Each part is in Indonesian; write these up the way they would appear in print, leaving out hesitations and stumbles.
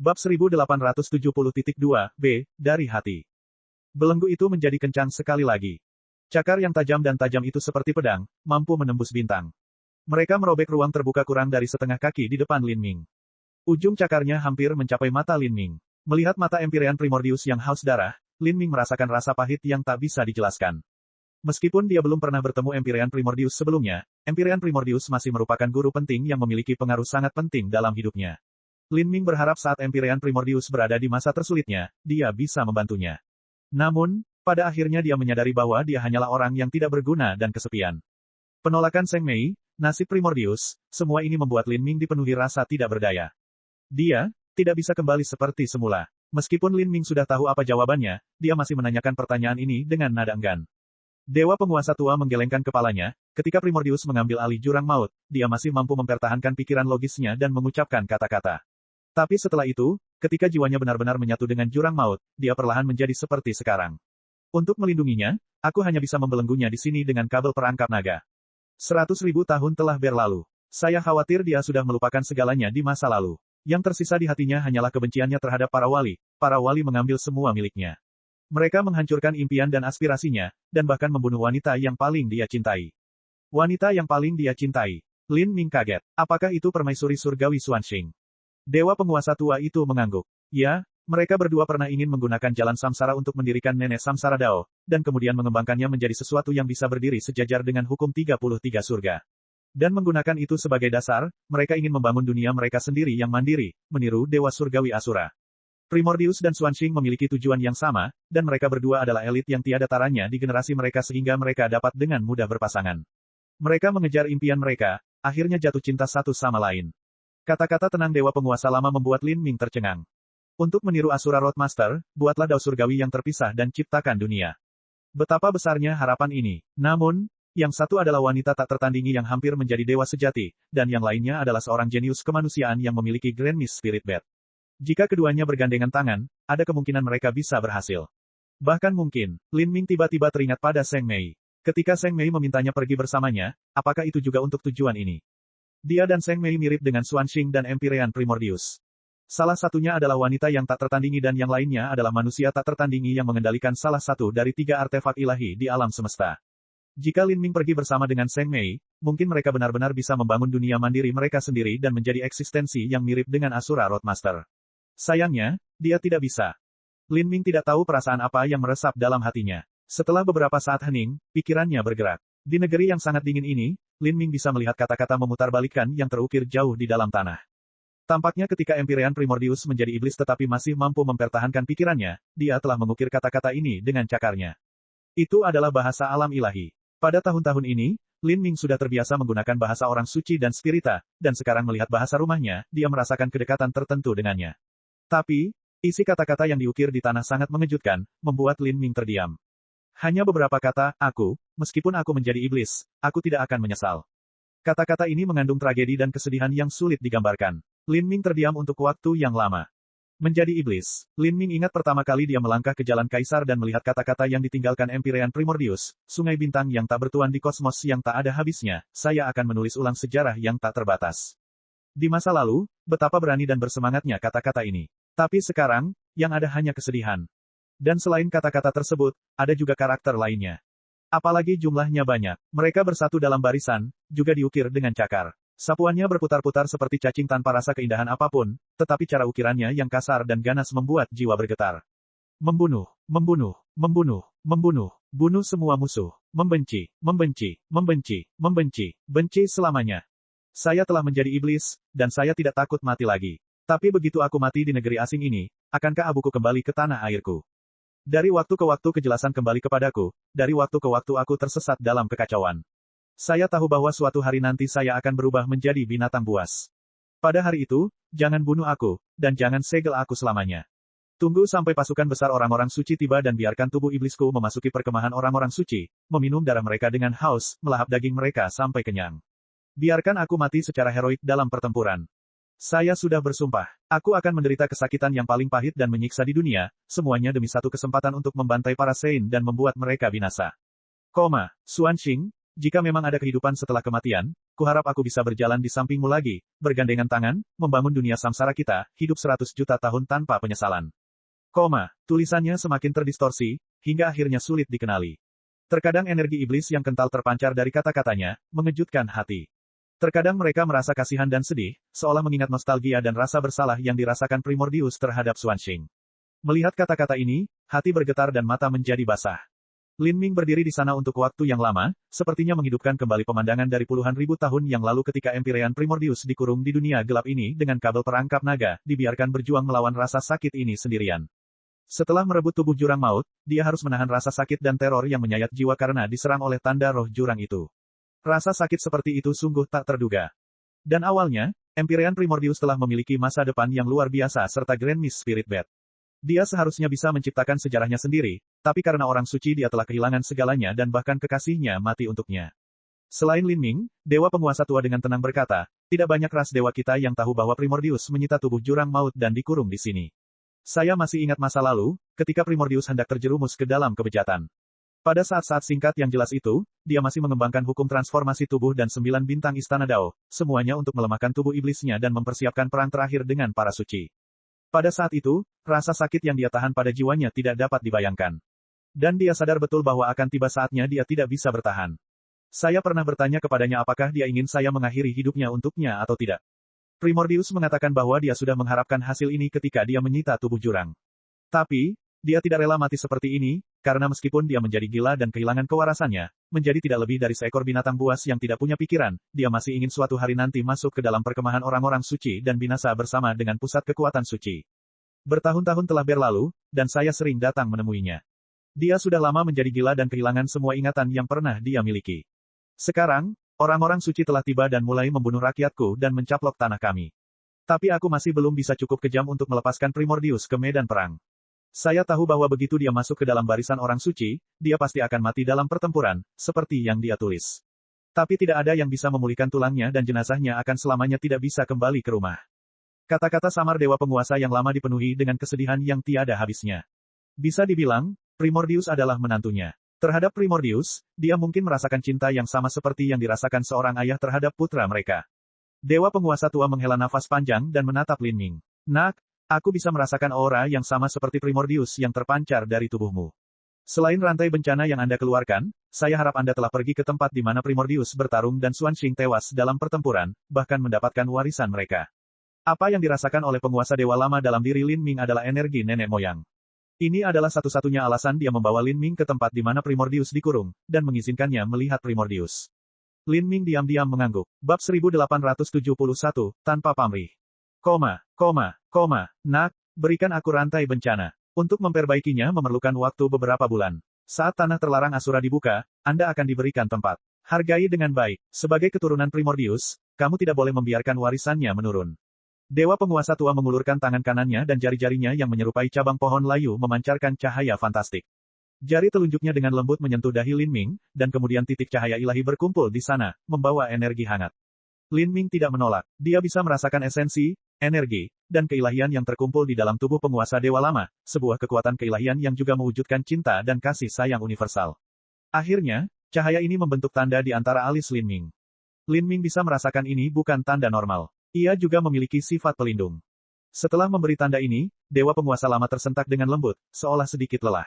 Bab 1870.2b, dari hati. Belenggu itu menjadi kencang sekali lagi. Cakar yang tajam dan tajam itu seperti pedang, mampu menembus bintang. Mereka merobek ruang terbuka kurang dari setengah kaki di depan Lin Ming. Ujung cakarnya hampir mencapai mata Lin Ming. Melihat mata Empyrean Primordius yang haus darah, Lin Ming merasakan rasa pahit yang tak bisa dijelaskan. Meskipun dia belum pernah bertemu Empyrean Primordius sebelumnya, Empyrean Primordius masih merupakan guru penting yang memiliki pengaruh sangat penting dalam hidupnya. Lin Ming berharap saat Empyrean Primordius berada di masa tersulitnya, dia bisa membantunya. Namun, pada akhirnya dia menyadari bahwa dia hanyalah orang yang tidak berguna dan kesepian. Penolakan Zheng Mei, nasib Primordius, semua ini membuat Lin Ming dipenuhi rasa tidak berdaya. Dia tidak bisa kembali seperti semula. Meskipun Lin Ming sudah tahu apa jawabannya, dia masih menanyakan pertanyaan ini dengan nada enggan. Dewa penguasa tua menggelengkan kepalanya, ketika Primordius mengambil alih jurang maut, dia masih mampu mempertahankan pikiran logisnya dan mengucapkan kata-kata. Tapi setelah itu, ketika jiwanya benar-benar menyatu dengan jurang maut, dia perlahan menjadi seperti sekarang. Untuk melindunginya, aku hanya bisa membelenggunya di sini dengan kabel perangkap naga. 100.000 tahun telah berlalu. Saya khawatir dia sudah melupakan segalanya di masa lalu. Yang tersisa di hatinya hanyalah kebenciannya terhadap para wali mengambil semua miliknya. Mereka menghancurkan impian dan aspirasinya, dan bahkan membunuh wanita yang paling dia cintai. Wanita yang paling dia cintai. Lin Ming kaget. Apakah itu permaisuri surgawi Xuanxing? Dewa penguasa tua itu mengangguk. Ya, mereka berdua pernah ingin menggunakan jalan samsara untuk mendirikan nenek samsara Dao, dan kemudian mengembangkannya menjadi sesuatu yang bisa berdiri sejajar dengan hukum 33 surga. Dan menggunakan itu sebagai dasar, mereka ingin membangun dunia mereka sendiri yang mandiri, meniru Dewa Surgawi Asura. Primordius dan Xuanxing memiliki tujuan yang sama, dan mereka berdua adalah elit yang tiada taranya di generasi mereka sehingga mereka dapat dengan mudah berpasangan. Mereka mengejar impian mereka, akhirnya jatuh cinta satu sama lain. Kata-kata tenang Dewa Penguasa Lama membuat Lin Ming tercengang. Untuk meniru Asura Roadmaster, buatlah Dao Surgawi yang terpisah dan ciptakan dunia. Betapa besarnya harapan ini. Namun, yang satu adalah wanita tak tertandingi yang hampir menjadi dewa sejati, dan yang lainnya adalah seorang jenius kemanusiaan yang memiliki Grand Miss Spirit Bed. Jika keduanya bergandengan tangan, ada kemungkinan mereka bisa berhasil. Bahkan mungkin, Lin Ming tiba-tiba teringat pada Zheng Mei. Ketika Zheng Mei memintanya pergi bersamanya, apakah itu juga untuk tujuan ini? Dia dan Zheng Mei mirip dengan Xuanxing dan Empyrean Primordius. Salah satunya adalah wanita yang tak tertandingi dan yang lainnya adalah manusia tak tertandingi yang mengendalikan salah satu dari 3 artefak ilahi di alam semesta. Jika Lin Ming pergi bersama dengan Zheng Mei, mungkin mereka benar-benar bisa membangun dunia mandiri mereka sendiri dan menjadi eksistensi yang mirip dengan Asura Roadmaster. Sayangnya, dia tidak bisa. Lin Ming tidak tahu perasaan apa yang meresap dalam hatinya. Setelah beberapa saat hening, pikirannya bergerak. Di negeri yang sangat dingin ini, Lin Ming bisa melihat kata-kata memutarbalikkan yang terukir jauh di dalam tanah. Tampaknya ketika Empyrean Primordius menjadi iblis tetapi masih mampu mempertahankan pikirannya, dia telah mengukir kata-kata ini dengan cakarnya. Itu adalah bahasa alam ilahi. Pada tahun-tahun ini, Lin Ming sudah terbiasa menggunakan bahasa orang suci dan spirita, dan sekarang melihat bahasa rumahnya, dia merasakan kedekatan tertentu dengannya. Tapi, isi kata-kata yang diukir di tanah sangat mengejutkan, membuat Lin Ming terdiam. Hanya beberapa kata, meskipun aku menjadi iblis, aku tidak akan menyesal. Kata-kata ini mengandung tragedi dan kesedihan yang sulit digambarkan. Lin Ming terdiam untuk waktu yang lama. Menjadi iblis, Lin Ming ingat pertama kali dia melangkah ke jalan kaisar dan melihat kata-kata yang ditinggalkan Empyrean Primordius, sungai bintang yang tak bertuan di kosmos yang tak ada habisnya, saya akan menulis ulang sejarah yang tak terbatas. Di masa lalu, betapa berani dan bersemangatnya kata-kata ini. Tapi sekarang, yang ada hanya kesedihan. Dan selain kata-kata tersebut, ada juga karakter lainnya. Apalagi jumlahnya banyak. Mereka bersatu dalam barisan, juga diukir dengan cakar. Sapuannya berputar-putar seperti cacing tanpa rasa keindahan apapun, tetapi cara ukirannya yang kasar dan ganas membuat jiwa bergetar. Membunuh, membunuh, membunuh, membunuh, bunuh semua musuh, membenci, membenci, membenci, membenci, benci selamanya. Saya telah menjadi iblis, dan saya tidak takut mati lagi. Tapi begitu aku mati di negeri asing ini, akankah abuku kembali ke tanah airku? Dari waktu ke waktu kejelasan kembali kepadaku, dari waktu ke waktu aku tersesat dalam kekacauan. Saya tahu bahwa suatu hari nanti saya akan berubah menjadi binatang buas. Pada hari itu, jangan bunuh aku, dan jangan segel aku selamanya. Tunggu sampai pasukan besar orang-orang suci tiba dan biarkan tubuh iblisku memasuki perkemahan orang-orang suci, meminum darah mereka dengan haus, melahap daging mereka sampai kenyang. Biarkan aku mati secara heroik dalam pertempuran. Saya sudah bersumpah, aku akan menderita kesakitan yang paling pahit dan menyiksa di dunia, semuanya demi satu kesempatan untuk membantai para Sein dan membuat mereka binasa. Xuanxing, Jika memang ada kehidupan setelah kematian, kuharap aku bisa berjalan di sampingmu lagi, bergandengan tangan, membangun dunia samsara kita, hidup 100 juta tahun tanpa penyesalan. Tulisannya semakin terdistorsi, hingga akhirnya sulit dikenali. Terkadang energi iblis yang kental terpancar dari kata-katanya, mengejutkan hati. Terkadang mereka merasa kasihan dan sedih, seolah mengingat nostalgia dan rasa bersalah yang dirasakan Primordius terhadap Xuanxing. Melihat kata-kata ini, hati bergetar dan mata menjadi basah. Lin Ming berdiri di sana untuk waktu yang lama, sepertinya menghidupkan kembali pemandangan dari puluhan ribu tahun yang lalu ketika Empyrean Primordius dikurung di dunia gelap ini dengan kabel perangkap naga, dibiarkan berjuang melawan rasa sakit ini sendirian. Setelah merebut tubuh jurang maut, dia harus menahan rasa sakit dan teror yang menyayat jiwa karena diserang oleh tanda roh jurang itu. Rasa sakit seperti itu sungguh tak terduga. Dan awalnya, Empyrean Primordius telah memiliki masa depan yang luar biasa serta Grand Miss Spirit Bed. Dia seharusnya bisa menciptakan sejarahnya sendiri, tapi karena orang suci dia telah kehilangan segalanya dan bahkan kekasihnya mati untuknya. Selain Lin Ming, Dewa Penguasa Tua dengan tenang berkata, tidak banyak ras dewa kita yang tahu bahwa Primordius menyita tubuh jurang maut dan dikurung di sini. Saya masih ingat masa lalu, ketika Primordius hendak terjerumus ke dalam kebejatan. Pada saat-saat singkat yang jelas itu, dia masih mengembangkan hukum transformasi tubuh dan 9 bintang Istana Dao, semuanya untuk melemahkan tubuh iblisnya dan mempersiapkan perang terakhir dengan para suci. Pada saat itu, rasa sakit yang dia tahan pada jiwanya tidak dapat dibayangkan. Dan dia sadar betul bahwa akan tiba saatnya dia tidak bisa bertahan. Saya pernah bertanya kepadanya apakah dia ingin saya mengakhiri hidupnya untuknya atau tidak. Primordius mengatakan bahwa dia sudah mengharapkan hasil ini ketika dia menyita tubuh jurang. Tapi, dia tidak rela mati seperti ini, karena meskipun dia menjadi gila dan kehilangan kewarasannya, menjadi tidak lebih dari seekor binatang buas yang tidak punya pikiran, dia masih ingin suatu hari nanti masuk ke dalam perkemahan orang-orang suci dan binasa bersama dengan pusat kekuatan suci. Bertahun-tahun telah berlalu, dan saya sering datang menemuinya. Dia sudah lama menjadi gila dan kehilangan semua ingatan yang pernah dia miliki. Sekarang, orang-orang suci telah tiba dan mulai membunuh rakyatku dan mencaplok tanah kami. Tapi aku masih belum bisa cukup kejam untuk melepaskan Primordius ke medan perang. Saya tahu bahwa begitu dia masuk ke dalam barisan orang suci, dia pasti akan mati dalam pertempuran, seperti yang dia tulis. Tapi tidak ada yang bisa memulihkan tulangnya dan jenazahnya akan selamanya tidak bisa kembali ke rumah. Kata-kata samar Dewa Penguasa yang lama dipenuhi dengan kesedihan yang tiada habisnya. Bisa dibilang, Primordius adalah menantunya. Terhadap Primordius, dia mungkin merasakan cinta yang sama seperti yang dirasakan seorang ayah terhadap putra mereka. Dewa Penguasa Tua menghela nafas panjang dan menatap Lin Ming. Nak, aku bisa merasakan aura yang sama seperti Primordius yang terpancar dari tubuhmu. Selain rantai bencana yang Anda keluarkan, saya harap Anda telah pergi ke tempat di mana Primordius bertarung dan Xuanxing tewas dalam pertempuran, bahkan mendapatkan warisan mereka. Apa yang dirasakan oleh penguasa Dewa Lama dalam diri Lin Ming adalah energi nenek moyang. Ini adalah satu-satunya alasan dia membawa Lin Ming ke tempat di mana Primordius dikurung, dan mengizinkannya melihat Primordius. Lin Ming diam-diam mengangguk. Bab 1871, tanpa pamrih. Nak, berikan aku rantai bencana. Untuk memperbaikinya memerlukan waktu beberapa bulan. Saat tanah terlarang Asura dibuka, Anda akan diberikan tempat. Hargai dengan baik. Sebagai keturunan Primordius, kamu tidak boleh membiarkan warisannya menurun. Dewa Penguasa Tua mengulurkan tangan kanannya dan jari-jarinya yang menyerupai cabang pohon layu memancarkan cahaya fantastik. Jari telunjuknya dengan lembut menyentuh dahi Lin Ming, dan kemudian titik cahaya ilahi berkumpul di sana, membawa energi hangat. Lin Ming tidak menolak. Dia bisa merasakan esensi, energi, dan keilahian yang terkumpul di dalam tubuh penguasa Dewa Lama, sebuah kekuatan keilahian yang juga mewujudkan cinta dan kasih sayang universal. Akhirnya, cahaya ini membentuk tanda di antara alis Lin Ming. Lin Ming bisa merasakan ini bukan tanda normal. Ia juga memiliki sifat pelindung. Setelah memberi tanda ini, Dewa Penguasa Lama tersentak dengan lembut, seolah sedikit lelah.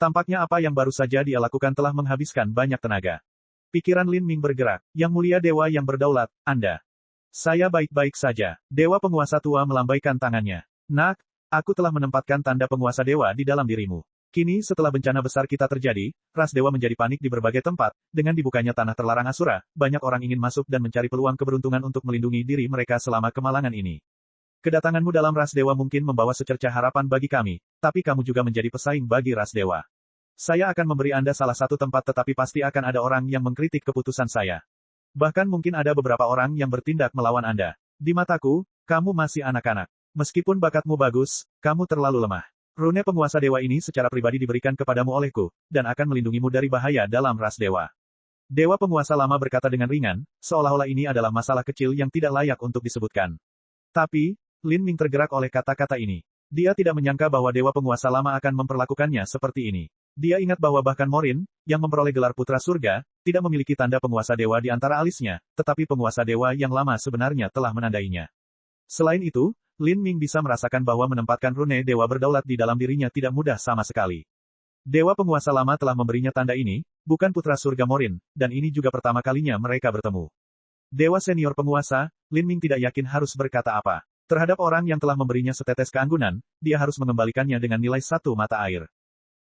Tampaknya apa yang baru saja dia lakukan telah menghabiskan banyak tenaga. Pikiran Lin Ming bergerak. Yang mulia Dewa yang berdaulat, Anda. Saya baik-baik saja. Dewa Penguasa Tua melambaikan tangannya. Nak, aku telah menempatkan tanda penguasa dewa di dalam dirimu. Kini setelah bencana besar kita terjadi, ras dewa menjadi panik di berbagai tempat, dengan dibukanya tanah terlarang Asura, banyak orang ingin masuk dan mencari peluang keberuntungan untuk melindungi diri mereka selama kemalangan ini. Kedatanganmu dalam ras dewa mungkin membawa secercah harapan bagi kami, tapi kamu juga menjadi pesaing bagi ras dewa. Saya akan memberi Anda salah satu tempat tetapi pasti akan ada orang yang mengkritik keputusan saya. Bahkan mungkin ada beberapa orang yang bertindak melawan Anda. Di mataku, kamu masih anak-anak. Meskipun bakatmu bagus, kamu terlalu lemah. Rune penguasa dewa ini secara pribadi diberikan kepadamu olehku, dan akan melindungimu dari bahaya dalam ras dewa. Dewa Penguasa Lama berkata dengan ringan, seolah-olah ini adalah masalah kecil yang tidak layak untuk disebutkan. Tapi, Lin Ming tergerak oleh kata-kata ini. Dia tidak menyangka bahwa Dewa Penguasa Lama akan memperlakukannya seperti ini. Dia ingat bahwa bahkan Morin, yang memperoleh gelar putra surga, tidak memiliki tanda penguasa dewa di antara alisnya, tetapi penguasa dewa yang lama sebenarnya telah menandainya. Selain itu, Lin Ming bisa merasakan bahwa menempatkan rune dewa berdaulat di dalam dirinya tidak mudah sama sekali. Dewa penguasa lama telah memberinya tanda ini, bukan putra surga Morin, dan ini juga pertama kalinya mereka bertemu. Dewa senior penguasa, Lin Ming tidak yakin harus berkata apa. Terhadap orang yang telah memberinya setetes keanggunan, dia harus mengembalikannya dengan nilai 1 mata air.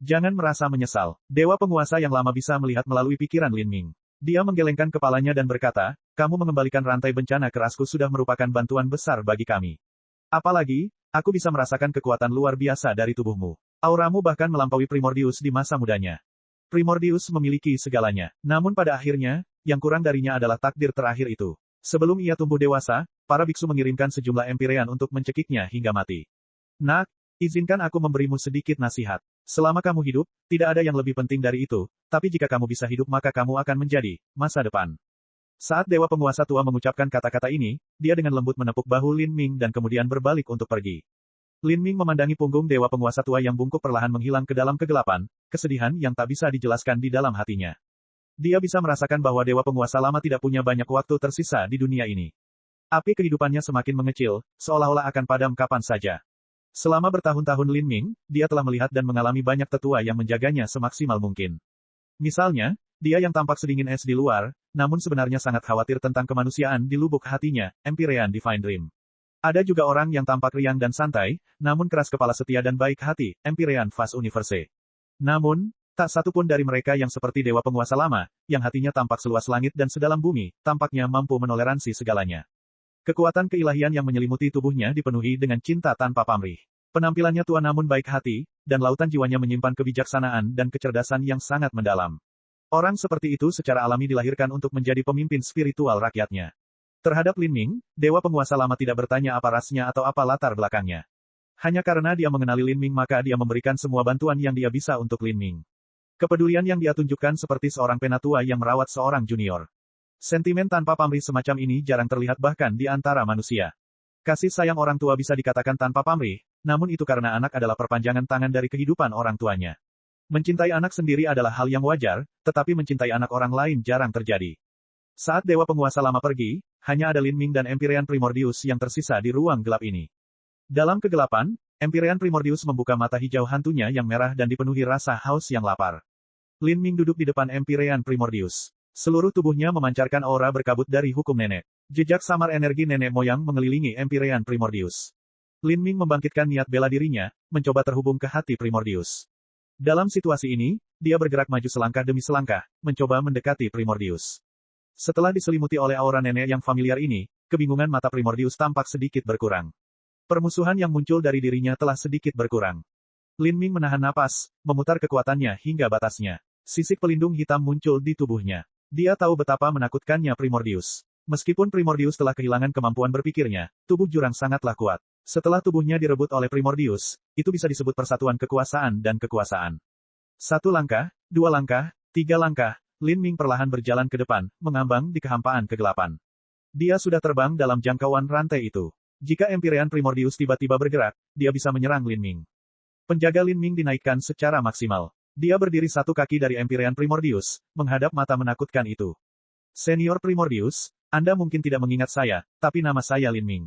Jangan merasa menyesal. Dewa penguasa yang lama bisa melihat melalui pikiran Lin Ming. Dia menggelengkan kepalanya dan berkata, kamu mengembalikan rantai bencana kerasku sudah merupakan bantuan besar bagi kami. Apalagi, aku bisa merasakan kekuatan luar biasa dari tubuhmu. Auramu bahkan melampaui Primordius di masa mudanya. Primordius memiliki segalanya. Namun pada akhirnya, yang kurang darinya adalah takdir terakhir itu. Sebelum ia tumbuh dewasa, para biksu mengirimkan sejumlah Empyrean untuk mencekiknya hingga mati. Nak, izinkan aku memberimu sedikit nasihat. Selama kamu hidup, tidak ada yang lebih penting dari itu, tapi jika kamu bisa hidup maka kamu akan menjadi masa depan. Saat Dewa Penguasa Tua mengucapkan kata-kata ini, dia dengan lembut menepuk bahu Lin Ming dan kemudian berbalik untuk pergi. Lin Ming memandangi punggung Dewa Penguasa Tua yang bungkuk perlahan menghilang ke dalam kegelapan, kesedihan yang tak bisa dijelaskan di dalam hatinya. Dia bisa merasakan bahwa Dewa Penguasa Lama tidak punya banyak waktu tersisa di dunia ini. Api kehidupannya semakin mengecil, seolah-olah akan padam kapan saja. Selama bertahun-tahun Lin Ming, dia telah melihat dan mengalami banyak tetua yang menjaganya semaksimal mungkin. Misalnya, dia yang tampak sedingin es di luar, namun sebenarnya sangat khawatir tentang kemanusiaan di lubuk hatinya, Empyrean Divine Dream. Ada juga orang yang tampak riang dan santai, namun keras kepala setia dan baik hati, Empyrean Fast Universe. Namun, tak satu pun dari mereka yang seperti Dewa Penguasa Lama, yang hatinya tampak seluas langit dan sedalam bumi, tampaknya mampu menoleransi segalanya. Kekuatan keilahian yang menyelimuti tubuhnya dipenuhi dengan cinta tanpa pamrih. Penampilannya tua namun baik hati, dan lautan jiwanya menyimpan kebijaksanaan dan kecerdasan yang sangat mendalam. Orang seperti itu secara alami dilahirkan untuk menjadi pemimpin spiritual rakyatnya. Terhadap Lin Ming, Dewa Penguasa Lama tidak bertanya apa rasnya atau apa latar belakangnya. Hanya karena dia mengenali Lin Ming maka dia memberikan semua bantuan yang dia bisa untuk Lin Ming. Kepedulian yang dia tunjukkan seperti seorang penatua yang merawat seorang junior. Sentimen tanpa pamrih semacam ini jarang terlihat bahkan di antara manusia. Kasih sayang orang tua bisa dikatakan tanpa pamrih, namun itu karena anak adalah perpanjangan tangan dari kehidupan orang tuanya. Mencintai anak sendiri adalah hal yang wajar, tetapi mencintai anak orang lain jarang terjadi. Saat Dewa Penguasa Lama pergi, hanya ada Lin Ming dan Empyrean Primordius yang tersisa di ruang gelap ini. Dalam kegelapan, Empyrean Primordius membuka mata hijau hantunya yang merah dan dipenuhi rasa haus yang lapar. Lin Ming duduk di depan Empyrean Primordius. Seluruh tubuhnya memancarkan aura berkabut dari hukum nenek. Jejak samar energi nenek moyang mengelilingi Empyrean Primordius. Lin Ming membangkitkan niat bela dirinya, mencoba terhubung ke hati Primordius. Dalam situasi ini, dia bergerak maju selangkah demi selangkah, mencoba mendekati Primordius. Setelah diselimuti oleh aura nenek yang familiar ini, kebingungan mata Primordius tampak sedikit berkurang. Permusuhan yang muncul dari dirinya telah sedikit berkurang. Lin Ming menahan napas, memutar kekuatannya hingga batasnya. Sisik pelindung hitam muncul di tubuhnya. Dia tahu betapa menakutkannya Primordius. Meskipun Primordius telah kehilangan kemampuan berpikirnya, tubuh jurang sangatlah kuat. Setelah tubuhnya direbut oleh Primordius, itu bisa disebut persatuan kekuasaan dan kekuasaan. 1 langkah, 2 langkah, 3 langkah, Lin Ming perlahan berjalan ke depan, mengambang di kehampaan kegelapan. Dia sudah terbang dalam jangkauan rantai itu. Jika Empyrean Primordius tiba-tiba bergerak, dia bisa menyerang Lin Ming. Penjaga Lin Ming dinaikkan secara maksimal. Dia berdiri 1 kaki dari Empyrean Primordius, menghadap mata menakutkan itu. Senior Primordius, Anda mungkin tidak mengingat saya, tapi nama saya Lin Ming.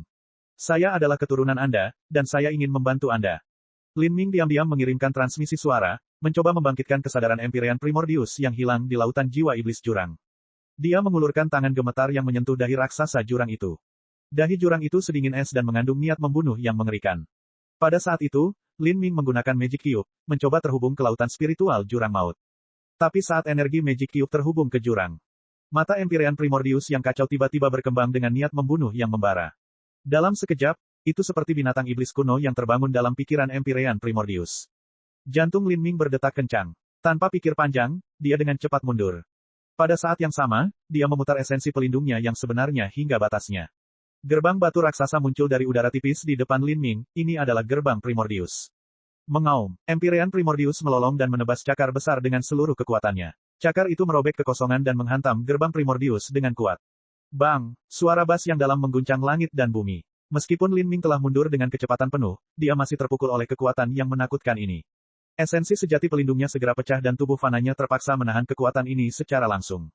Saya adalah keturunan Anda, dan saya ingin membantu Anda. Lin Ming diam-diam mengirimkan transmisi suara, mencoba membangkitkan kesadaran Empyrean Primordius yang hilang di lautan jiwa iblis jurang. Dia mengulurkan tangan gemetar yang menyentuh dahi raksasa jurang itu. Dahi jurang itu sedingin es dan mengandung niat membunuh yang mengerikan. Pada saat itu, Lin Ming menggunakan Magic Cube, mencoba terhubung ke lautan spiritual jurang maut. Tapi saat energi Magic Cube terhubung ke jurang, mata Empyrean Primordius yang kacau tiba-tiba berkembang dengan niat membunuh yang membara. Dalam sekejap, itu seperti binatang iblis kuno yang terbangun dalam pikiran Empyrean Primordius. Jantung Lin Ming berdetak kencang. Tanpa pikir panjang, dia dengan cepat mundur. Pada saat yang sama, dia memutar esensi pelindungnya yang sebenarnya hingga batasnya. Gerbang batu raksasa muncul dari udara tipis di depan Lin Ming, ini adalah gerbang Primordius. Mengaum, Empyrean Primordius melolong dan menebas cakar besar dengan seluruh kekuatannya. Cakar itu merobek kekosongan dan menghantam gerbang Primordius dengan kuat. Bang! Suara bas yang dalam mengguncang langit dan bumi. Meskipun Lin Ming telah mundur dengan kecepatan penuh, dia masih terpukul oleh kekuatan yang menakutkan ini. Esensi sejati pelindungnya segera pecah dan tubuh fananya terpaksa menahan kekuatan ini secara langsung.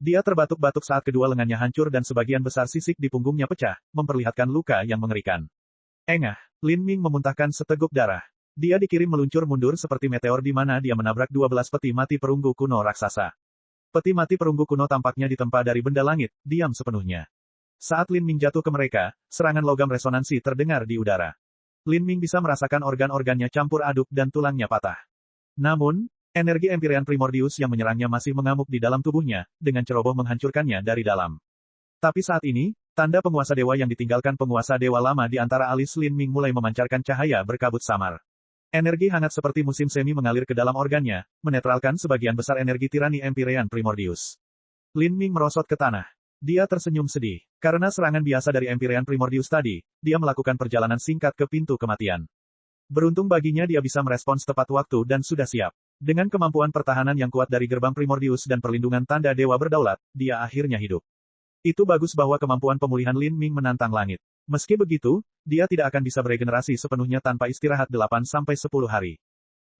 Dia terbatuk-batuk saat kedua lengannya hancur dan sebagian besar sisik di punggungnya pecah, memperlihatkan luka yang mengerikan. Engah, Lin Ming memuntahkan seteguk darah. Dia dikirim meluncur mundur seperti meteor di mana dia menabrak 12 peti mati perunggu kuno raksasa. Peti mati perunggu kuno tampaknya ditempa dari benda langit, diam sepenuhnya. Saat Lin Ming jatuh ke mereka, serangan logam resonansi terdengar di udara. Lin Ming bisa merasakan organ-organnya campur aduk dan tulangnya patah. Namun, energi Empyrean Primordius yang menyerangnya masih mengamuk di dalam tubuhnya, dengan ceroboh menghancurkannya dari dalam. Tapi saat ini, tanda penguasa dewa yang ditinggalkan penguasa dewa lama di antara alis Lin Ming mulai memancarkan cahaya berkabut samar. Energi hangat seperti musim semi mengalir ke dalam organnya, menetralkan sebagian besar energi tirani Empyrean Primordius. Lin Ming merosot ke tanah. Dia tersenyum sedih. Karena serangan biasa dari Empyrean Primordius tadi, dia melakukan perjalanan singkat ke pintu kematian. Beruntung baginya dia bisa merespons tepat waktu dan sudah siap. Dengan kemampuan pertahanan yang kuat dari gerbang Primordius dan perlindungan tanda dewa berdaulat, dia akhirnya hidup. Itu bagus bahwa kemampuan pemulihan Lin Ming menantang langit. Meski begitu, dia tidak akan bisa beregenerasi sepenuhnya tanpa istirahat 8-10 hari.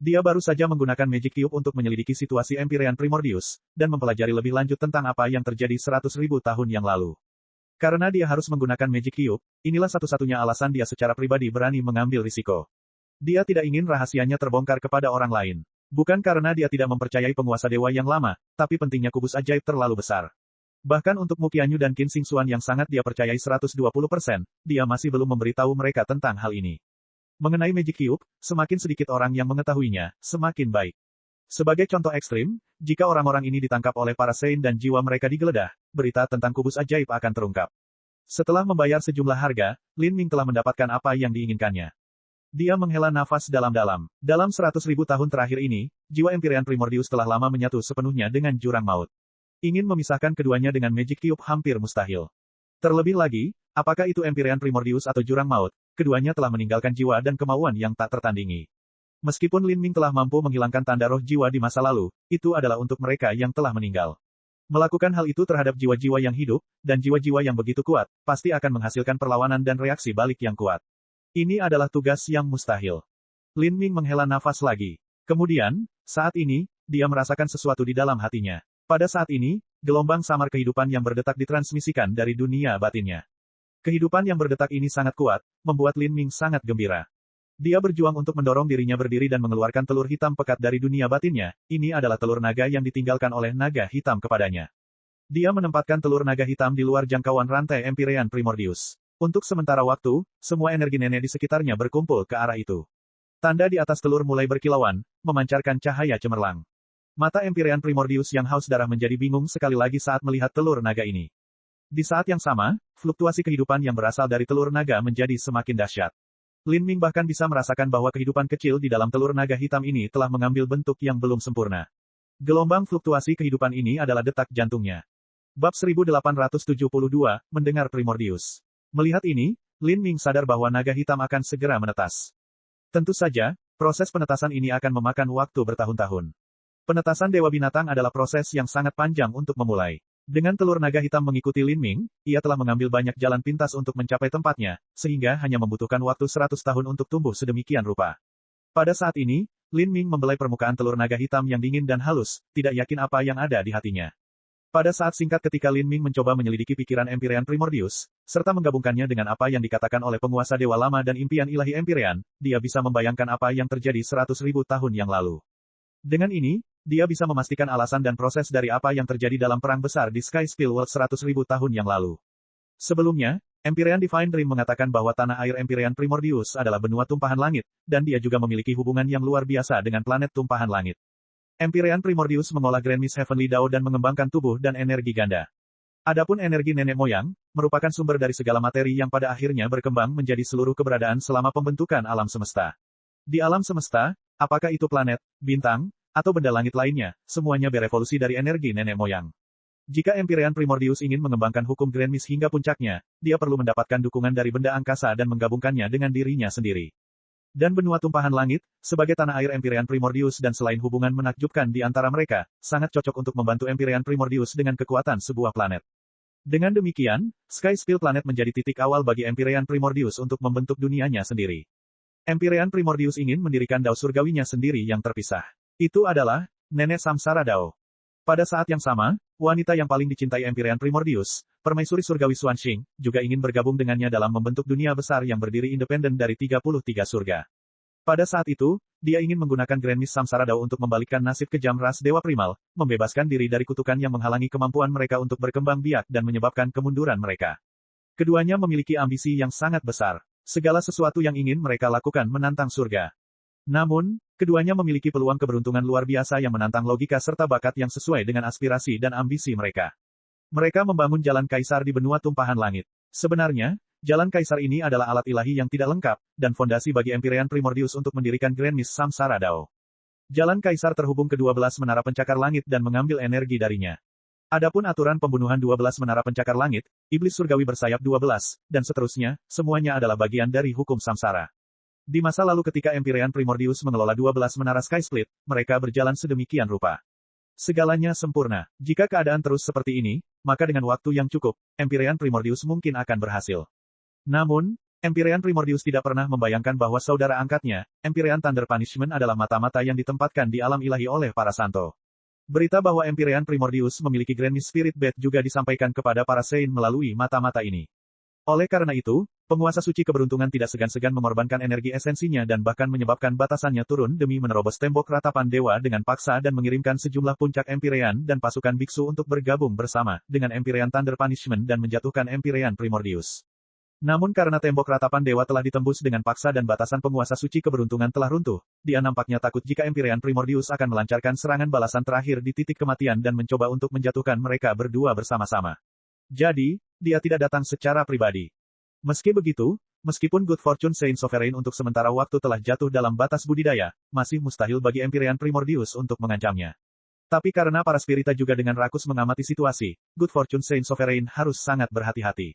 Dia baru saja menggunakan Magic Cube untuk menyelidiki situasi Empyrean Primordius, dan mempelajari lebih lanjut tentang apa yang terjadi 100.000 tahun yang lalu. Karena dia harus menggunakan Magic Cube, inilah satu-satunya alasan dia secara pribadi berani mengambil risiko. Dia tidak ingin rahasianya terbongkar kepada orang lain. Bukan karena dia tidak mempercayai penguasa dewa yang lama, tapi pentingnya kubus ajaib terlalu besar. Bahkan untuk Mu Qianyu dan Qin Xingxuan yang sangat dia percayai 120%, dia masih belum memberitahu mereka tentang hal ini. Mengenai Magic Cube, semakin sedikit orang yang mengetahuinya, semakin baik. Sebagai contoh ekstrim, jika orang-orang ini ditangkap oleh para Saint dan jiwa mereka digeledah, berita tentang kubus ajaib akan terungkap. Setelah membayar sejumlah harga, Lin Ming telah mendapatkan apa yang diinginkannya. Dia menghela nafas dalam-dalam. Dalam 100.000 tahun terakhir ini, jiwa Empyrean Primordius telah lama menyatu sepenuhnya dengan jurang maut. Ingin memisahkan keduanya dengan Magic Cube hampir mustahil. Terlebih lagi, apakah itu Empyrean Primordius atau jurang maut, keduanya telah meninggalkan jiwa dan kemauan yang tak tertandingi. Meskipun Lin Ming telah mampu menghilangkan tanda roh jiwa di masa lalu, itu adalah untuk mereka yang telah meninggal. Melakukan hal itu terhadap jiwa-jiwa yang hidup, dan jiwa-jiwa yang begitu kuat, pasti akan menghasilkan perlawanan dan reaksi balik yang kuat. Ini adalah tugas yang mustahil. Lin Ming menghela nafas lagi. Kemudian, saat ini, dia merasakan sesuatu di dalam hatinya. Pada saat ini, gelombang samar kehidupan yang berdetak ditransmisikan dari dunia batinnya. Kehidupan yang berdetak ini sangat kuat, membuat Lin Ming sangat gembira. Dia berjuang untuk mendorong dirinya berdiri dan mengeluarkan telur hitam pekat dari dunia batinnya. Ini adalah telur naga yang ditinggalkan oleh naga hitam kepadanya. Dia menempatkan telur naga hitam di luar jangkauan rantai Empyrean Primordius. Untuk sementara waktu, semua energi nenek di sekitarnya berkumpul ke arah itu. Tanda di atas telur mulai berkilauan, memancarkan cahaya cemerlang. Mata Empyrean Primordius yang haus darah menjadi bingung sekali lagi saat melihat telur naga ini. Di saat yang sama, fluktuasi kehidupan yang berasal dari telur naga menjadi semakin dahsyat. Lin Ming bahkan bisa merasakan bahwa kehidupan kecil di dalam telur naga hitam ini telah mengambil bentuk yang belum sempurna. Gelombang fluktuasi kehidupan ini adalah detak jantungnya. Bab 1872, Mendengar Primordius. Melihat ini, Lin Ming sadar bahwa naga hitam akan segera menetas. Tentu saja, proses penetasan ini akan memakan waktu bertahun-tahun. Penetasan Dewa Binatang adalah proses yang sangat panjang untuk memulai. Dengan telur naga hitam mengikuti Lin Ming, ia telah mengambil banyak jalan pintas untuk mencapai tempatnya, sehingga hanya membutuhkan waktu 100 tahun untuk tumbuh sedemikian rupa. Pada saat ini, Lin Ming membelai permukaan telur naga hitam yang dingin dan halus, tidak yakin apa yang ada di hatinya. Pada saat singkat ketika Lin Ming mencoba menyelidiki pikiran Empyrean Primordius, serta menggabungkannya dengan apa yang dikatakan oleh penguasa Dewa Lama dan impian ilahi Empyrean, dia bisa membayangkan apa yang terjadi 100.000 tahun yang lalu. Dengan ini, dia bisa memastikan alasan dan proses dari apa yang terjadi dalam perang besar di Sky Spill World 100.000 tahun yang lalu. Sebelumnya, Empyrean Divine Dream mengatakan bahwa tanah air Empyrean Primordius adalah benua tumpahan langit, dan dia juga memiliki hubungan yang luar biasa dengan planet tumpahan langit. Empyrean Primordius mengolah Grand Mist Heavenly Dao dan mengembangkan tubuh dan energi ganda. Adapun energi nenek moyang, merupakan sumber dari segala materi yang pada akhirnya berkembang menjadi seluruh keberadaan selama pembentukan alam semesta. Di alam semesta, apakah itu planet, bintang, atau benda langit lainnya, semuanya berevolusi dari energi nenek moyang. Jika Empyrean Primordius ingin mengembangkan hukum Grand Mist hingga puncaknya, dia perlu mendapatkan dukungan dari benda angkasa dan menggabungkannya dengan dirinya sendiri. Dan benua tumpahan langit, sebagai tanah air Empyrean Primordius dan selain hubungan menakjubkan di antara mereka, sangat cocok untuk membantu Empyrean Primordius dengan kekuatan sebuah planet. Dengan demikian, Sky Spill Planet menjadi titik awal bagi Empyrean Primordius untuk membentuk dunianya sendiri. Empyrean Primordius ingin mendirikan dao surgawinya sendiri yang terpisah. Itu adalah Nenek Samsara Dao. Pada saat yang sama, wanita yang paling dicintai Empyrean Primordius, permaisuri surgawi Xuanxing, juga ingin bergabung dengannya dalam membentuk dunia besar yang berdiri independen dari 33 surga. Pada saat itu, dia ingin menggunakan Grand Miss Samsara Dao untuk membalikkan nasib kejam ras Dewa Primal, membebaskan diri dari kutukan yang menghalangi kemampuan mereka untuk berkembang biak dan menyebabkan kemunduran mereka. Keduanya memiliki ambisi yang sangat besar. Segala sesuatu yang ingin mereka lakukan menantang surga. Namun, keduanya memiliki peluang keberuntungan luar biasa yang menantang logika serta bakat yang sesuai dengan aspirasi dan ambisi mereka. Mereka membangun jalan kaisar di benua tumpahan langit. Sebenarnya, jalan kaisar ini adalah alat ilahi yang tidak lengkap, dan fondasi bagi Empyrean Primordius untuk mendirikan Grand Miss Samsara Dao. Jalan kaisar terhubung ke 12 menara pencakar langit dan mengambil energi darinya. Adapun aturan pembunuhan 12 menara pencakar langit, iblis surgawi bersayap 12, dan seterusnya, semuanya adalah bagian dari hukum samsara. Di masa lalu ketika Empyrean Primordius mengelola 12 menara Sky Split, mereka berjalan sedemikian rupa. Segalanya sempurna. Jika keadaan terus seperti ini, maka dengan waktu yang cukup, Empyrean Primordius mungkin akan berhasil. Namun, Empyrean Primordius tidak pernah membayangkan bahwa saudara angkatnya, Empyrean Thunder Punishment adalah mata-mata yang ditempatkan di alam ilahi oleh para santo. Berita bahwa Empyrean Primordius memiliki Grand Miss Spirit Bed juga disampaikan kepada para Saint melalui mata-mata ini. Oleh karena itu, penguasa suci keberuntungan tidak segan-segan mengorbankan energi esensinya dan bahkan menyebabkan batasannya turun demi menerobos tembok ratapan dewa dengan paksa dan mengirimkan sejumlah puncak Empyrean dan pasukan biksu untuk bergabung bersama dengan Empyrean Thunder Punishment dan menjatuhkan Empyrean Primordius. Namun karena tembok ratapan dewa telah ditembus dengan paksa dan batasan penguasa suci keberuntungan telah runtuh, dia nampaknya takut jika Empyrean Primordius akan melancarkan serangan balasan terakhir di titik kematian dan mencoba untuk menjatuhkan mereka berdua bersama-sama. Jadi, dia tidak datang secara pribadi. Meski begitu, meskipun Good Fortune Saint Sovereign untuk sementara waktu telah jatuh dalam batas budidaya, masih mustahil bagi Empyrean Primordius untuk mengancamnya. Tapi karena para spirita juga dengan rakus mengamati situasi, Good Fortune Saint Sovereign harus sangat berhati-hati.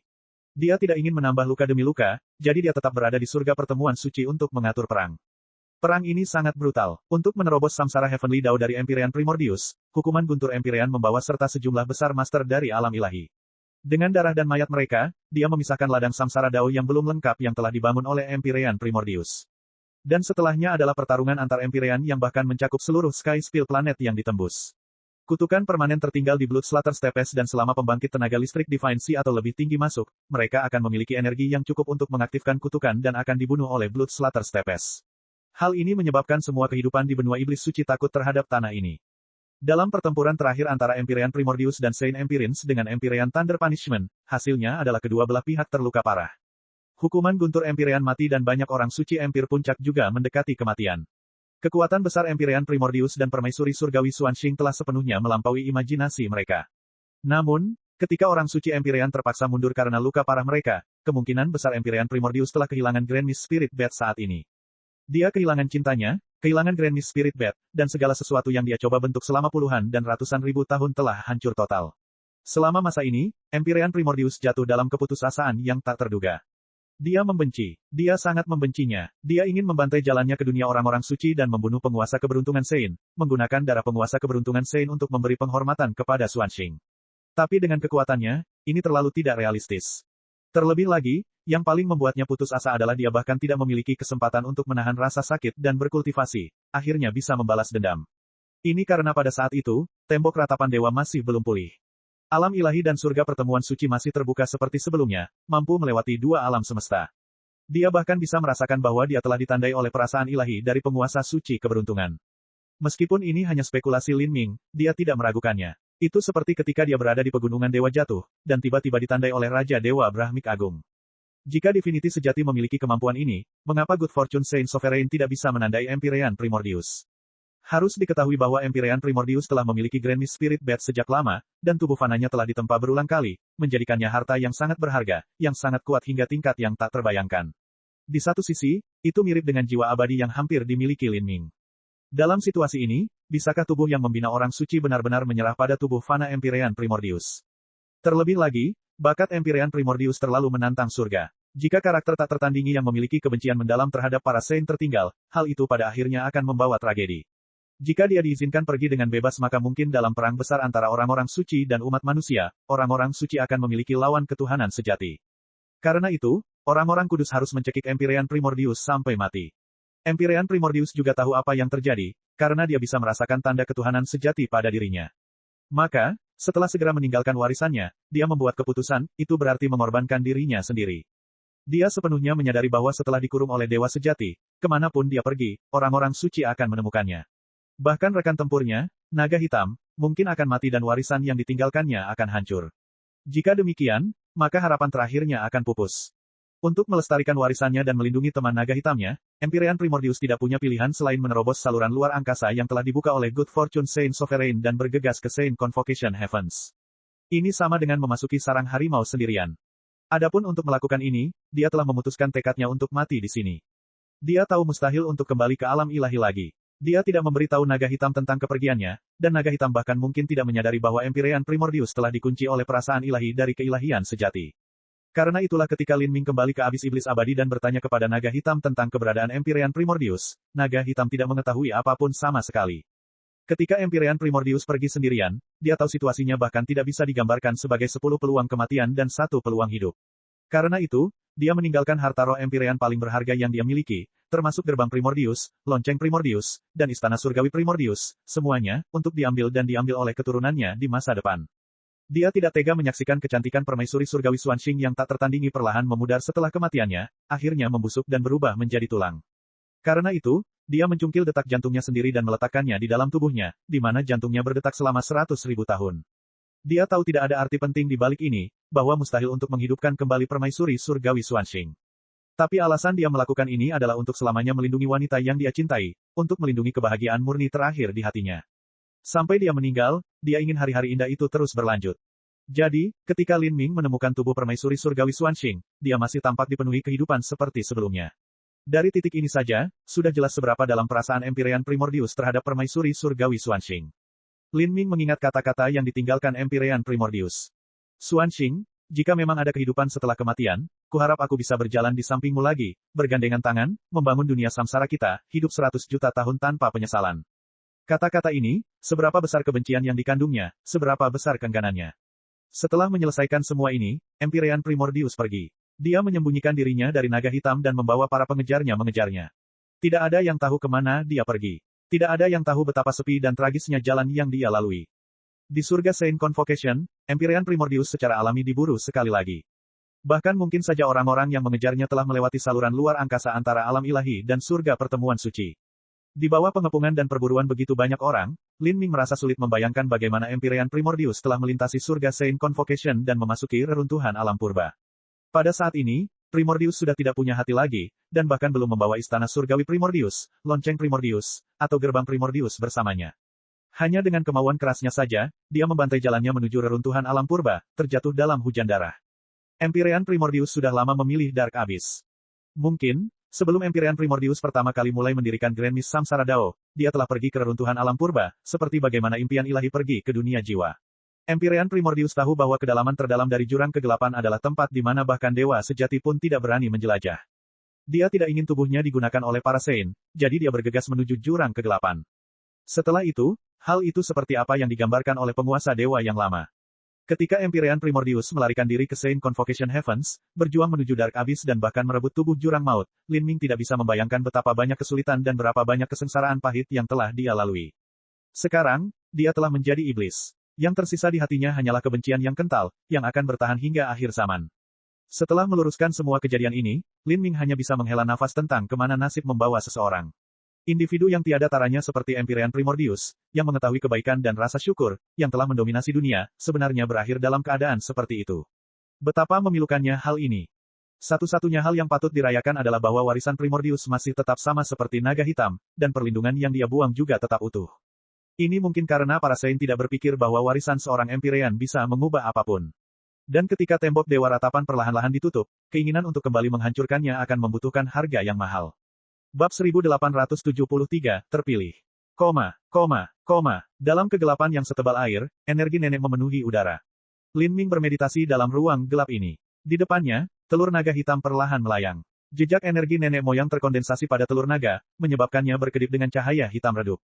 Dia tidak ingin menambah luka demi luka, jadi dia tetap berada di surga pertemuan suci untuk mengatur perang. Perang ini sangat brutal. Untuk menerobos samsara Heavenly Dao dari Empyrean Primordius, hukuman guntur Empyrean membawa serta sejumlah besar master dari alam ilahi. Dengan darah dan mayat mereka, dia memisahkan ladang samsara Dao yang belum lengkap yang telah dibangun oleh Empyrean Primordius. Dan setelahnya adalah pertarungan antar Empyrean yang bahkan mencakup seluruh Sky Spill planet yang ditembus. Kutukan permanen tertinggal di Blood Slaughter Steppes dan selama pembangkit tenaga listrik Divine Sea atau lebih tinggi masuk, mereka akan memiliki energi yang cukup untuk mengaktifkan kutukan dan akan dibunuh oleh Blood Slaughter Steppes. Hal ini menyebabkan semua kehidupan di benua iblis suci takut terhadap tanah ini. Dalam pertempuran terakhir antara Empyrean Primordius dan Saint Empyreans dengan Empyrean Thunder Punishment, hasilnya adalah kedua belah pihak terluka parah. Hukuman guntur Empyrean mati dan banyak orang suci Empire Puncak juga mendekati kematian. Kekuatan besar Empyrean Primordius dan permaisuri surgawi Xuanxing telah sepenuhnya melampaui imajinasi mereka. Namun, ketika orang suci Empyrean terpaksa mundur karena luka parah mereka, kemungkinan besar Empyrean Primordius telah kehilangan Grand Miss Spirit Bed saat ini. Dia kehilangan cintanya, kehilangan Grand Miss Spirit Bed, dan segala sesuatu yang dia coba bentuk selama puluhan dan ratusan ribu tahun telah hancur total. Selama masa ini, Empyrean Primordius jatuh dalam keputusasaan yang tak terduga. Dia membenci. Dia sangat membencinya. Dia ingin membantai jalannya ke dunia orang-orang suci dan membunuh penguasa keberuntungan Saint, menggunakan darah penguasa keberuntungan Saint untuk memberi penghormatan kepada Xuanxing. Tapi dengan kekuatannya, ini terlalu tidak realistis. Terlebih lagi, yang paling membuatnya putus asa adalah dia bahkan tidak memiliki kesempatan untuk menahan rasa sakit dan berkultivasi, akhirnya bisa membalas dendam. Ini karena pada saat itu, tembok ratapan dewa masih belum pulih. Alam ilahi dan surga pertemuan suci masih terbuka seperti sebelumnya, mampu melewati dua alam semesta. Dia bahkan bisa merasakan bahwa dia telah ditandai oleh perasaan ilahi dari penguasa suci keberuntungan. Meskipun ini hanya spekulasi Lin Ming, dia tidak meragukannya. Itu seperti ketika dia berada di pegunungan Dewa Jatuh, dan tiba-tiba ditandai oleh Raja Dewa Brahmik Agung. Jika Divinity sejati memiliki kemampuan ini, mengapa Good Fortune Saint Sovereign tidak bisa menandai Empyrean Primordius? Harus diketahui bahwa Empyrean Primordius telah memiliki Grand Miss Spirit Bed sejak lama, dan tubuh fananya telah ditempa berulang kali, menjadikannya harta yang sangat berharga, yang sangat kuat hingga tingkat yang tak terbayangkan. Di satu sisi, itu mirip dengan jiwa abadi yang hampir dimiliki Lin Ming. Dalam situasi ini, bisakah tubuh yang membina orang suci benar-benar menyerah pada tubuh fana Empyrean Primordius? Terlebih lagi, bakat Empyrean Primordius terlalu menantang surga. Jika karakter tak tertandingi yang memiliki kebencian mendalam terhadap para Saint tertinggal, hal itu pada akhirnya akan membawa tragedi. Jika dia diizinkan pergi dengan bebas maka mungkin dalam perang besar antara orang-orang suci dan umat manusia, orang-orang suci akan memiliki lawan ketuhanan sejati. Karena itu, orang-orang kudus harus mencekik Empyrean Primordius sampai mati. Empyrean Primordius juga tahu apa yang terjadi, karena dia bisa merasakan tanda ketuhanan sejati pada dirinya. Maka, setelah segera meninggalkan warisannya, dia membuat keputusan, itu berarti mengorbankan dirinya sendiri. Dia sepenuhnya menyadari bahwa setelah dikurung oleh dewa sejati, kemanapun dia pergi, orang-orang suci akan menemukannya. Bahkan rekan tempurnya, naga hitam, mungkin akan mati dan warisan yang ditinggalkannya akan hancur. Jika demikian, maka harapan terakhirnya akan pupus. Untuk melestarikan warisannya dan melindungi teman naga hitamnya, Empyrean Primordius tidak punya pilihan selain menerobos saluran luar angkasa yang telah dibuka oleh Good Fortune Saint Sovereign dan bergegas ke Saint Convocation Heavens. Ini sama dengan memasuki sarang harimau sendirian. Adapun untuk melakukan ini, dia telah memutuskan tekadnya untuk mati di sini. Dia tahu mustahil untuk kembali ke alam ilahi lagi. Dia tidak memberitahu naga hitam tentang kepergiannya, dan naga hitam bahkan mungkin tidak menyadari bahwa Empyrean Primordius telah dikunci oleh perasaan ilahi dari keilahian sejati. Karena itulah ketika Lin Ming kembali ke abis iblis abadi dan bertanya kepada naga hitam tentang keberadaan Empyrean Primordius, naga hitam tidak mengetahui apapun sama sekali. Ketika Empyrean Primordius pergi sendirian, dia tahu situasinya bahkan tidak bisa digambarkan sebagai 10 peluang kematian dan 1 peluang hidup. Karena itu, dia meninggalkan harta roh Empyrean paling berharga yang dia miliki, termasuk gerbang Primordius, lonceng Primordius, dan istana surgawi Primordius, semuanya, untuk diambil dan diambil oleh keturunannya di masa depan. Dia tidak tega menyaksikan kecantikan permaisuri surgawi Xuanxing yang tak tertandingi perlahan memudar setelah kematiannya, akhirnya membusuk dan berubah menjadi tulang. Karena itu, dia mencungkil detak jantungnya sendiri dan meletakkannya di dalam tubuhnya, di mana jantungnya berdetak selama 100.000 tahun. Dia tahu tidak ada arti penting di balik ini, bahwa mustahil untuk menghidupkan kembali permaisuri surgawi Xuanxing. Tapi alasan dia melakukan ini adalah untuk selamanya melindungi wanita yang dia cintai, untuk melindungi kebahagiaan murni terakhir di hatinya. Sampai dia meninggal, dia ingin hari-hari indah itu terus berlanjut. Jadi, ketika Lin Ming menemukan tubuh permaisuri surgawi Xuanxing, dia masih tampak dipenuhi kehidupan seperti sebelumnya. Dari titik ini saja, sudah jelas seberapa dalam perasaan Empyrean Primordius terhadap permaisuri surgawi Xuanxing. Lin Ming mengingat kata-kata yang ditinggalkan Empyrean Primordius. Xuanxing, jika memang ada kehidupan setelah kematian, kuharap aku bisa berjalan di sampingmu lagi, bergandengan tangan, membangun dunia samsara kita, hidup 100 juta tahun tanpa penyesalan. Kata-kata ini, seberapa besar kebencian yang dikandungnya, seberapa besar keengganannya. Setelah menyelesaikan semua ini, Empyrean Primordius pergi. Dia menyembunyikan dirinya dari naga hitam dan membawa para pengejarnya mengejarnya. Tidak ada yang tahu kemana dia pergi. Tidak ada yang tahu betapa sepi dan tragisnya jalan yang dia lalui. Di surga Saint Convocation, Empyrean Primordius secara alami diburu sekali lagi. Bahkan mungkin saja orang-orang yang mengejarnya telah melewati saluran luar angkasa antara alam ilahi dan surga pertemuan suci. Di bawah pengepungan dan perburuan begitu banyak orang, Lin Ming merasa sulit membayangkan bagaimana Empyrean Primordius telah melintasi surga Saint Convocation dan memasuki reruntuhan alam purba. Pada saat ini, Primordius sudah tidak punya hati lagi, dan bahkan belum membawa istana surgawi Primordius, lonceng Primordius, atau gerbang Primordius bersamanya. Hanya dengan kemauan kerasnya saja, dia membantai jalannya menuju reruntuhan alam purba, terjatuh dalam hujan darah. Empyrean Primordius sudah lama memilih Dark Abyss. Mungkin, sebelum Empyrean Primordius pertama kali mulai mendirikan Grand Mist Samsara Dao, dia telah pergi ke reruntuhan alam purba, seperti bagaimana impian ilahi pergi ke dunia jiwa. Empyrean Primordius tahu bahwa kedalaman terdalam dari jurang kegelapan adalah tempat di mana bahkan dewa sejati pun tidak berani menjelajah. Dia tidak ingin tubuhnya digunakan oleh para Saint, jadi dia bergegas menuju jurang kegelapan. Setelah itu, hal itu seperti apa yang digambarkan oleh penguasa dewa yang lama. Ketika Empyrean Primordius melarikan diri ke Saint Convocation Heavens, berjuang menuju Dark Abyss dan bahkan merebut tubuh jurang maut, Lin Ming tidak bisa membayangkan betapa banyak kesulitan dan berapa banyak kesengsaraan pahit yang telah dia lalui. Sekarang, dia telah menjadi iblis. Yang tersisa di hatinya hanyalah kebencian yang kental, yang akan bertahan hingga akhir zaman. Setelah meluruskan semua kejadian ini, Lin Ming hanya bisa menghela nafas tentang kemana nasib membawa seseorang. Individu yang tiada taranya seperti Empyrean Primordius, yang mengetahui kebaikan dan rasa syukur, yang telah mendominasi dunia, sebenarnya berakhir dalam keadaan seperti itu. Betapa memilukannya hal ini. Satu-satunya hal yang patut dirayakan adalah bahwa warisan Primordius masih tetap sama seperti naga hitam, dan perlindungan yang dia buang juga tetap utuh. Ini mungkin karena para Saint tidak berpikir bahwa warisan seorang Empyrean bisa mengubah apapun. Dan ketika tembok Dewa Ratapan perlahan-lahan ditutup, keinginan untuk kembali menghancurkannya akan membutuhkan harga yang mahal. Bab 1873, terpilih. Dalam kegelapan yang setebal air, energi nenek memenuhi udara. Lin Ming bermeditasi dalam ruang gelap ini. Di depannya, telur naga hitam perlahan melayang. Jejak energi nenek moyang terkondensasi pada telur naga, menyebabkannya berkedip dengan cahaya hitam redup.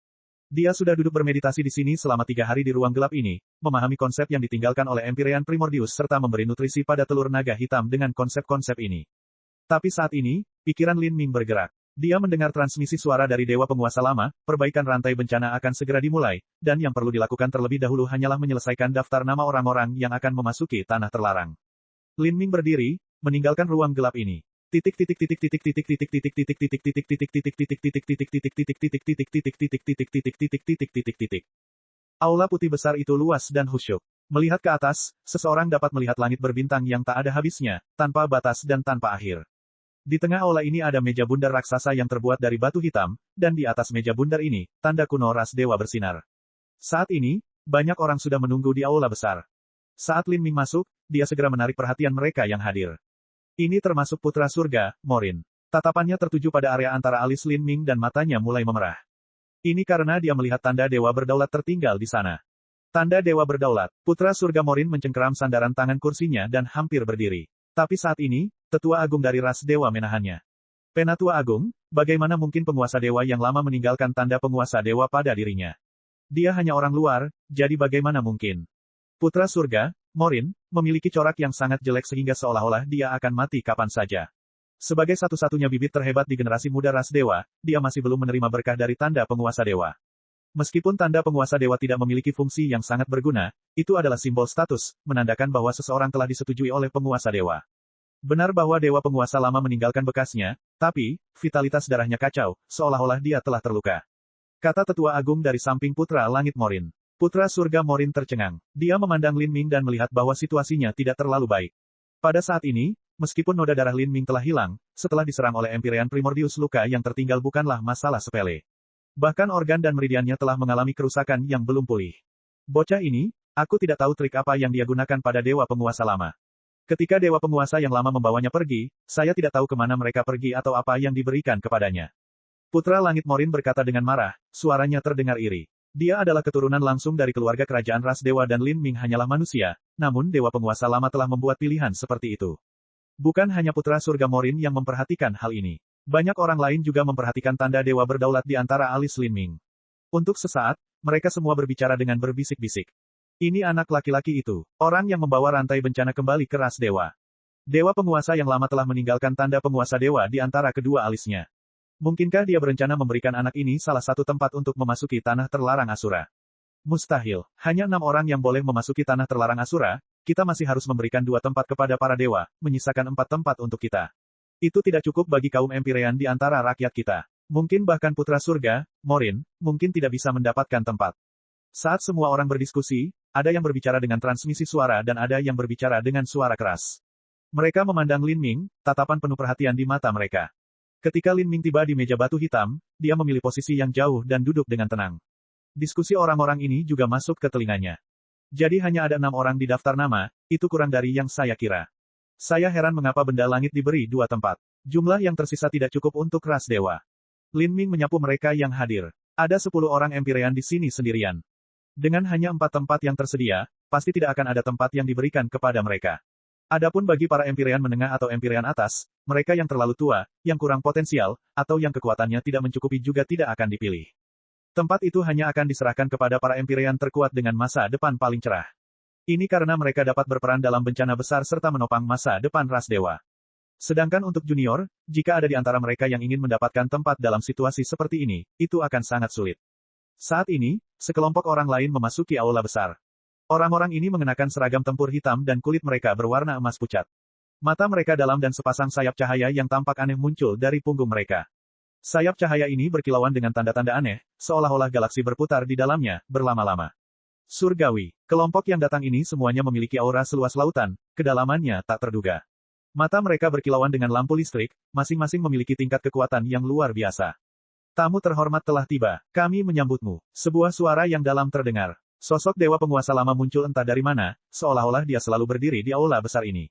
Dia sudah duduk bermeditasi di sini selama 3 hari di ruang gelap ini, memahami konsep yang ditinggalkan oleh Empyrean Primordius serta memberi nutrisi pada telur naga hitam dengan konsep-konsep ini. Tapi saat ini, pikiran Lin Ming bergerak. Dia mendengar transmisi suara dari Dewa Penguasa Lama, perbaikan rantai bencana akan segera dimulai, dan yang perlu dilakukan terlebih dahulu hanyalah menyelesaikan daftar nama orang-orang yang akan memasuki tanah terlarang. Lin Ming berdiri, meninggalkan ruang gelap ini. Aula putih besar itu luas dan khusyuk. Melihat ke atas, seseorang dapat melihat langit berbintang yang tak ada habisnya, tanpa batas dan tanpa akhir. Di tengah aula ini ada meja bundar raksasa yang terbuat dari batu hitam, dan di atas meja bundar ini, tanda kuno ras dewa bersinar. Saat ini, banyak orang sudah menunggu di aula besar. Saat Lin Ming masuk, dia segera menarik perhatian mereka yang hadir. Ini termasuk putra surga, Morin. Tatapannya tertuju pada area antara alis Lin Ming dan matanya mulai memerah. Ini karena dia melihat tanda dewa berdaulat tertinggal di sana. Tanda dewa berdaulat. Putra surga Morin mencengkeram sandaran tangan kursinya dan hampir berdiri. Tapi saat ini, Tetua Agung dari ras dewa menahannya. Penatua Agung, bagaimana mungkin penguasa dewa yang lama meninggalkan tanda penguasa dewa pada dirinya? Dia hanya orang luar, jadi bagaimana mungkin? Putra surga, Morin, memiliki corak yang sangat jelek sehingga seolah-olah dia akan mati kapan saja. Sebagai satu-satunya bibit terhebat di generasi muda ras dewa, dia masih belum menerima berkah dari tanda penguasa dewa. Meskipun tanda penguasa dewa tidak memiliki fungsi yang sangat berguna, itu adalah simbol status, menandakan bahwa seseorang telah disetujui oleh penguasa dewa. Benar bahwa dewa penguasa lama meninggalkan bekasnya, tapi, vitalitas darahnya kacau, seolah-olah dia telah terluka. Kata Tetua Agung dari samping Putra Langit Morin. Putra surga Morin tercengang. Dia memandang Lin Ming dan melihat bahwa situasinya tidak terlalu baik. Pada saat ini, meskipun noda darah Lin Ming telah hilang, setelah diserang oleh Empyrean Primordius luka yang tertinggal bukanlah masalah sepele. Bahkan organ dan meridiannya telah mengalami kerusakan yang belum pulih. Bocah ini, aku tidak tahu trik apa yang dia gunakan pada dewa penguasa lama. Ketika dewa penguasa yang lama membawanya pergi, saya tidak tahu kemana mereka pergi atau apa yang diberikan kepadanya. Putra Langit Morin berkata dengan marah, suaranya terdengar iri. Dia adalah keturunan langsung dari keluarga kerajaan ras dewa dan Lin Ming hanyalah manusia, namun dewa penguasa lama telah membuat pilihan seperti itu. Bukan hanya putra surga Morin yang memperhatikan hal ini. Banyak orang lain juga memperhatikan tanda dewa berdaulat di antara alis Lin Ming. Untuk sesaat, mereka semua berbicara dengan berbisik-bisik. Ini anak laki-laki itu, orang yang membawa rantai bencana kembali ke ras dewa. Dewa penguasa yang lama telah meninggalkan tanda penguasa dewa di antara kedua alisnya. Mungkinkah dia berencana memberikan anak ini salah satu tempat untuk memasuki tanah terlarang Asura? Mustahil, hanya 6 orang yang boleh memasuki tanah terlarang Asura, kita masih harus memberikan 2 tempat kepada para dewa, menyisakan 4 tempat untuk kita. Itu tidak cukup bagi kaum Empyrean di antara rakyat kita. Mungkin bahkan putra surga, Morin, mungkin tidak bisa mendapatkan tempat. Saat semua orang berdiskusi, ada yang berbicara dengan transmisi suara dan ada yang berbicara dengan suara keras. Mereka memandang Lin Ming, tatapan penuh perhatian di mata mereka. Ketika Lin Ming tiba di meja batu hitam, dia memilih posisi yang jauh dan duduk dengan tenang. Diskusi orang-orang ini juga masuk ke telinganya. Jadi hanya ada 6 orang di daftar nama, itu kurang dari yang saya kira. Saya heran mengapa benda langit diberi 2 tempat. Jumlah yang tersisa tidak cukup untuk ras dewa. Lin Ming menyapu mereka yang hadir. Ada 10 orang Empyrean di sini sendirian. Dengan hanya 4 tempat yang tersedia, pasti tidak akan ada tempat yang diberikan kepada mereka. Adapun bagi para Empyrean menengah atau Empyrean atas, mereka yang terlalu tua, yang kurang potensial, atau yang kekuatannya tidak mencukupi juga tidak akan dipilih. Tempat itu hanya akan diserahkan kepada para Empyrean terkuat dengan masa depan paling cerah. Ini karena mereka dapat berperan dalam bencana besar serta menopang masa depan ras dewa. Sedangkan untuk junior, jika ada di antara mereka yang ingin mendapatkan tempat dalam situasi seperti ini, itu akan sangat sulit. Saat ini, sekelompok orang lain memasuki aula besar. Orang-orang ini mengenakan seragam tempur hitam dan kulit mereka berwarna emas pucat. Mata mereka dalam dan sepasang sayap cahaya yang tampak aneh muncul dari punggung mereka. Sayap cahaya ini berkilauan dengan tanda-tanda aneh, seolah-olah galaksi berputar di dalamnya, berlama-lama. Surgawi. Kelompok yang datang ini semuanya memiliki aura seluas lautan, kedalamannya tak terduga. Mata mereka berkilauan dengan lampu listrik, masing-masing memiliki tingkat kekuatan yang luar biasa. Tamu terhormat telah tiba, kami menyambutmu. Sebuah suara yang dalam terdengar. Sosok dewa penguasa lama muncul entah dari mana, seolah-olah dia selalu berdiri di aula besar ini.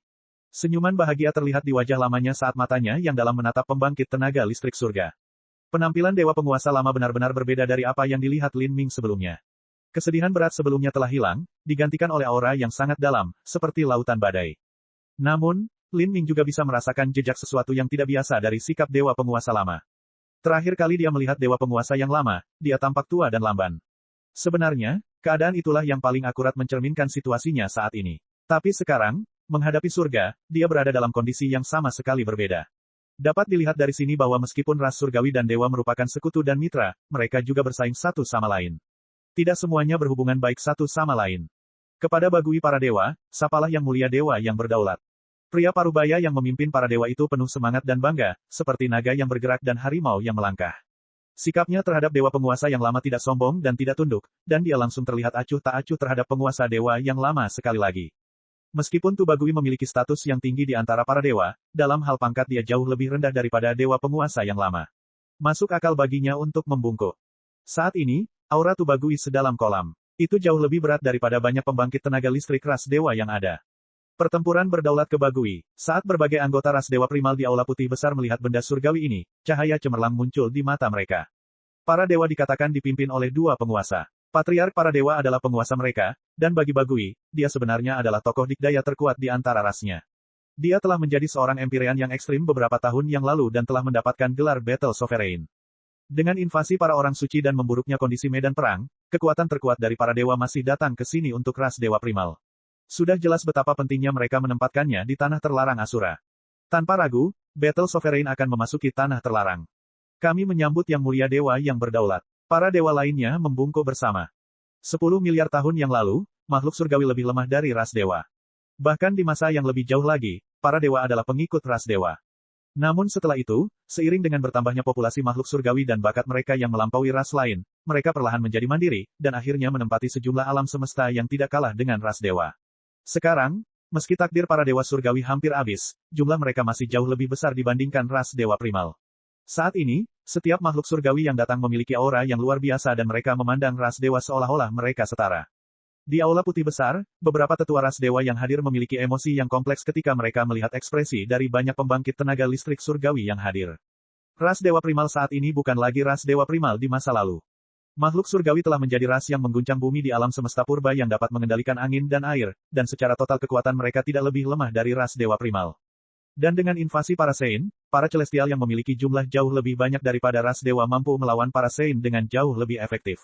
Senyuman bahagia terlihat di wajah lamanya saat matanya yang dalam menatap pembangkit tenaga listrik surga. Penampilan dewa penguasa lama benar-benar berbeda dari apa yang dilihat Lin Ming sebelumnya. Kesedihan berat sebelumnya telah hilang, digantikan oleh aura yang sangat dalam, seperti lautan badai. Namun, Lin Ming juga bisa merasakan jejak sesuatu yang tidak biasa dari sikap dewa penguasa lama. Terakhir kali dia melihat dewa penguasa yang lama, dia tampak tua dan lamban. Sebenarnya, keadaan itulah yang paling akurat mencerminkan situasinya saat ini. Tapi sekarang, menghadapi surga, dia berada dalam kondisi yang sama sekali berbeda. Dapat dilihat dari sini bahwa meskipun ras surgawi dan dewa merupakan sekutu dan mitra, mereka juga bersaing satu sama lain. Tidak semuanya berhubungan baik satu sama lain. Kepada Bagui para dewa, sapalah yang mulia dewa yang berdaulat. Pria parubaya yang memimpin para dewa itu penuh semangat dan bangga, seperti naga yang bergerak dan harimau yang melangkah. Sikapnya terhadap dewa penguasa yang lama tidak sombong dan tidak tunduk, dan dia langsung terlihat acuh tak acuh terhadap penguasa dewa yang lama sekali lagi. Meskipun Tu Bagui memiliki status yang tinggi di antara para dewa, dalam hal pangkat dia jauh lebih rendah daripada dewa penguasa yang lama. Masuk akal baginya untuk membungkuk. Saat ini, aura Tu Bagui sedalam kolam. Itu jauh lebih berat daripada banyak pembangkit tenaga listrik ras dewa yang ada. Pertempuran berdaulat ke Bagui. Saat berbagai anggota ras dewa primal di Aula Putih Besar melihat benda surgawi ini, cahaya cemerlang muncul di mata mereka. Para dewa dikatakan dipimpin oleh dua penguasa. Patriark para dewa adalah penguasa mereka, dan bagi Bagui, dia sebenarnya adalah tokoh dikdaya terkuat di antara rasnya. Dia telah menjadi seorang Empyrean yang ekstrim beberapa tahun yang lalu dan telah mendapatkan gelar Battle Sovereign. Dengan invasi para orang suci dan memburuknya kondisi medan perang, kekuatan terkuat dari para dewa masih datang ke sini untuk ras dewa primal. Sudah jelas betapa pentingnya mereka menempatkannya di tanah terlarang Asura. Tanpa ragu, Battle Sovereign akan memasuki tanah terlarang. Kami menyambut yang mulia dewa yang berdaulat. Para dewa lainnya membungkuk bersama. 10 miliar tahun yang lalu, makhluk surgawi lebih lemah dari ras dewa. Bahkan di masa yang lebih jauh lagi, para dewa adalah pengikut ras dewa. Namun setelah itu, seiring dengan bertambahnya populasi makhluk surgawi dan bakat mereka yang melampaui ras lain, mereka perlahan menjadi mandiri, dan akhirnya menempati sejumlah alam semesta yang tidak kalah dengan ras dewa. Sekarang, meski takdir para dewa surgawi hampir habis, jumlah mereka masih jauh lebih besar dibandingkan ras dewa primal. Saat ini, setiap makhluk surgawi yang datang memiliki aura yang luar biasa dan mereka memandang ras dewa seolah-olah mereka setara. Di Aula Putih Besar, beberapa tetua ras dewa yang hadir memiliki emosi yang kompleks ketika mereka melihat ekspresi dari banyak pembangkit tenaga listrik surgawi yang hadir. Ras dewa primal saat ini bukan lagi ras dewa primal di masa lalu. Makhluk surgawi telah menjadi ras yang mengguncang bumi di alam semesta purba yang dapat mengendalikan angin dan air, dan secara total kekuatan mereka tidak lebih lemah dari ras dewa primal. Dan dengan invasi para Sein, para celestial yang memiliki jumlah jauh lebih banyak daripada ras dewa mampu melawan para Sein dengan jauh lebih efektif.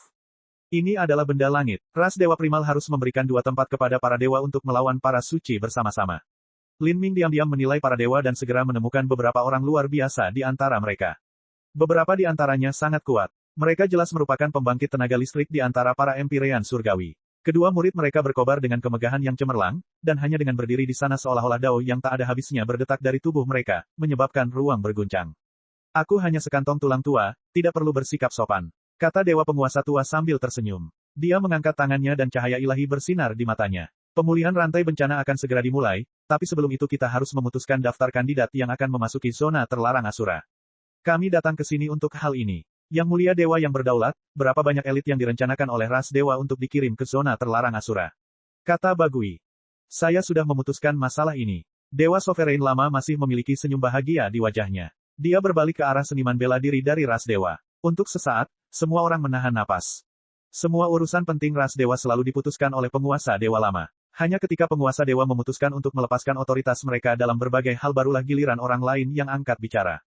Ini adalah benda langit. Ras dewa primal harus memberikan dua tempat kepada para dewa untuk melawan para suci bersama-sama. Lin Ming diam-diam menilai para dewa dan segera menemukan beberapa orang luar biasa di antara mereka. Beberapa di antaranya sangat kuat. Mereka jelas merupakan pembangkit tenaga listrik di antara para Empyrean surgawi. Kedua murid mereka berkobar dengan kemegahan yang cemerlang, dan hanya dengan berdiri di sana seolah-olah dao yang tak ada habisnya berdetak dari tubuh mereka, menyebabkan ruang berguncang. Aku hanya sekantong tulang tua, tidak perlu bersikap sopan. Kata dewa penguasa tua sambil tersenyum. Dia mengangkat tangannya dan cahaya ilahi bersinar di matanya. Pemulihan rantai bencana akan segera dimulai, tapi sebelum itu kita harus memutuskan daftar kandidat yang akan memasuki zona terlarang Asura. Kami datang ke sini untuk hal ini. Yang mulia dewa yang berdaulat, berapa banyak elit yang direncanakan oleh ras dewa untuk dikirim ke zona terlarang Asura? Kata Bagui. Saya sudah memutuskan masalah ini. Dewa Sovereign lama masih memiliki senyum bahagia di wajahnya. Dia berbalik ke arah seniman bela diri dari ras dewa. Untuk sesaat, semua orang menahan napas. Semua urusan penting ras dewa selalu diputuskan oleh penguasa dewa lama. Hanya ketika penguasa dewa memutuskan untuk melepaskan otoritas mereka dalam berbagai hal barulah giliran orang lain yang angkat bicara.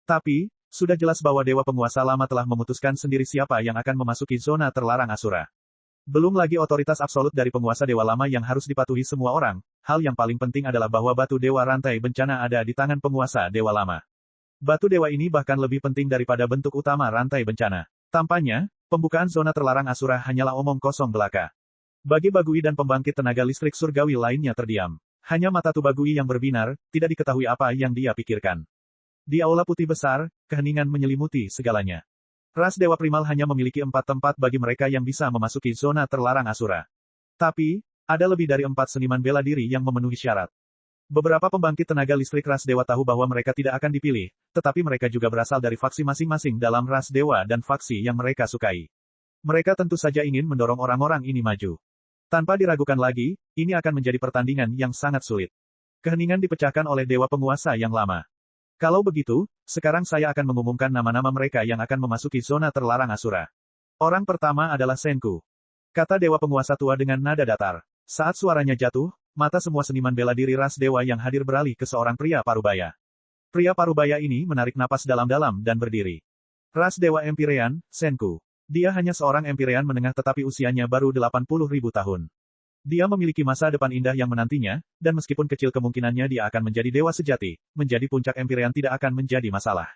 Tapi, sudah jelas bahwa dewa penguasa lama telah memutuskan sendiri siapa yang akan memasuki zona terlarang Asura. Belum lagi otoritas absolut dari penguasa dewa lama yang harus dipatuhi semua orang, hal yang paling penting adalah bahwa batu dewa rantai bencana ada di tangan penguasa dewa lama. Batu dewa ini bahkan lebih penting daripada bentuk utama rantai bencana. Tampaknya, pembukaan zona terlarang Asura hanyalah omong kosong belaka. Bagi Bagui dan pembangkit tenaga listrik surgawi lainnya terdiam. Hanya mata Tu Bagui yang berbinar, tidak diketahui apa yang dia pikirkan. Di Aula Putih Besar, keheningan menyelimuti segalanya. Ras dewa primal hanya memiliki 4 tempat bagi mereka yang bisa memasuki zona terlarang Asura. Tapi, ada lebih dari 4 seniman bela diri yang memenuhi syarat. Beberapa pembangkit tenaga listrik ras dewa tahu bahwa mereka tidak akan dipilih, tetapi mereka juga berasal dari faksi masing-masing dalam ras dewa dan faksi yang mereka sukai. Mereka tentu saja ingin mendorong orang-orang ini maju. Tanpa diragukan lagi, ini akan menjadi pertandingan yang sangat sulit. Keheningan dipecahkan oleh dewa penguasa yang lama. Kalau begitu, sekarang saya akan mengumumkan nama-nama mereka yang akan memasuki zona terlarang Asura. Orang pertama adalah Senku. Kata dewa penguasa tua dengan nada datar. Saat suaranya jatuh, mata semua seniman bela diri ras dewa yang hadir beralih ke seorang pria parubaya. Pria parubaya ini menarik napas dalam-dalam dan berdiri. Ras dewa Empyrean, Senku. Dia hanya seorang Empyrean menengah tetapi usianya baru 80.000 tahun. Dia memiliki masa depan indah yang menantinya, dan meskipun kecil kemungkinannya dia akan menjadi dewa sejati, menjadi puncak Empyrean tidak akan menjadi masalah.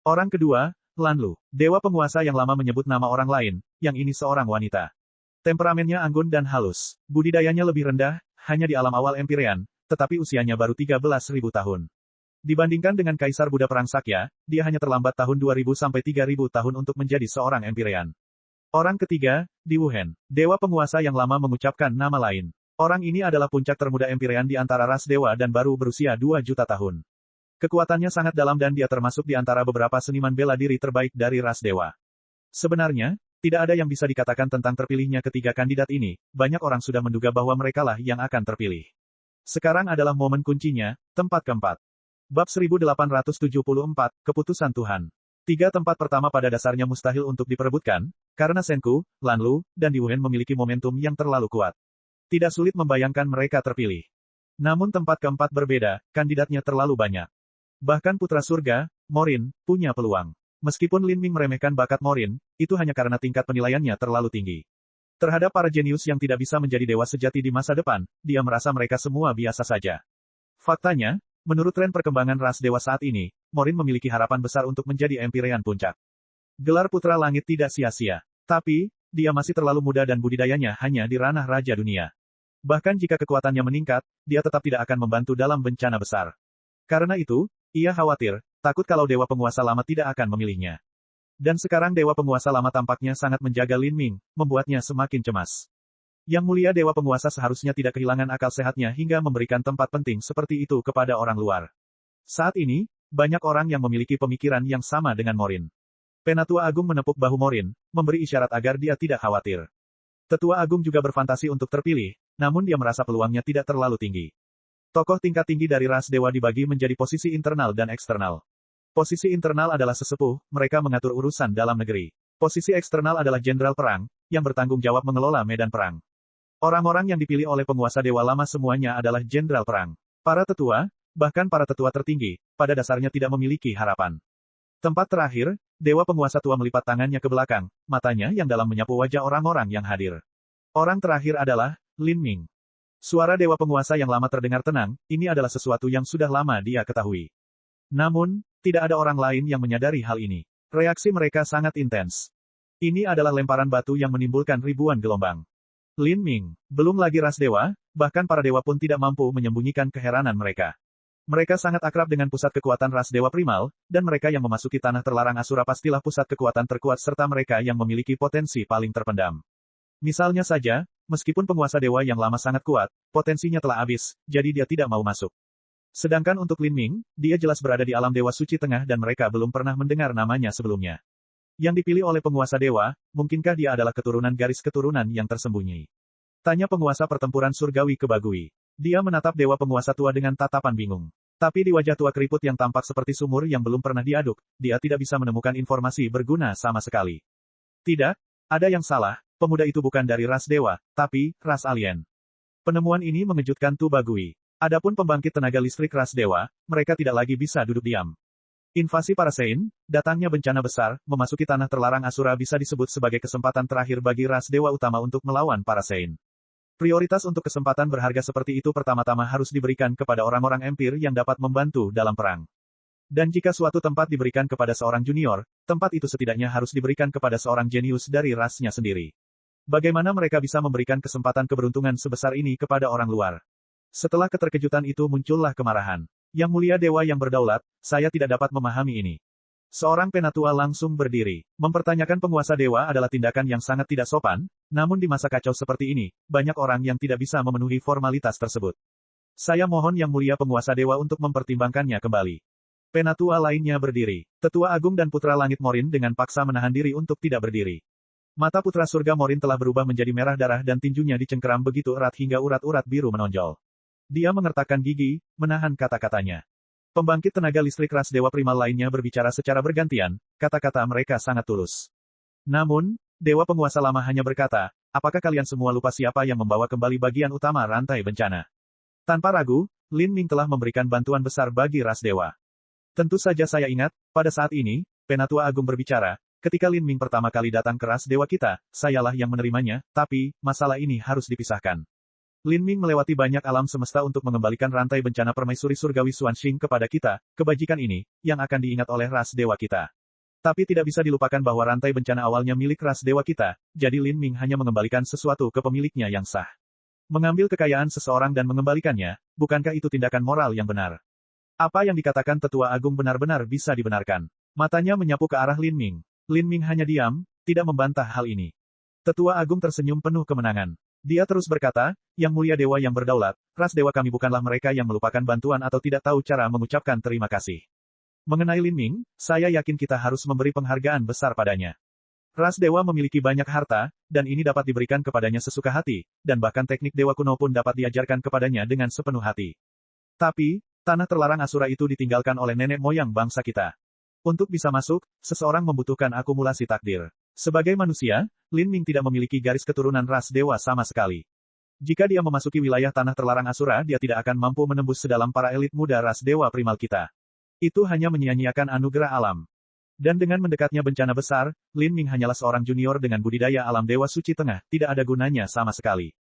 Orang kedua, Lanlu, dewa penguasa yang lama menyebut nama orang lain, yang ini seorang wanita. Temperamennya anggun dan halus. Budidayanya lebih rendah, hanya di alam awal Empyrean, tetapi usianya baru 13.000 tahun. Dibandingkan dengan Kaisar Buddha Perang Sakya, dia hanya terlambat tahun 2000 sampai 3000 tahun untuk menjadi seorang Empyrean. Orang ketiga, Di Wuhen, dewa penguasa yang lama mengucapkan nama lain. Orang ini adalah puncak termuda Empyrean di antara ras dewa dan baru berusia 2 juta tahun. Kekuatannya sangat dalam dan dia termasuk di antara beberapa seniman bela diri terbaik dari ras dewa. Sebenarnya, tidak ada yang bisa dikatakan tentang terpilihnya ketiga kandidat ini, banyak orang sudah menduga bahwa merekalah yang akan terpilih. Sekarang adalah momen kuncinya, tempat keempat. Bab 1874, Keputusan Tuhan. Tiga tempat pertama pada dasarnya mustahil untuk diperebutkan, karena Senku, Lanlu, dan Di Wuhen memiliki momentum yang terlalu kuat. Tidak sulit membayangkan mereka terpilih. Namun tempat keempat berbeda, kandidatnya terlalu banyak. Bahkan putra surga, Morin, punya peluang. Meskipun Lin Ming meremehkan bakat Morin, itu hanya karena tingkat penilaiannya terlalu tinggi. Terhadap para jenius yang tidak bisa menjadi dewa sejati di masa depan, dia merasa mereka semua biasa saja. Faktanya, menurut tren perkembangan ras dewa saat ini, Morin memiliki harapan besar untuk menjadi Empyrean puncak. Gelar Putra Langit tidak sia-sia. Tapi, dia masih terlalu muda dan budidayanya hanya di ranah Raja Dunia. Bahkan jika kekuatannya meningkat, dia tetap tidak akan membantu dalam bencana besar. Karena itu, ia khawatir, takut kalau Dewa Penguasa Lama tidak akan memilihnya. Dan sekarang Dewa Penguasa Lama tampaknya sangat menjaga Lin Ming, membuatnya semakin cemas. Yang mulia Dewa Penguasa seharusnya tidak kehilangan akal sehatnya hingga memberikan tempat penting seperti itu kepada orang luar. Saat ini, banyak orang yang memiliki pemikiran yang sama dengan Morin. Penatua Agung menepuk bahu Morin, memberi isyarat agar dia tidak khawatir. Tetua Agung juga berfantasi untuk terpilih, namun dia merasa peluangnya tidak terlalu tinggi. Tokoh tingkat tinggi dari ras dewa dibagi menjadi posisi internal dan eksternal. Posisi internal adalah sesepuh, mereka mengatur urusan dalam negeri. Posisi eksternal adalah jenderal perang, yang bertanggung jawab mengelola medan perang. Orang-orang yang dipilih oleh penguasa dewa lama semuanya adalah jenderal perang. Para tetua, bahkan para tetua tertinggi, pada dasarnya tidak memiliki harapan. Tempat terakhir, dewa penguasa tua melipat tangannya ke belakang, matanya yang dalam menyapu wajah orang-orang yang hadir. Orang terakhir adalah Lin Ming. Suara dewa penguasa yang lama terdengar tenang, ini adalah sesuatu yang sudah lama dia ketahui. Namun, tidak ada orang lain yang menyadari hal ini. Reaksi mereka sangat intens. Ini adalah lemparan batu yang menimbulkan ribuan gelombang. Lin Ming, belum lagi ras dewa, bahkan para dewa pun tidak mampu menyembunyikan keheranan mereka. Mereka sangat akrab dengan pusat kekuatan ras dewa primal, dan mereka yang memasuki tanah terlarang Asura pastilah pusat kekuatan terkuat serta mereka yang memiliki potensi paling terpendam. Misalnya saja, meskipun penguasa dewa yang lama sangat kuat, potensinya telah habis, jadi dia tidak mau masuk. Sedangkan untuk Lin Ming, dia jelas berada di alam dewa suci tengah dan mereka belum pernah mendengar namanya sebelumnya. Yang dipilih oleh penguasa dewa, mungkinkah dia adalah keturunan garis keturunan yang tersembunyi? Tanya penguasa pertempuran surgawi ke Bagui. Dia menatap dewa penguasa tua dengan tatapan bingung. Tapi di wajah tua keriput yang tampak seperti sumur yang belum pernah diaduk, dia tidak bisa menemukan informasi berguna sama sekali. Tidak, ada yang salah, pemuda itu bukan dari ras dewa, tapi ras alien. Penemuan ini mengejutkan Tu Bagui. Adapun pembangkit tenaga listrik ras dewa, mereka tidak lagi bisa duduk diam. Invasi para Sein, datangnya bencana besar, memasuki tanah terlarang Asura bisa disebut sebagai kesempatan terakhir bagi ras dewa utama untuk melawan para Sein. Prioritas untuk kesempatan berharga seperti itu pertama-tama harus diberikan kepada orang-orang empir yang dapat membantu dalam perang. Dan jika suatu tempat diberikan kepada seorang junior, tempat itu setidaknya harus diberikan kepada seorang jenius dari rasnya sendiri. Bagaimana mereka bisa memberikan kesempatan keberuntungan sebesar ini kepada orang luar? Setelah keterkejutan itu muncullah kemarahan. Yang mulia dewa yang berdaulat, saya tidak dapat memahami ini. Seorang penatua langsung berdiri. Mempertanyakan penguasa dewa adalah tindakan yang sangat tidak sopan, namun di masa kacau seperti ini, banyak orang yang tidak bisa memenuhi formalitas tersebut. Saya mohon yang mulia penguasa dewa untuk mempertimbangkannya kembali. Penatua lainnya berdiri. Tetua Agung dan Putra Langit Morin dengan paksa menahan diri untuk tidak berdiri. Mata Putra Surga Morin telah berubah menjadi merah darah dan tinjunya dicengkeram begitu erat hingga urat-urat biru menonjol. Dia mengertakkan gigi, menahan kata-katanya. Pembangkit tenaga listrik ras dewa primal lainnya berbicara secara bergantian, kata-kata mereka sangat tulus. Namun, dewa penguasa lama hanya berkata, apakah kalian semua lupa siapa yang membawa kembali bagian utama rantai bencana? Tanpa ragu, Lin Ming telah memberikan bantuan besar bagi ras dewa. Tentu saja saya ingat, pada saat ini, Penatua Agung berbicara, ketika Lin Ming pertama kali datang ke ras dewa kita, sayalah yang menerimanya, tapi, masalah ini harus dipisahkan. Lin Ming melewati banyak alam semesta untuk mengembalikan rantai bencana permaisuri surgawi Xuanxing kepada kita, kebajikan ini, yang akan diingat oleh ras dewa kita. Tapi tidak bisa dilupakan bahwa rantai bencana awalnya milik ras dewa kita, jadi Lin Ming hanya mengembalikan sesuatu ke pemiliknya yang sah. Mengambil kekayaan seseorang dan mengembalikannya, bukankah itu tindakan moral yang benar? Apa yang dikatakan Tetua Agung benar-benar bisa dibenarkan. Matanya menyapu ke arah Lin Ming. Lin Ming hanya diam, tidak membantah hal ini. Tetua Agung tersenyum penuh kemenangan. Dia terus berkata, Yang Mulia Dewa yang berdaulat, ras dewa kami bukanlah mereka yang melupakan bantuan atau tidak tahu cara mengucapkan terima kasih. Mengenai Lin Ming, saya yakin kita harus memberi penghargaan besar padanya. Ras dewa memiliki banyak harta, dan ini dapat diberikan kepadanya sesuka hati, dan bahkan teknik dewa kuno pun dapat diajarkan kepadanya dengan sepenuh hati. Tapi, tanah terlarang Asura itu ditinggalkan oleh nenek moyang bangsa kita. Untuk bisa masuk, seseorang membutuhkan akumulasi takdir. Sebagai manusia, Lin Ming tidak memiliki garis keturunan ras dewa sama sekali. Jika dia memasuki wilayah tanah terlarang Asura, dia tidak akan mampu menembus sedalam para elit muda ras dewa primal kita. Itu hanya menyia-nyiakan anugerah alam. Dan dengan mendekatnya bencana besar, Lin Ming hanyalah seorang junior dengan budidaya alam dewa suci tengah, tidak ada gunanya sama sekali.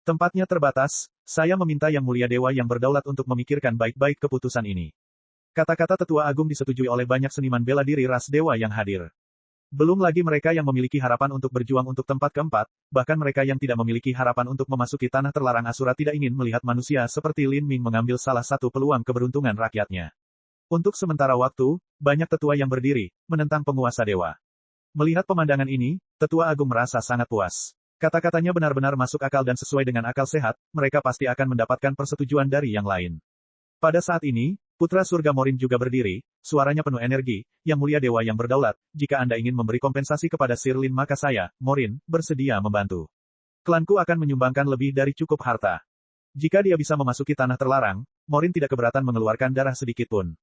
Tempatnya terbatas, saya meminta Yang Mulia Dewa yang berdaulat untuk memikirkan baik-baik keputusan ini. Kata-kata Tetua Agung disetujui oleh banyak seniman bela diri ras dewa yang hadir. Belum lagi mereka yang memiliki harapan untuk berjuang untuk tempat keempat, bahkan mereka yang tidak memiliki harapan untuk memasuki tanah terlarang Asura tidak ingin melihat manusia seperti Lin Ming mengambil salah satu peluang keberuntungan rakyatnya. Untuk sementara waktu, banyak tetua yang berdiri, menentang penguasa dewa. Melihat pemandangan ini, Tetua Agung merasa sangat puas. Kata-katanya benar-benar masuk akal dan sesuai dengan akal sehat, mereka pasti akan mendapatkan persetujuan dari yang lain. Pada saat ini, Putra Surga Morin juga berdiri, suaranya penuh energi, Yang Mulia Dewa yang berdaulat, jika Anda ingin memberi kompensasi kepada Sir Lin maka saya, Morin, bersedia membantu. Klanku akan menyumbangkan lebih dari cukup harta. Jika dia bisa memasuki tanah terlarang, Morin tidak keberatan mengeluarkan darah sedikit pun.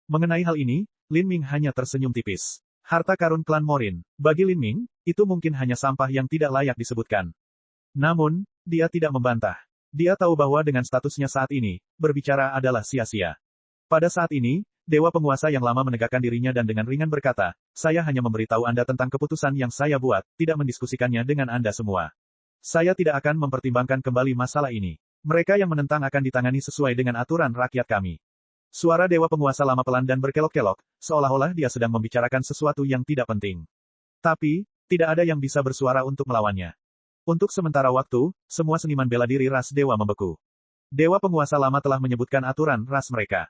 Mengenai hal ini, Lin Ming hanya tersenyum tipis. Harta karun klan Morin, bagi Lin Ming, itu mungkin hanya sampah yang tidak layak disebutkan. Namun, dia tidak membantah. Dia tahu bahwa dengan statusnya saat ini, berbicara adalah sia-sia. Pada saat ini, Dewa Penguasa yang lama menegakkan dirinya dan dengan ringan berkata, saya hanya memberitahu Anda tentang keputusan yang saya buat, tidak mendiskusikannya dengan Anda semua. Saya tidak akan mempertimbangkan kembali masalah ini. Mereka yang menentang akan ditangani sesuai dengan aturan rakyat kami. Suara Dewa Penguasa lama pelan dan berkelok-kelok, seolah-olah dia sedang membicarakan sesuatu yang tidak penting. Tapi, tidak ada yang bisa bersuara untuk melawannya. Untuk sementara waktu, semua seniman bela diri ras dewa membeku. Dewa Penguasa lama telah menyebutkan aturan ras mereka.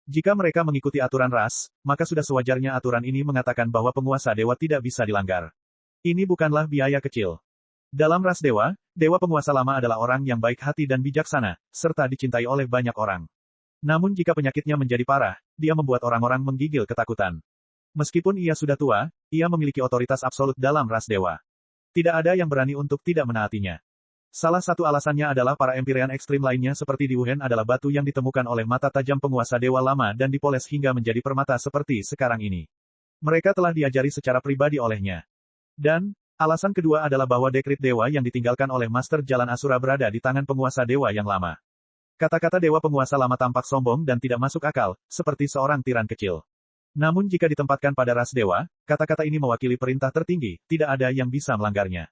Jika mereka mengikuti aturan ras, maka sudah sewajarnya aturan ini mengatakan bahwa penguasa dewa tidak bisa dilanggar. Ini bukanlah biaya kecil. Dalam ras dewa, Dewa Penguasa lama adalah orang yang baik hati dan bijaksana, serta dicintai oleh banyak orang. Namun jika penyakitnya menjadi parah, dia membuat orang-orang menggigil ketakutan. Meskipun ia sudah tua, ia memiliki otoritas absolut dalam ras dewa. Tidak ada yang berani untuk tidak menaatinya. Salah satu alasannya adalah para Empyrean ekstrim lainnya seperti di Wuhan adalah batu yang ditemukan oleh mata tajam penguasa dewa lama dan dipoles hingga menjadi permata seperti sekarang ini. Mereka telah diajari secara pribadi olehnya. Dan, alasan kedua adalah bahwa dekrit dewa yang ditinggalkan oleh Master Jalan Asura berada di tangan penguasa dewa yang lama. Kata-kata Dewa Penguasa lama tampak sombong dan tidak masuk akal, seperti seorang tiran kecil. Namun jika ditempatkan pada ras dewa, kata-kata ini mewakili perintah tertinggi, tidak ada yang bisa melanggarnya.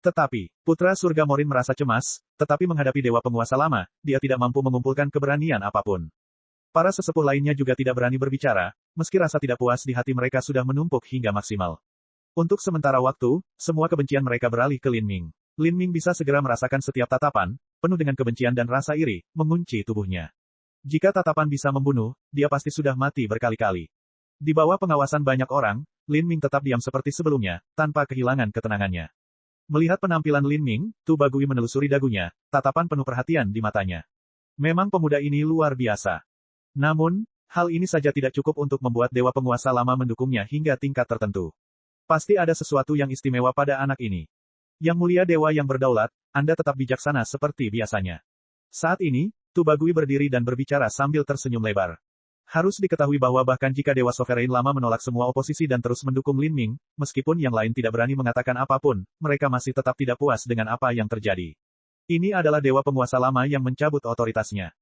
Tetapi, Putra Surga Morin merasa cemas, tetapi menghadapi Dewa Penguasa lama, dia tidak mampu mengumpulkan keberanian apapun. Para sesepuh lainnya juga tidak berani berbicara, meski rasa tidak puas di hati mereka sudah menumpuk hingga maksimal. Untuk sementara waktu, semua kebencian mereka beralih ke Lin Ming. Lin Ming bisa segera merasakan setiap tatapan, penuh dengan kebencian dan rasa iri, mengunci tubuhnya. Jika tatapan bisa membunuh, dia pasti sudah mati berkali-kali. Di bawah pengawasan banyak orang, Lin Ming tetap diam seperti sebelumnya, tanpa kehilangan ketenangannya. Melihat penampilan Lin Ming, Tu Bagui menelusuri dagunya, tatapan penuh perhatian di matanya. Memang pemuda ini luar biasa. Namun, hal ini saja tidak cukup untuk membuat Dewa Penguasa lama mendukungnya hingga tingkat tertentu. Pasti ada sesuatu yang istimewa pada anak ini. Yang Mulia Dewa yang berdaulat, Anda tetap bijaksana seperti biasanya. Saat ini, Tu Bagui berdiri dan berbicara sambil tersenyum lebar. Harus diketahui bahwa bahkan jika Dewa Sovereign lama menolak semua oposisi dan terus mendukung Lin Ming, meskipun yang lain tidak berani mengatakan apapun, mereka masih tetap tidak puas dengan apa yang terjadi. Ini adalah Dewa Penguasa lama yang mencabut otoritasnya.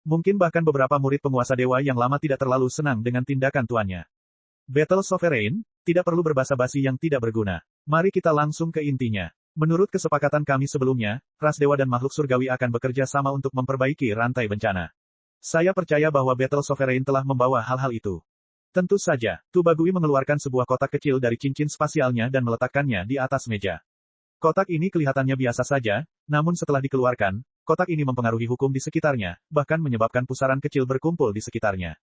Mungkin bahkan beberapa murid penguasa dewa yang lama tidak terlalu senang dengan tindakan tuannya. Battle Sovereign, tidak perlu berbasa-basi yang tidak berguna. Mari kita langsung ke intinya. Menurut kesepakatan kami sebelumnya, ras dewa dan makhluk surgawi akan bekerja sama untuk memperbaiki rantai bencana. Saya percaya bahwa Battle Sovereign telah membawa hal-hal itu. Tentu saja, Tu Bagui mengeluarkan sebuah kotak kecil dari cincin spasialnya dan meletakkannya di atas meja. Kotak ini kelihatannya biasa saja, namun setelah dikeluarkan, kotak ini mempengaruhi hukum di sekitarnya, bahkan menyebabkan pusaran kecil berkumpul di sekitarnya.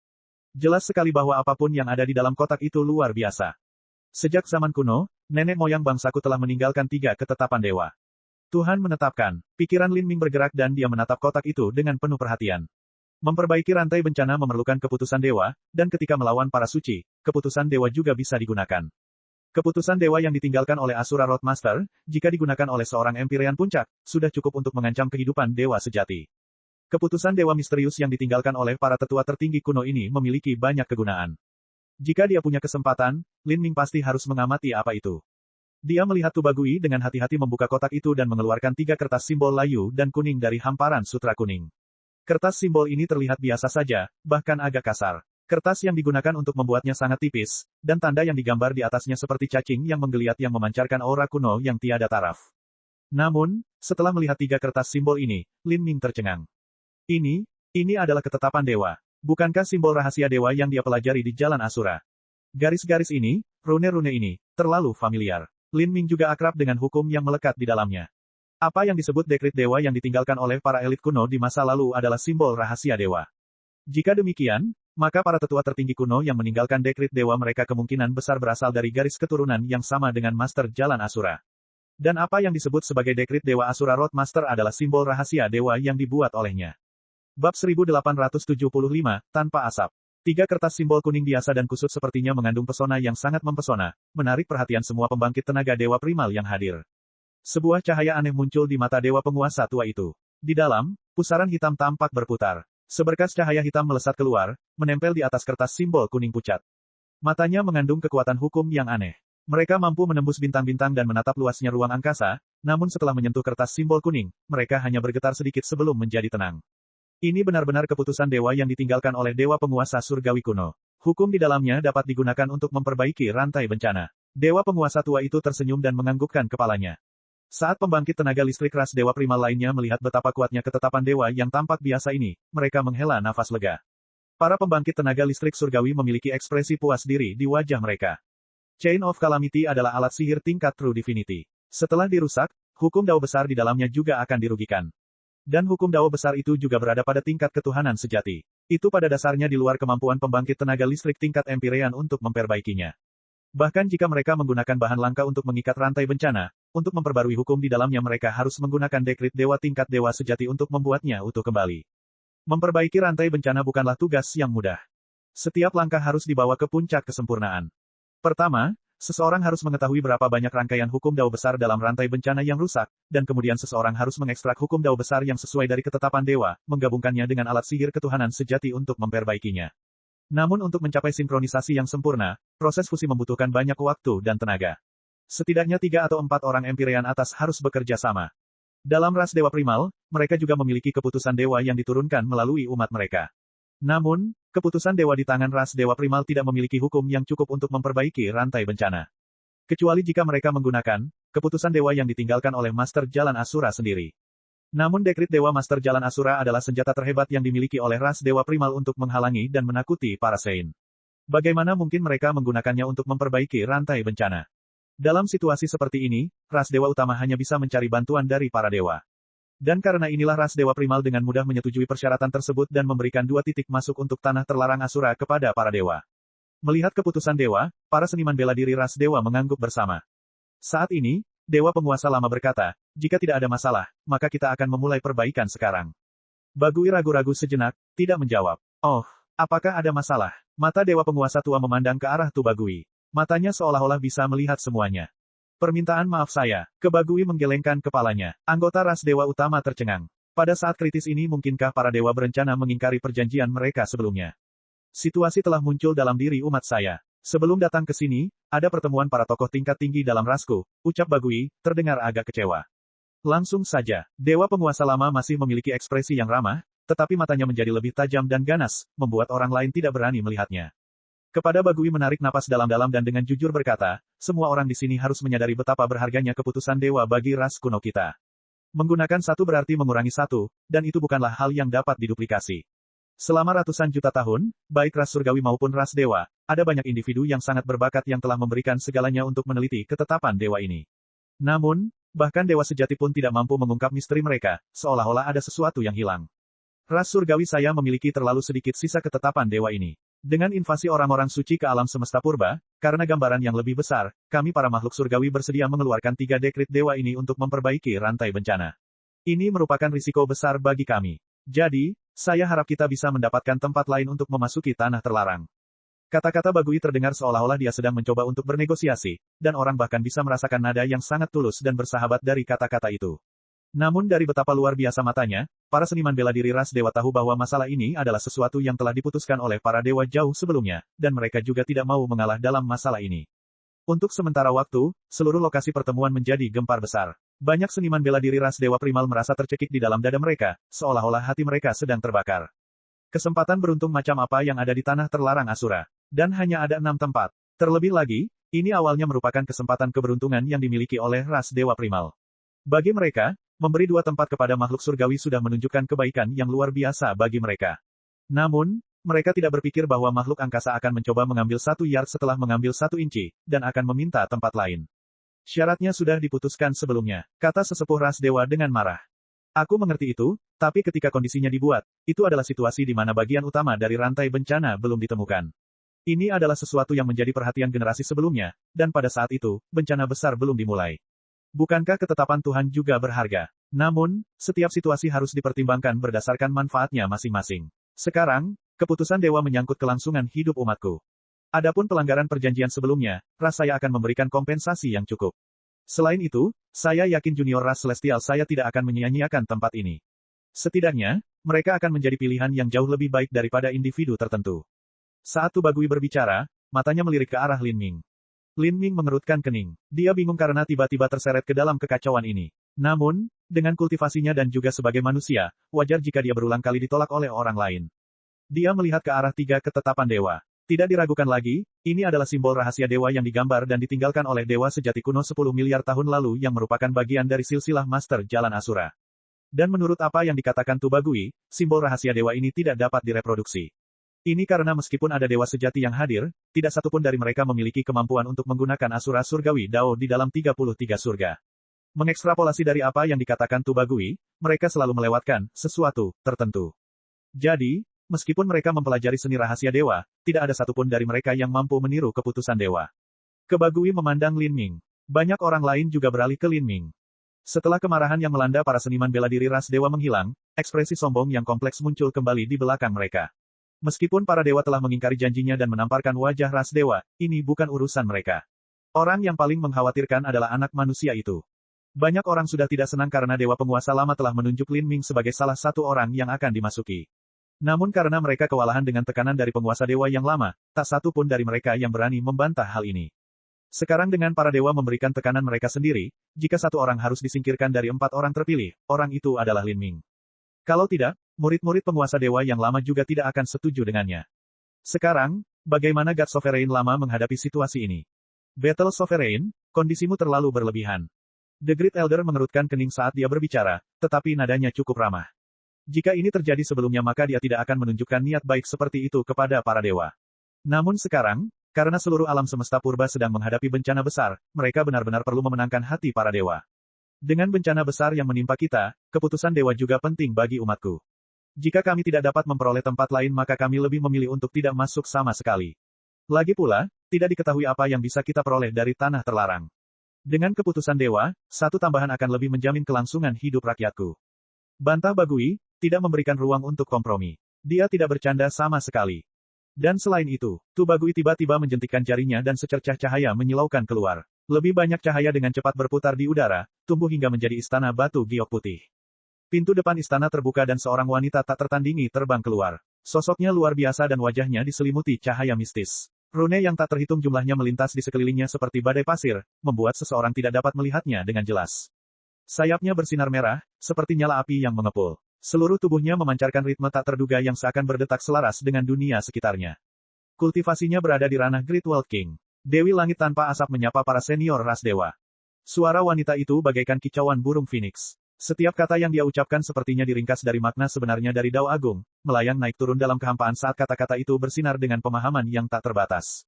Jelas sekali bahwa apapun yang ada di dalam kotak itu luar biasa. Sejak zaman kuno, nenek moyang bangsaku telah meninggalkan 3 ketetapan dewa. Tuhan menetapkan, pikiran Lin Ming bergerak dan dia menatap kotak itu dengan penuh perhatian. Memperbaiki rantai bencana memerlukan keputusan dewa, dan ketika melawan para suci, keputusan dewa juga bisa digunakan. Keputusan dewa yang ditinggalkan oleh Asura Roadmaster, jika digunakan oleh seorang Empyrean Puncak, sudah cukup untuk mengancam kehidupan dewa sejati. Keputusan dewa misterius yang ditinggalkan oleh para tetua tertinggi kuno ini memiliki banyak kegunaan. Jika dia punya kesempatan, Lin Ming pasti harus mengamati apa itu. Dia melihat Tu Bagui dengan hati-hati membuka kotak itu dan mengeluarkan 3 kertas simbol layu dan kuning dari hamparan sutra kuning. Kertas simbol ini terlihat biasa saja, bahkan agak kasar. Kertas yang digunakan untuk membuatnya sangat tipis, dan tanda yang digambar di atasnya seperti cacing yang menggeliat yang memancarkan aura kuno yang tiada taraf. Namun, setelah melihat 3 kertas simbol ini, Lin Ming tercengang. Ini adalah ketetapan dewa. Bukankah simbol rahasia dewa yang dia pelajari di Jalan Asura? Garis-garis ini, rune-rune ini, terlalu familiar. Lin Ming juga akrab dengan hukum yang melekat di dalamnya. Apa yang disebut dekrit dewa yang ditinggalkan oleh para elit kuno di masa lalu adalah simbol rahasia dewa. Jika demikian, maka para tetua tertinggi kuno yang meninggalkan dekrit dewa mereka kemungkinan besar berasal dari garis keturunan yang sama dengan Master Jalan Asura. Dan apa yang disebut sebagai dekrit dewa Asura Roadmaster adalah simbol rahasia dewa yang dibuat olehnya. Bab 1875, tanpa asap. 3 kertas simbol kuning biasa dan kusut sepertinya mengandung pesona yang sangat mempesona, menarik perhatian semua pembangkit tenaga dewa primal yang hadir. Sebuah cahaya aneh muncul di mata dewa penguasa tua itu. Di dalam, pusaran hitam tampak berputar. Seberkas cahaya hitam melesat keluar, menempel di atas kertas simbol kuning pucat. Matanya mengandung kekuatan hukum yang aneh. Mereka mampu menembus bintang-bintang dan menatap luasnya ruang angkasa, namun setelah menyentuh kertas simbol kuning, mereka hanya bergetar sedikit sebelum menjadi tenang. Ini benar-benar keputusan dewa yang ditinggalkan oleh dewa penguasa surgawi kuno. Hukum di dalamnya dapat digunakan untuk memperbaiki rantai bencana. Dewa penguasa tua itu tersenyum dan menganggukkan kepalanya. Saat pembangkit tenaga listrik ras dewa primal lainnya melihat betapa kuatnya ketetapan dewa yang tampak biasa ini, mereka menghela nafas lega. Para pembangkit tenaga listrik surgawi memiliki ekspresi puas diri di wajah mereka. Chain of Calamity adalah alat sihir tingkat True Divinity. Setelah dirusak, hukum dao besar di dalamnya juga akan dirugikan. Dan hukum dao besar itu juga berada pada tingkat ketuhanan sejati. Itu pada dasarnya di luar kemampuan pembangkit tenaga listrik tingkat Empyrean untuk memperbaikinya. Bahkan jika mereka menggunakan bahan langka untuk mengikat rantai bencana, untuk memperbarui hukum di dalamnya mereka harus menggunakan dekrit dewa tingkat dewa sejati untuk membuatnya utuh kembali. Memperbaiki rantai bencana bukanlah tugas yang mudah. Setiap langkah harus dibawa ke puncak kesempurnaan. Pertama, seseorang harus mengetahui berapa banyak rangkaian hukum dao besar dalam rantai bencana yang rusak, dan kemudian seseorang harus mengekstrak hukum dao besar yang sesuai dari ketetapan dewa, menggabungkannya dengan alat sihir ketuhanan sejati untuk memperbaikinya. Namun untuk mencapai sinkronisasi yang sempurna, proses fusi membutuhkan banyak waktu dan tenaga. Setidaknya 3 atau 4 orang Empyrean atas harus bekerja sama. Dalam ras dewa primal, mereka juga memiliki keputusan dewa yang diturunkan melalui umat mereka. Namun, keputusan dewa di tangan ras dewa primal tidak memiliki hukum yang cukup untuk memperbaiki rantai bencana. Kecuali jika mereka menggunakan keputusan dewa yang ditinggalkan oleh Master Jalan Asura sendiri. Namun dekrit dewa Master Jalan Asura adalah senjata terhebat yang dimiliki oleh ras dewa primal untuk menghalangi dan menakuti para Saint. Bagaimana mungkin mereka menggunakannya untuk memperbaiki rantai bencana? Dalam situasi seperti ini, ras dewa utama hanya bisa mencari bantuan dari para dewa. Dan karena inilah ras dewa primal dengan mudah menyetujui persyaratan tersebut dan memberikan 2 titik masuk untuk tanah terlarang Asura kepada para dewa. Melihat keputusan dewa, para seniman bela diri ras dewa mengangguk bersama. Saat ini, dewa penguasa lama berkata, jika tidak ada masalah, maka kita akan memulai perbaikan sekarang. Bagui ragu-ragu sejenak, tidak menjawab. Oh, apakah ada masalah? Mata dewa penguasa tua memandang ke arah Tu Bagui. Matanya seolah-olah bisa melihat semuanya. Permintaan maaf saya, ke Bagui menggelengkan kepalanya. Anggota ras dewa utama tercengang. Pada saat kritis ini mungkinkah para dewa berencana mengingkari perjanjian mereka sebelumnya? Situasi telah muncul dalam diri umat saya. Sebelum datang ke sini, ada pertemuan para tokoh tingkat tinggi dalam rasku, ucap Bagui, terdengar agak kecewa. Langsung saja, dewa penguasa lama masih memiliki ekspresi yang ramah, tetapi matanya menjadi lebih tajam dan ganas, membuat orang lain tidak berani melihatnya. Kepada Bagui menarik napas dalam-dalam dan dengan jujur berkata, semua orang di sini harus menyadari betapa berharganya keputusan dewa bagi ras kuno kita. Menggunakan satu berarti mengurangi satu, dan itu bukanlah hal yang dapat diduplikasi. Selama ratusan juta tahun, baik ras surgawi maupun ras dewa, ada banyak individu yang sangat berbakat yang telah memberikan segalanya untuk meneliti ketetapan dewa ini. Namun, bahkan dewa sejati pun tidak mampu mengungkap misteri mereka, seolah-olah ada sesuatu yang hilang. Ras surgawi saya memiliki terlalu sedikit sisa ketetapan dewa ini. Dengan invasi orang-orang suci ke alam semesta purba, karena gambaran yang lebih besar, kami para makhluk surgawi bersedia mengeluarkan 3 dekrit dewa ini untuk memperbaiki rantai bencana. Ini merupakan risiko besar bagi kami. Jadi, saya harap kita bisa mendapatkan tempat lain untuk memasuki tanah terlarang. Kata-kata Bagui terdengar seolah-olah dia sedang mencoba untuk bernegosiasi, dan orang bahkan bisa merasakan nada yang sangat tulus dan bersahabat dari kata-kata itu. Namun dari betapa luar biasa matanya, para seniman bela diri ras dewa tahu bahwa masalah ini adalah sesuatu yang telah diputuskan oleh para dewa jauh sebelumnya, dan mereka juga tidak mau mengalah dalam masalah ini. Untuk sementara waktu, seluruh lokasi pertemuan menjadi gempar besar. Banyak seniman bela diri ras dewa primal merasa tercekik di dalam dada mereka, seolah-olah hati mereka sedang terbakar. Kesempatan beruntung macam apa yang ada di tanah terlarang Asura. Dan hanya ada 6 tempat. Terlebih lagi, ini awalnya merupakan kesempatan keberuntungan yang dimiliki oleh ras dewa primal. Bagi mereka, memberi 2 tempat kepada makhluk surgawi sudah menunjukkan kebaikan yang luar biasa bagi mereka. Namun, mereka tidak berpikir bahwa makhluk angkasa akan mencoba mengambil 1 yard setelah mengambil 1 inci, dan akan meminta tempat lain. Syaratnya sudah diputuskan sebelumnya, kata sesepuh ras dewa dengan marah. Aku mengerti itu, tapi ketika kondisinya dibuat, itu adalah situasi di mana bagian utama dari rantai bencana belum ditemukan. Ini adalah sesuatu yang menjadi perhatian generasi sebelumnya, dan pada saat itu, bencana besar belum dimulai. Bukankah ketetapan Tuhan juga berharga? Namun, setiap situasi harus dipertimbangkan berdasarkan manfaatnya masing-masing. Sekarang, keputusan dewa menyangkut kelangsungan hidup umatku. Adapun pelanggaran perjanjian sebelumnya, ras saya akan memberikan kompensasi yang cukup. Selain itu, saya yakin junior ras celestial saya tidak akan menyia-nyiakan tempat ini. Setidaknya, mereka akan menjadi pilihan yang jauh lebih baik daripada individu tertentu. Saat Tu Bagui berbicara, matanya melirik ke arah Lin Ming. Lin Ming mengerutkan kening. Dia bingung karena tiba-tiba terseret ke dalam kekacauan ini. Namun, dengan kultivasinya dan juga sebagai manusia, wajar jika dia berulang kali ditolak oleh orang lain. Dia melihat ke arah 3 ketetapan dewa. Tidak diragukan lagi, ini adalah simbol rahasia dewa yang digambar dan ditinggalkan oleh dewa sejati kuno 10 miliar tahun lalu yang merupakan bagian dari silsilah Master Jalan Asura. Dan menurut apa yang dikatakan Tu Bagui, simbol rahasia dewa ini tidak dapat direproduksi. Ini karena meskipun ada dewa sejati yang hadir, tidak satupun dari mereka memiliki kemampuan untuk menggunakan Asura Surgawi Dao di dalam 33 surga. Mengekstrapolasi dari apa yang dikatakan Tu Bagui, mereka selalu melewatkan sesuatu tertentu. Jadi, meskipun mereka mempelajari seni rahasia dewa, tidak ada satupun dari mereka yang mampu meniru keputusan dewa. Bagui memandang Lin Ming. Banyak orang lain juga beralih ke Lin Ming. Setelah kemarahan yang melanda para seniman bela diri ras dewa menghilang, ekspresi sombong yang kompleks muncul kembali di belakang mereka. Meskipun para dewa telah mengingkari janjinya dan menamparkan wajah ras dewa, ini bukan urusan mereka. Orang yang paling mengkhawatirkan adalah anak manusia itu. Banyak orang sudah tidak senang karena dewa penguasa lama telah menunjuk Lin Ming sebagai salah satu orang yang akan dimasuki. Namun karena mereka kewalahan dengan tekanan dari penguasa dewa yang lama, tak satu pun dari mereka yang berani membantah hal ini. Sekarang dengan para dewa memberikan tekanan mereka sendiri, jika satu orang harus disingkirkan dari 4 orang terpilih, orang itu adalah Lin Ming. Kalau tidak, murid-murid penguasa dewa yang lama juga tidak akan setuju dengannya. Sekarang, bagaimana God Sovereign lama menghadapi situasi ini? Battle Sovereign, kondisimu terlalu berlebihan. The Great Elder mengerutkan kening saat dia berbicara, tetapi nadanya cukup ramah. Jika ini terjadi sebelumnya maka dia tidak akan menunjukkan niat baik seperti itu kepada para dewa. Namun sekarang, karena seluruh alam semesta purba sedang menghadapi bencana besar, mereka benar-benar perlu memenangkan hati para dewa. Dengan bencana besar yang menimpa kita, keputusan dewa juga penting bagi umatku. Jika kami tidak dapat memperoleh tempat lain maka kami lebih memilih untuk tidak masuk sama sekali. Lagi pula, tidak diketahui apa yang bisa kita peroleh dari tanah terlarang. Dengan keputusan dewa, 1 tambahan akan lebih menjamin kelangsungan hidup rakyatku. Bantah Bagui, tidak memberikan ruang untuk kompromi. Dia tidak bercanda sama sekali. Dan selain itu, Tu Bagui tiba-tiba menjentikkan jarinya dan secercah cahaya menyilaukan keluar. Lebih banyak cahaya dengan cepat berputar di udara, tumbuh hingga menjadi istana batu giok putih. Pintu depan istana terbuka dan seorang wanita tak tertandingi terbang keluar. Sosoknya luar biasa dan wajahnya diselimuti cahaya mistis. Rune yang tak terhitung jumlahnya melintas di sekelilingnya seperti badai pasir, membuat seseorang tidak dapat melihatnya dengan jelas. Sayapnya bersinar merah, seperti nyala api yang mengepul. Seluruh tubuhnya memancarkan ritme tak terduga yang seakan berdetak selaras dengan dunia sekitarnya. Kultivasinya berada di ranah Great World King. Dewi Langit tanpa asap menyapa para senior ras dewa. Suara wanita itu bagaikan kicauan burung phoenix. Setiap kata yang dia ucapkan sepertinya diringkas dari makna sebenarnya dari Dao Agung, melayang naik turun dalam kehampaan saat kata-kata itu bersinar dengan pemahaman yang tak terbatas.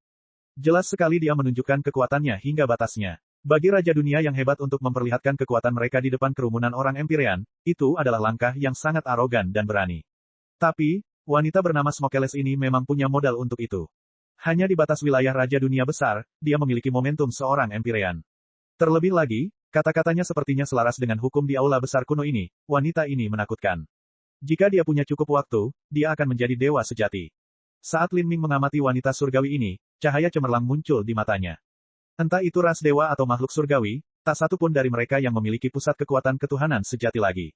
Jelas sekali dia menunjukkan kekuatannya hingga batasnya. Bagi Raja Dunia yang hebat untuk memperlihatkan kekuatan mereka di depan kerumunan orang Empyrean, itu adalah langkah yang sangat arogan dan berani. Tapi, wanita bernama Smokeles ini memang punya modal untuk itu. Hanya di batas wilayah Raja Dunia besar, dia memiliki momentum seorang Empyrean. Terlebih lagi, kata-katanya sepertinya selaras dengan hukum di aula besar kuno ini, wanita ini menakutkan. Jika dia punya cukup waktu, dia akan menjadi dewa sejati. Saat Lin Ming mengamati wanita surgawi ini, cahaya cemerlang muncul di matanya. Entah itu ras dewa atau makhluk surgawi, tak satu pun dari mereka yang memiliki pusat kekuatan ketuhanan sejati lagi.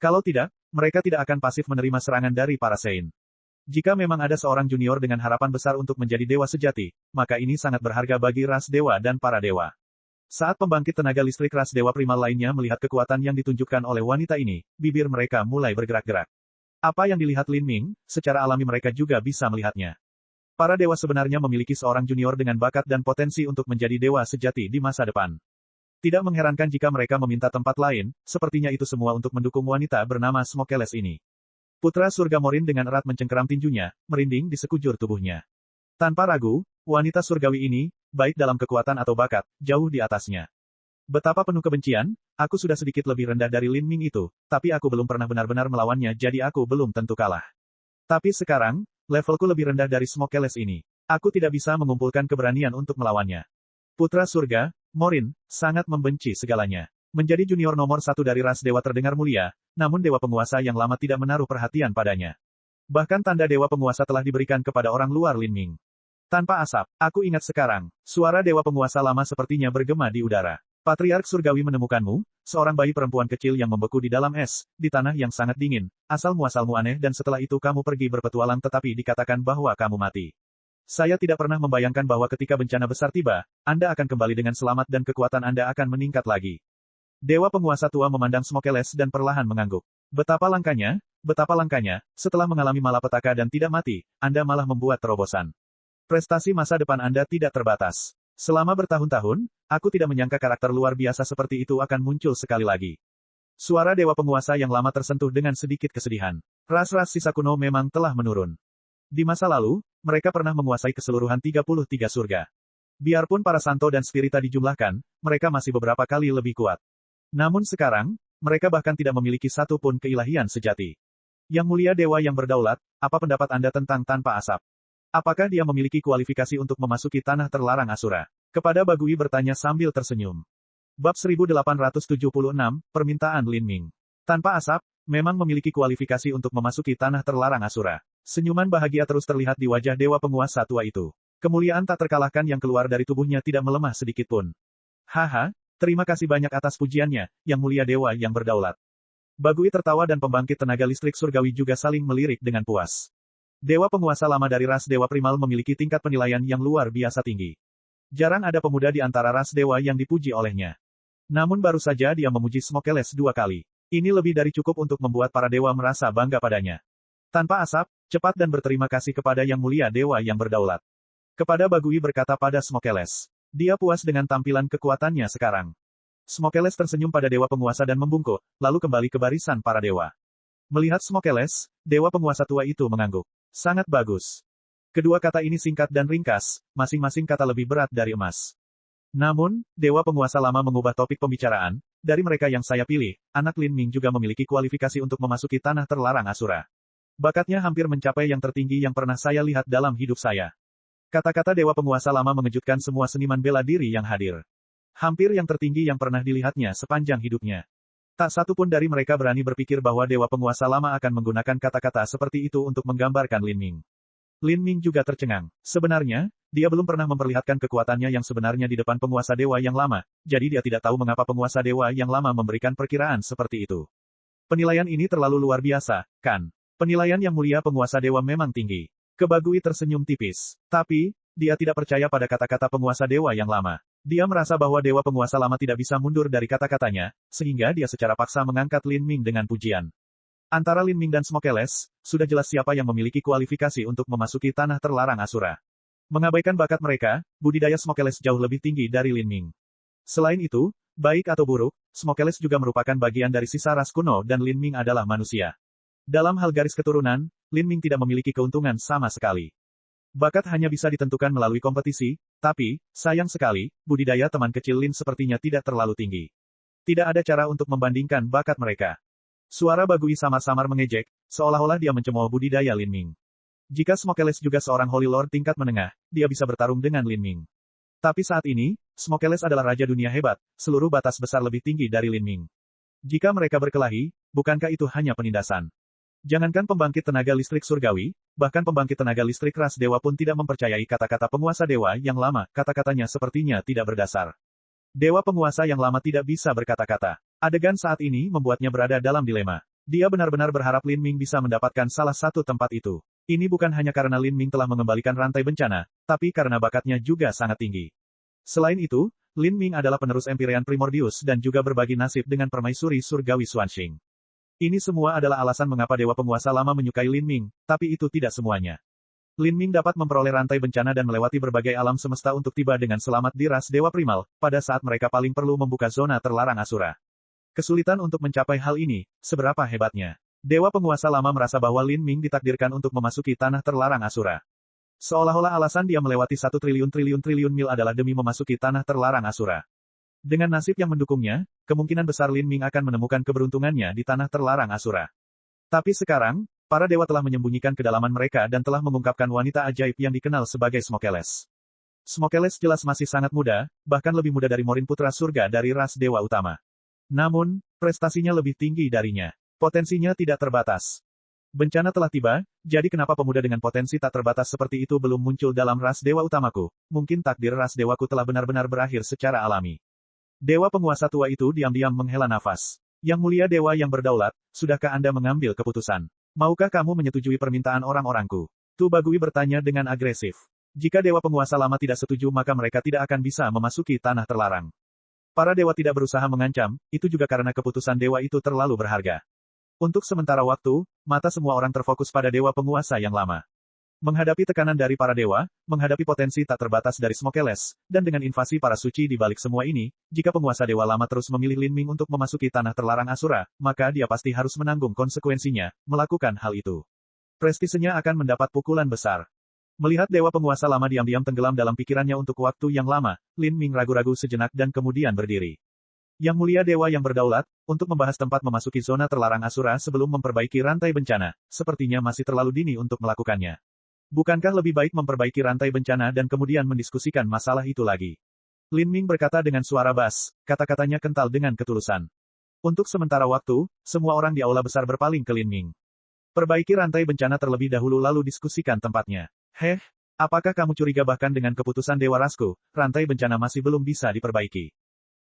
Kalau tidak, mereka tidak akan pasif menerima serangan dari para Saint. Jika memang ada seorang junior dengan harapan besar untuk menjadi dewa sejati, maka ini sangat berharga bagi ras dewa dan para dewa. Saat pembangkit tenaga listrik ras dewa primal lainnya melihat kekuatan yang ditunjukkan oleh wanita ini, bibir mereka mulai bergerak-gerak. Apa yang dilihat Lin Ming, secara alami mereka juga bisa melihatnya. Para dewa sebenarnya memiliki seorang junior dengan bakat dan potensi untuk menjadi dewa sejati di masa depan. Tidak mengherankan jika mereka meminta tempat lain, sepertinya itu semua untuk mendukung wanita bernama Smokeles ini. Putra surga Morin dengan erat mencengkeram tinjunya, merinding di sekujur tubuhnya. Tanpa ragu, wanita surgawi ini, baik dalam kekuatan atau bakat, jauh di atasnya. Betapa penuh kebencian, aku sudah sedikit lebih rendah dari Lin Ming itu, tapi aku belum pernah benar-benar melawannya jadi aku belum tentu kalah. Tapi sekarang, levelku lebih rendah dari Smokeles ini. Aku tidak bisa mengumpulkan keberanian untuk melawannya. Putra surga, Morin, sangat membenci segalanya. Menjadi junior nomor satu dari ras dewa terdengar mulia, namun dewa penguasa yang lama tidak menaruh perhatian padanya. Bahkan tanda dewa penguasa telah diberikan kepada orang luar Lin Ming. Tanpa asap, aku ingat sekarang, suara dewa penguasa lama sepertinya bergema di udara. Patriark surgawi menemukanmu, seorang bayi perempuan kecil yang membeku di dalam es, di tanah yang sangat dingin. Asal-muasalmu aneh dan setelah itu kamu pergi berpetualang tetapi dikatakan bahwa kamu mati. Saya tidak pernah membayangkan bahwa ketika bencana besar tiba, Anda akan kembali dengan selamat dan kekuatan Anda akan meningkat lagi. Dewa penguasa tua memandang Smokeles dan perlahan mengangguk. Betapa langkanya, setelah mengalami malapetaka dan tidak mati, Anda malah membuat terobosan. Prestasi masa depan Anda tidak terbatas. Selama bertahun-tahun, aku tidak menyangka karakter luar biasa seperti itu akan muncul sekali lagi. Suara dewa penguasa yang lama tersentuh dengan sedikit kesedihan. Ras-ras sisa kuno memang telah menurun. Di masa lalu, mereka pernah menguasai keseluruhan 33 surga. Biarpun para santo dan spirita dijumlahkan, mereka masih beberapa kali lebih kuat. Namun sekarang, mereka bahkan tidak memiliki satu pun keilahian sejati. Yang mulia dewa yang berdaulat, apa pendapat Anda tentang tanpa asap? Apakah dia memiliki kualifikasi untuk memasuki tanah terlarang Asura? Kepada Bagui bertanya sambil tersenyum. Bab 1876, Permintaan Lin Ming. Tanpa asap, memang memiliki kualifikasi untuk memasuki tanah terlarang Asura. Senyuman bahagia terus terlihat di wajah dewa penguasa tua itu. Kemuliaan tak terkalahkan yang keluar dari tubuhnya tidak melemah sedikitpun. Haha, terima kasih banyak atas pujiannya, yang mulia dewa yang berdaulat. Bagui tertawa dan pembangkit tenaga listrik surgawi juga saling melirik dengan puas. Dewa penguasa lama dari ras dewa primal memiliki tingkat penilaian yang luar biasa tinggi. Jarang ada pemuda di antara ras dewa yang dipuji olehnya. Namun baru saja dia memuji Smokeles 2 kali. Ini lebih dari cukup untuk membuat para dewa merasa bangga padanya. Tanpa asap, cepat dan berterima kasih kepada yang mulia dewa yang berdaulat. Kepada Bagui berkata pada Smokeles. Dia puas dengan tampilan kekuatannya sekarang. Smokeles tersenyum pada dewa penguasa dan membungkuk, lalu kembali ke barisan para dewa. Melihat Smokeles, dewa penguasa tua itu mengangguk. Sangat bagus. Kedua kata ini singkat dan ringkas, masing-masing kata lebih berat dari emas. Namun, dewa penguasa lama mengubah topik pembicaraan, dari mereka yang saya pilih, anak Lin Ming juga memiliki kualifikasi untuk memasuki tanah terlarang Asura. Bakatnya hampir mencapai yang tertinggi yang pernah saya lihat dalam hidup saya. Kata-kata dewa penguasa lama mengejutkan semua seniman bela diri yang hadir. Hampir yang tertinggi yang pernah dilihatnya sepanjang hidupnya. Tak satu pun dari mereka berani berpikir bahwa dewa penguasa lama akan menggunakan kata-kata seperti itu untuk menggambarkan Lin Ming. Lin Ming juga tercengang. Sebenarnya, dia belum pernah memperlihatkan kekuatannya yang sebenarnya di depan penguasa dewa yang lama, jadi dia tidak tahu mengapa penguasa dewa yang lama memberikan perkiraan seperti itu. Penilaian ini terlalu luar biasa, kan? Penilaian yang mulia penguasa dewa memang tinggi. Kebagui tersenyum tipis. Tapi, dia tidak percaya pada kata-kata penguasa dewa yang lama. Dia merasa bahwa dewa penguasa lama tidak bisa mundur dari kata-katanya, sehingga dia secara paksa mengangkat Lin Ming dengan pujian. Antara Lin Ming dan Smokeles, sudah jelas siapa yang memiliki kualifikasi untuk memasuki tanah terlarang Asura. Mengabaikan bakat mereka, budidaya Smokeles jauh lebih tinggi dari Lin Ming. Selain itu, baik atau buruk, Smokeles juga merupakan bagian dari sisa ras kuno dan Lin Ming adalah manusia. Dalam hal garis keturunan, Lin Ming tidak memiliki keuntungan sama sekali. Bakat hanya bisa ditentukan melalui kompetisi, tapi, sayang sekali, budidaya teman kecil Lin sepertinya tidak terlalu tinggi. Tidak ada cara untuk membandingkan bakat mereka. Suara Bagui samar-samar mengejek, seolah-olah dia mencemooh budidaya Lin Ming. Jika Smokeles juga seorang Holy Lord tingkat menengah, dia bisa bertarung dengan Lin Ming. Tapi saat ini, Smokeles adalah raja dunia hebat, seluruh batas besar lebih tinggi dari Lin Ming. Jika mereka berkelahi, bukankah itu hanya penindasan? Jangankan pembangkit tenaga listrik surgawi, bahkan pembangkit tenaga listrik ras dewa pun tidak mempercayai kata-kata penguasa dewa yang lama, kata-katanya sepertinya tidak berdasar. Dewa penguasa yang lama tidak bisa berkata-kata. Adegan saat ini membuatnya berada dalam dilema. Dia benar-benar berharap Lin Ming bisa mendapatkan salah satu tempat itu. Ini bukan hanya karena Lin Ming telah mengembalikan rantai bencana, tapi karena bakatnya juga sangat tinggi. Selain itu, Lin Ming adalah penerus Empyrean Primordius dan juga berbagi nasib dengan permaisuri surgawi Xuanxing. Ini semua adalah alasan mengapa Dewa Penguasa Lama menyukai Lin Ming, tapi itu tidak semuanya. Lin Ming dapat memperoleh rantai bencana dan melewati berbagai alam semesta untuk tiba dengan selamat di ras Dewa Primal, pada saat mereka paling perlu membuka zona terlarang Asura. Kesulitan untuk mencapai hal ini, seberapa hebatnya. Dewa Penguasa Lama merasa bahwa Lin Ming ditakdirkan untuk memasuki tanah terlarang Asura. Seolah-olah alasan dia melewati 1 triliun mil adalah demi memasuki tanah terlarang Asura. Dengan nasib yang mendukungnya, kemungkinan besar Lin Ming akan menemukan keberuntungannya di tanah terlarang Asura. Tapi sekarang, para dewa telah menyembunyikan kedalaman mereka dan telah mengungkapkan wanita ajaib yang dikenal sebagai Smokeles. Smokeles jelas masih sangat muda, bahkan lebih muda dari Morin Putra Surga dari ras dewa utama. Namun, prestasinya lebih tinggi darinya. Potensinya tidak terbatas. Bencana telah tiba, jadi kenapa pemuda dengan potensi tak terbatas seperti itu belum muncul dalam ras dewa utamaku? Mungkin takdir ras dewaku telah benar-benar berakhir secara alami. Dewa penguasa tua itu diam-diam menghela nafas. Yang mulia dewa yang berdaulat, sudahkah Anda mengambil keputusan? Maukah kamu menyetujui permintaan orang-orangku? Tu Bagui bertanya dengan agresif. Jika dewa penguasa lama tidak setuju maka mereka tidak akan bisa memasuki tanah terlarang. Para dewa tidak berusaha mengancam, itu juga karena keputusan dewa itu terlalu berharga. Untuk sementara waktu, mata semua orang terfokus pada dewa penguasa yang lama. Menghadapi tekanan dari para dewa, menghadapi potensi tak terbatas dari Smokeles, dan dengan invasi para suci di balik semua ini, jika penguasa dewa lama terus memilih Lin Ming untuk memasuki tanah terlarang Asura, maka dia pasti harus menanggung konsekuensinya, melakukan hal itu. Prestisenya akan mendapat pukulan besar. Melihat dewa penguasa lama diam-diam tenggelam dalam pikirannya untuk waktu yang lama, Lin Ming ragu-ragu sejenak dan kemudian berdiri. Yang mulia dewa yang berdaulat, untuk membahas tempat memasuki zona terlarang Asura sebelum memperbaiki rantai bencana, sepertinya masih terlalu dini untuk melakukannya. Bukankah lebih baik memperbaiki rantai bencana dan kemudian mendiskusikan masalah itu lagi? Lin Ming berkata dengan suara bas, kata-katanya kental dengan ketulusan. Untuk sementara waktu, semua orang di aula besar berpaling ke Lin Ming. Perbaiki rantai bencana terlebih dahulu lalu diskusikan tempatnya. Apakah kamu curiga bahkan dengan keputusan Dewa Rasku, rantai bencana masih belum bisa diperbaiki?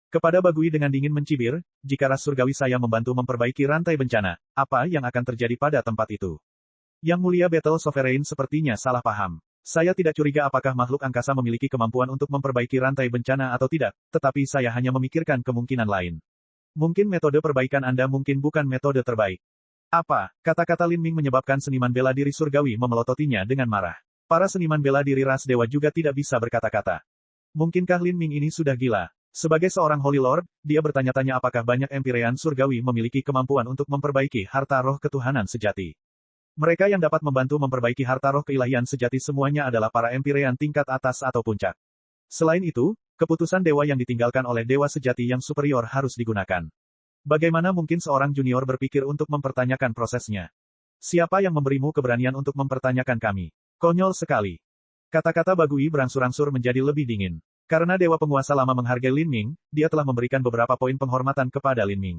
Kepada Bagui dengan dingin mencibir, jika ras surgawi saya membantu memperbaiki rantai bencana, apa yang akan terjadi pada tempat itu? Yang mulia Battle Sovereign sepertinya salah paham. Saya tidak curiga apakah makhluk angkasa memiliki kemampuan untuk memperbaiki rantai bencana atau tidak, tetapi saya hanya memikirkan kemungkinan lain. Mungkin metode perbaikan Anda mungkin bukan metode terbaik. Apa? Kata-kata Lin Ming menyebabkan seniman bela diri surgawi memelototinya dengan marah. Para seniman bela diri ras dewa juga tidak bisa berkata-kata. Mungkinkah Lin Ming ini sudah gila? Sebagai seorang Holy Lord, dia bertanya-tanya apakah banyak Empyrean surgawi memiliki kemampuan untuk memperbaiki harta roh ketuhanan sejati. Mereka yang dapat membantu memperbaiki harta roh keilahian sejati semuanya adalah para Empyrean tingkat atas atau puncak. Selain itu, keputusan dewa yang ditinggalkan oleh dewa sejati yang superior harus digunakan. Bagaimana mungkin seorang junior berpikir untuk mempertanyakan prosesnya? Siapa yang memberimu keberanian untuk mempertanyakan kami? Konyol sekali. Kata-kata Bagui berangsur-angsur menjadi lebih dingin. Karena dewa penguasa lama menghargai Lin Ming, dia telah memberikan beberapa poin penghormatan kepada Lin Ming.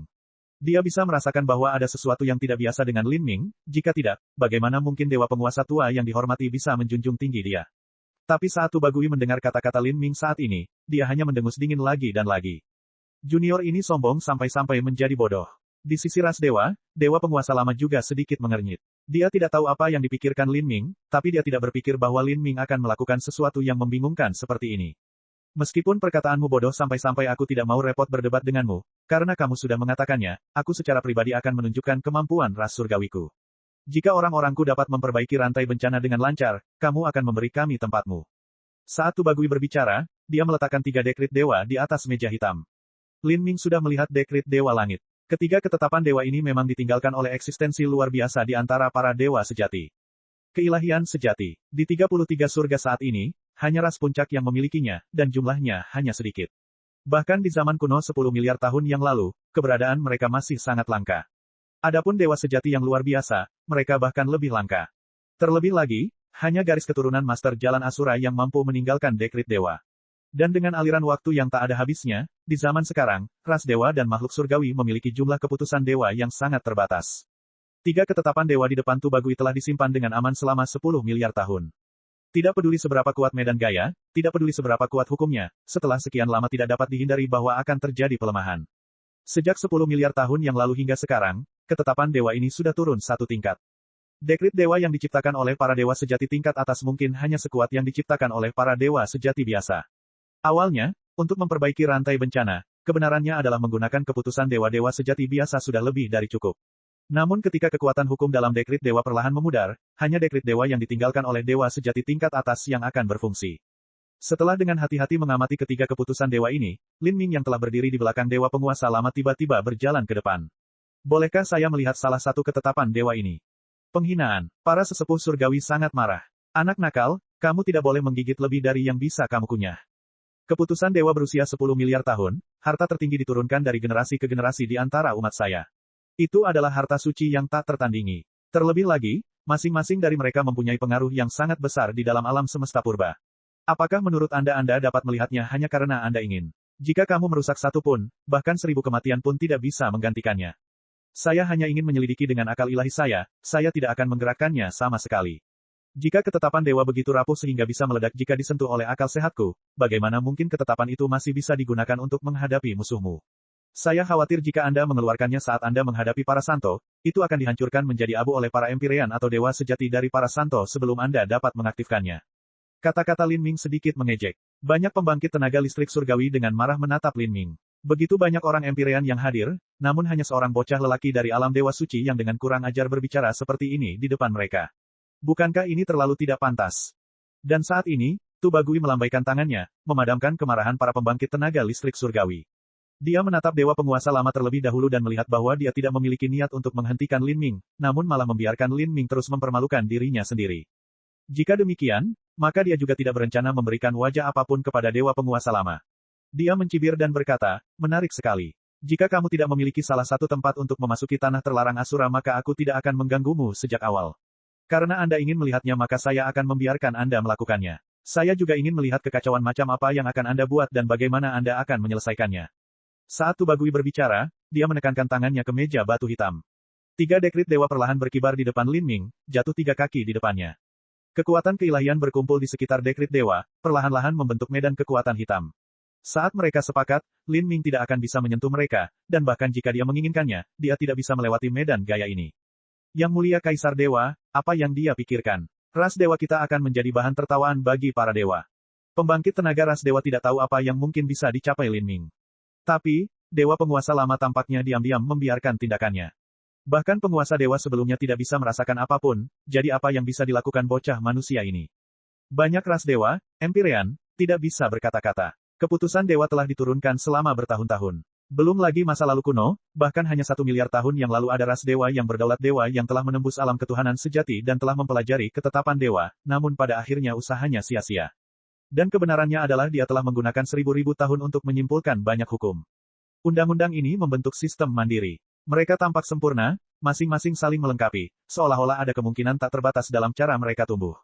Dia bisa merasakan bahwa ada sesuatu yang tidak biasa dengan Lin Ming, jika tidak, bagaimana mungkin dewa penguasa tua yang dihormati bisa menjunjung tinggi dia. Tapi saat Tu Bagui mendengar kata-kata Lin Ming saat ini, dia hanya mendengus dingin lagi dan lagi. Junior ini sombong sampai-sampai menjadi bodoh. Di sisi ras dewa, dewa penguasa lama juga sedikit mengernyit. Dia tidak tahu apa yang dipikirkan Lin Ming, tapi dia tidak berpikir bahwa Lin Ming akan melakukan sesuatu yang membingungkan seperti ini. Meskipun perkataanmu bodoh sampai-sampai aku tidak mau repot berdebat denganmu, karena kamu sudah mengatakannya, aku secara pribadi akan menunjukkan kemampuan ras surgawiku. Jika orang-orangku dapat memperbaiki rantai bencana dengan lancar, kamu akan memberi kami tempatmu. Saat Tu Bagui berbicara, dia meletakkan 3 dekrit dewa di atas meja hitam. Lin Ming sudah melihat dekrit dewa langit. Ketiga ketetapan dewa ini memang ditinggalkan oleh eksistensi luar biasa di antara para dewa sejati. Keilahian sejati. Di 33 surga saat ini, hanya ras puncak yang memilikinya, dan jumlahnya hanya sedikit. Bahkan di zaman kuno 10 miliar tahun yang lalu, keberadaan mereka masih sangat langka. Adapun dewa sejati yang luar biasa, mereka bahkan lebih langka. Terlebih lagi, hanya garis keturunan Master Jalan Asura yang mampu meninggalkan dekrit dewa. Dan dengan aliran waktu yang tak ada habisnya, di zaman sekarang, ras dewa dan makhluk surgawi memiliki jumlah keputusan dewa yang sangat terbatas. 3 ketetapan dewa di depan Tu Bagui telah disimpan dengan aman selama 10 miliar tahun. Tidak peduli seberapa kuat medan gaya, tidak peduli seberapa kuat hukumnya, setelah sekian lama tidak dapat dihindari bahwa akan terjadi pelemahan. Sejak 10 miliar tahun yang lalu hingga sekarang, ketetapan dewa ini sudah turun satu tingkat. Dekrit dewa yang diciptakan oleh para dewa sejati tingkat atas mungkin hanya sekuat yang diciptakan oleh para dewa sejati biasa. Awalnya, untuk memperbaiki rantai bencana, kebenarannya adalah menggunakan keputusan dewa-dewa sejati biasa sudah lebih dari cukup. Namun ketika kekuatan hukum dalam dekrit dewa perlahan memudar, hanya dekrit dewa yang ditinggalkan oleh dewa sejati tingkat atas yang akan berfungsi. Setelah dengan hati-hati mengamati ketiga keputusan dewa ini, Lin Ming yang telah berdiri di belakang dewa penguasa lama tiba-tiba berjalan ke depan. Bolehkah saya melihat salah satu ketetapan dewa ini? Penghinaan. Para sesepuh surgawi sangat marah. Anak nakal, kamu tidak boleh menggigit lebih dari yang bisa kamu kunyah. Keputusan dewa berusia 10 miliar tahun, harta tertinggi diturunkan dari generasi ke generasi di antara umat saya. Itu adalah harta suci yang tak tertandingi. Terlebih lagi, masing-masing dari mereka mempunyai pengaruh yang sangat besar di dalam alam semesta purba. Apakah menurut Anda dapat melihatnya hanya karena Anda ingin? Jika kamu merusak satu pun, bahkan 1000 kematian pun tidak bisa menggantikannya. Saya hanya ingin menyelidiki dengan akal ilahi saya tidak akan menggerakkannya sama sekali. Jika ketetapan dewa begitu rapuh sehingga bisa meledak jika disentuh oleh akal sehatku, bagaimana mungkin ketetapan itu masih bisa digunakan untuk menghadapi musuhmu? Saya khawatir jika Anda mengeluarkannya saat Anda menghadapi para santo, itu akan dihancurkan menjadi abu oleh para empirean atau dewa sejati dari para santo sebelum Anda dapat mengaktifkannya. Kata-kata Lin Ming sedikit mengejek. Banyak pembangkit tenaga listrik surgawi dengan marah menatap Lin Ming. Begitu banyak orang empirean yang hadir, namun hanya seorang bocah lelaki dari alam dewa suci yang dengan kurang ajar berbicara seperti ini di depan mereka. Bukankah ini terlalu tidak pantas? Dan saat ini, Tu Bagui melambaikan tangannya, memadamkan kemarahan para pembangkit tenaga listrik surgawi. Dia menatap dewa penguasa lama terlebih dahulu dan melihat bahwa dia tidak memiliki niat untuk menghentikan Lin Ming, namun malah membiarkan Lin Ming terus mempermalukan dirinya sendiri. Jika demikian, maka dia juga tidak berencana memberikan wajah apapun kepada dewa penguasa lama. Dia mencibir dan berkata, menarik sekali. Jika kamu tidak memiliki salah satu tempat untuk memasuki tanah terlarang Asura maka aku tidak akan mengganggumu sejak awal. Karena Anda ingin melihatnya maka saya akan membiarkan Anda melakukannya. Saya juga ingin melihat kekacauan macam apa yang akan Anda buat dan bagaimana Anda akan menyelesaikannya. Saat Tu Bagui berbicara, dia menekankan tangannya ke meja batu hitam. 3 dekrit dewa perlahan berkibar di depan Lin Ming, jatuh 3 kaki di depannya. Kekuatan keilahian berkumpul di sekitar dekrit dewa, perlahan-lahan membentuk medan kekuatan hitam. Saat mereka sepakat, Lin Ming tidak akan bisa menyentuh mereka, dan bahkan jika dia menginginkannya, dia tidak bisa melewati medan gaya ini. Yang mulia Kaisar Dewa, apa yang dia pikirkan? Ras dewa kita akan menjadi bahan tertawaan bagi para dewa. Pembangkit tenaga ras dewa tidak tahu apa yang mungkin bisa dicapai Lin Ming. Tapi, dewa penguasa lama tampaknya diam-diam membiarkan tindakannya. Bahkan penguasa dewa sebelumnya tidak bisa merasakan apapun, jadi apa yang bisa dilakukan bocah manusia ini? Banyak ras dewa, empirean, tidak bisa berkata-kata. Keputusan dewa telah diturunkan selama bertahun-tahun. Belum lagi masa lalu kuno, bahkan hanya 1 miliar tahun yang lalu ada ras dewa yang berdaulat dewa yang telah menembus alam ketuhanan sejati dan telah mempelajari ketetapan dewa, namun pada akhirnya usahanya sia-sia. Dan kebenarannya adalah dia telah menggunakan 1000-1000 tahun untuk menyimpulkan banyak hukum. Undang-undang ini membentuk sistem mandiri. Mereka tampak sempurna, masing-masing saling melengkapi, seolah-olah ada kemungkinan tak terbatas dalam cara mereka tumbuh.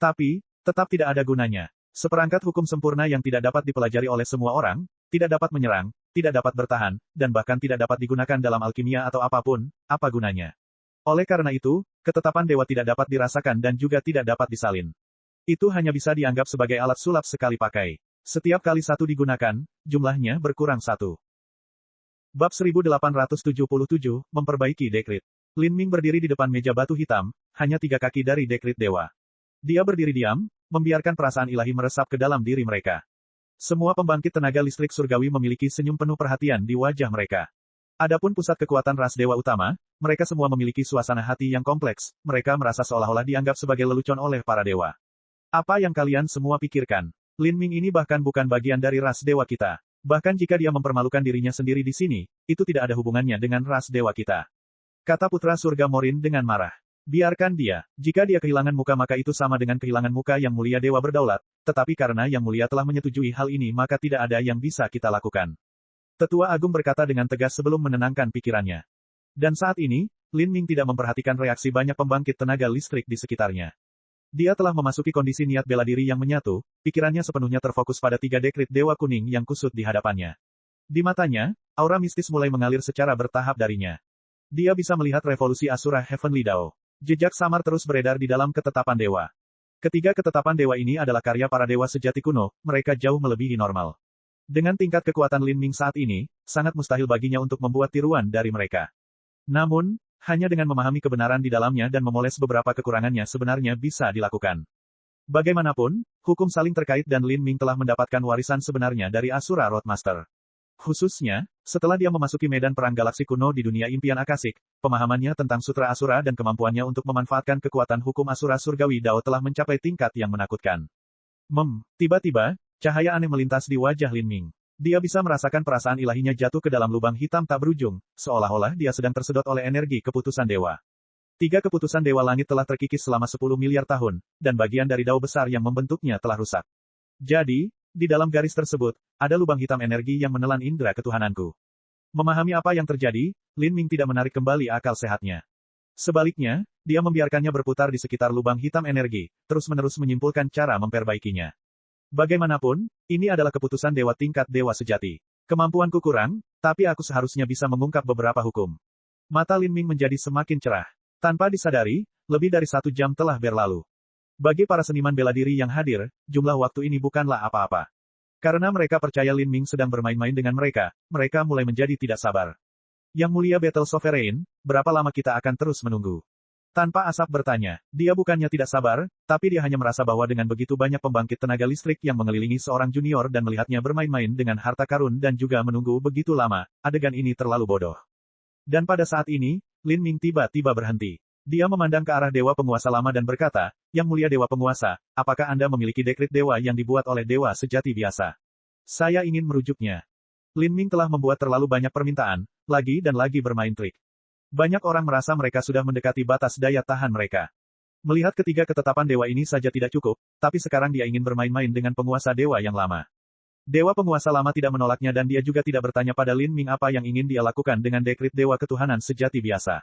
Tapi, tetap tidak ada gunanya. Seperangkat hukum sempurna yang tidak dapat dipelajari oleh semua orang, tidak dapat menyerang, tidak dapat bertahan, dan bahkan tidak dapat digunakan dalam alkimia atau apapun, apa gunanya? Oleh karena itu, ketetapan dewa tidak dapat dirasakan dan juga tidak dapat disalin. Itu hanya bisa dianggap sebagai alat sulap sekali pakai. Setiap kali satu digunakan, jumlahnya berkurang 1. Bab 1877, memperbaiki dekrit. Lin Ming berdiri di depan meja batu hitam, hanya 3 kaki dari dekrit dewa. Dia berdiri diam, membiarkan perasaan ilahi meresap ke dalam diri mereka. Semua pembangkit tenaga listrik surgawi memiliki senyum penuh perhatian di wajah mereka. Adapun pusat kekuatan ras dewa utama, mereka semua memiliki suasana hati yang kompleks, mereka merasa seolah-olah dianggap sebagai lelucon oleh para dewa. Apa yang kalian semua pikirkan? Lin Ming ini bahkan bukan bagian dari ras dewa kita. Bahkan jika dia mempermalukan dirinya sendiri di sini, itu tidak ada hubungannya dengan ras dewa kita. Kata putra surga Morin dengan marah. Biarkan dia. Jika dia kehilangan muka maka itu sama dengan kehilangan muka yang mulia dewa berdaulat, tetapi karena yang mulia telah menyetujui hal ini maka tidak ada yang bisa kita lakukan. Tetua Agung berkata dengan tegas sebelum menenangkan pikirannya. Dan saat ini, Lin Ming tidak memperhatikan reaksi banyak pembangkit tenaga listrik di sekitarnya. Dia telah memasuki kondisi niat bela diri yang menyatu, pikirannya sepenuhnya terfokus pada 3 dekrit dewa kuning yang kusut di hadapannya. Di matanya, aura mistis mulai mengalir secara bertahap darinya. Dia bisa melihat revolusi Asura Heavenly Dao. Jejak samar terus beredar di dalam ketetapan dewa. Ketiga ketetapan dewa ini adalah karya para dewa sejati kuno, mereka jauh melebihi normal. Dengan tingkat kekuatan Lin Ming saat ini, sangat mustahil baginya untuk membuat tiruan dari mereka. Namun, hanya dengan memahami kebenaran di dalamnya dan memoles beberapa kekurangannya sebenarnya bisa dilakukan. Bagaimanapun, hukum saling terkait dan Lin Ming telah mendapatkan warisan sebenarnya dari Asura Roadmaster. Khususnya, setelah dia memasuki medan perang galaksi kuno di dunia impian akasik, pemahamannya tentang Sutra Asura dan kemampuannya untuk memanfaatkan kekuatan hukum Asura Surgawi Dao telah mencapai tingkat yang menakutkan. Tiba-tiba, cahaya aneh melintas di wajah Lin Ming. Dia bisa merasakan perasaan ilahinya jatuh ke dalam lubang hitam tak berujung, seolah-olah dia sedang tersedot oleh energi keputusan dewa. 3 keputusan dewa langit telah terkikis selama 10 miliar tahun, dan bagian dari dao besar yang membentuknya telah rusak. Jadi, di dalam garis tersebut, ada lubang hitam energi yang menelan indera ketuhananku. Memahami apa yang terjadi, Lin Ming tidak menarik kembali akal sehatnya. Sebaliknya, dia membiarkannya berputar di sekitar lubang hitam energi, terus-menerus menyimpulkan cara memperbaikinya. Bagaimanapun, ini adalah keputusan dewa tingkat dewa sejati. Kemampuanku kurang, tapi aku seharusnya bisa mengungkap beberapa hukum. Mata Lin Ming menjadi semakin cerah. Tanpa disadari, lebih dari 1 jam telah berlalu. Bagi para seniman bela diri yang hadir, jumlah waktu ini bukanlah apa-apa. Karena mereka percaya Lin Ming sedang bermain-main dengan mereka, mereka mulai menjadi tidak sabar. Yang mulia Battle Sovereign, berapa lama kita akan terus menunggu? Tanpa asap bertanya, dia bukannya tidak sabar, tapi dia hanya merasa bahwa dengan begitu banyak pembangkit tenaga listrik yang mengelilingi seorang junior dan melihatnya bermain-main dengan harta karun dan juga menunggu begitu lama, adegan ini terlalu bodoh. Dan pada saat ini, Lin Ming tiba-tiba berhenti. Dia memandang ke arah dewa penguasa lama dan berkata, Yang mulia dewa penguasa, apakah Anda memiliki dekrit dewa yang dibuat oleh dewa sejati biasa? Saya ingin merujuknya. Lin Ming telah membuat terlalu banyak permintaan, lagi dan lagi bermain trik. Banyak orang merasa mereka sudah mendekati batas daya tahan mereka. Melihat ketiga ketetapan dewa ini saja tidak cukup, tapi sekarang dia ingin bermain-main dengan penguasa dewa yang lama. Dewa penguasa lama tidak menolaknya dan dia juga tidak bertanya pada Lin Ming apa yang ingin dia lakukan dengan dekrit dewa ketuhanan sejati biasa.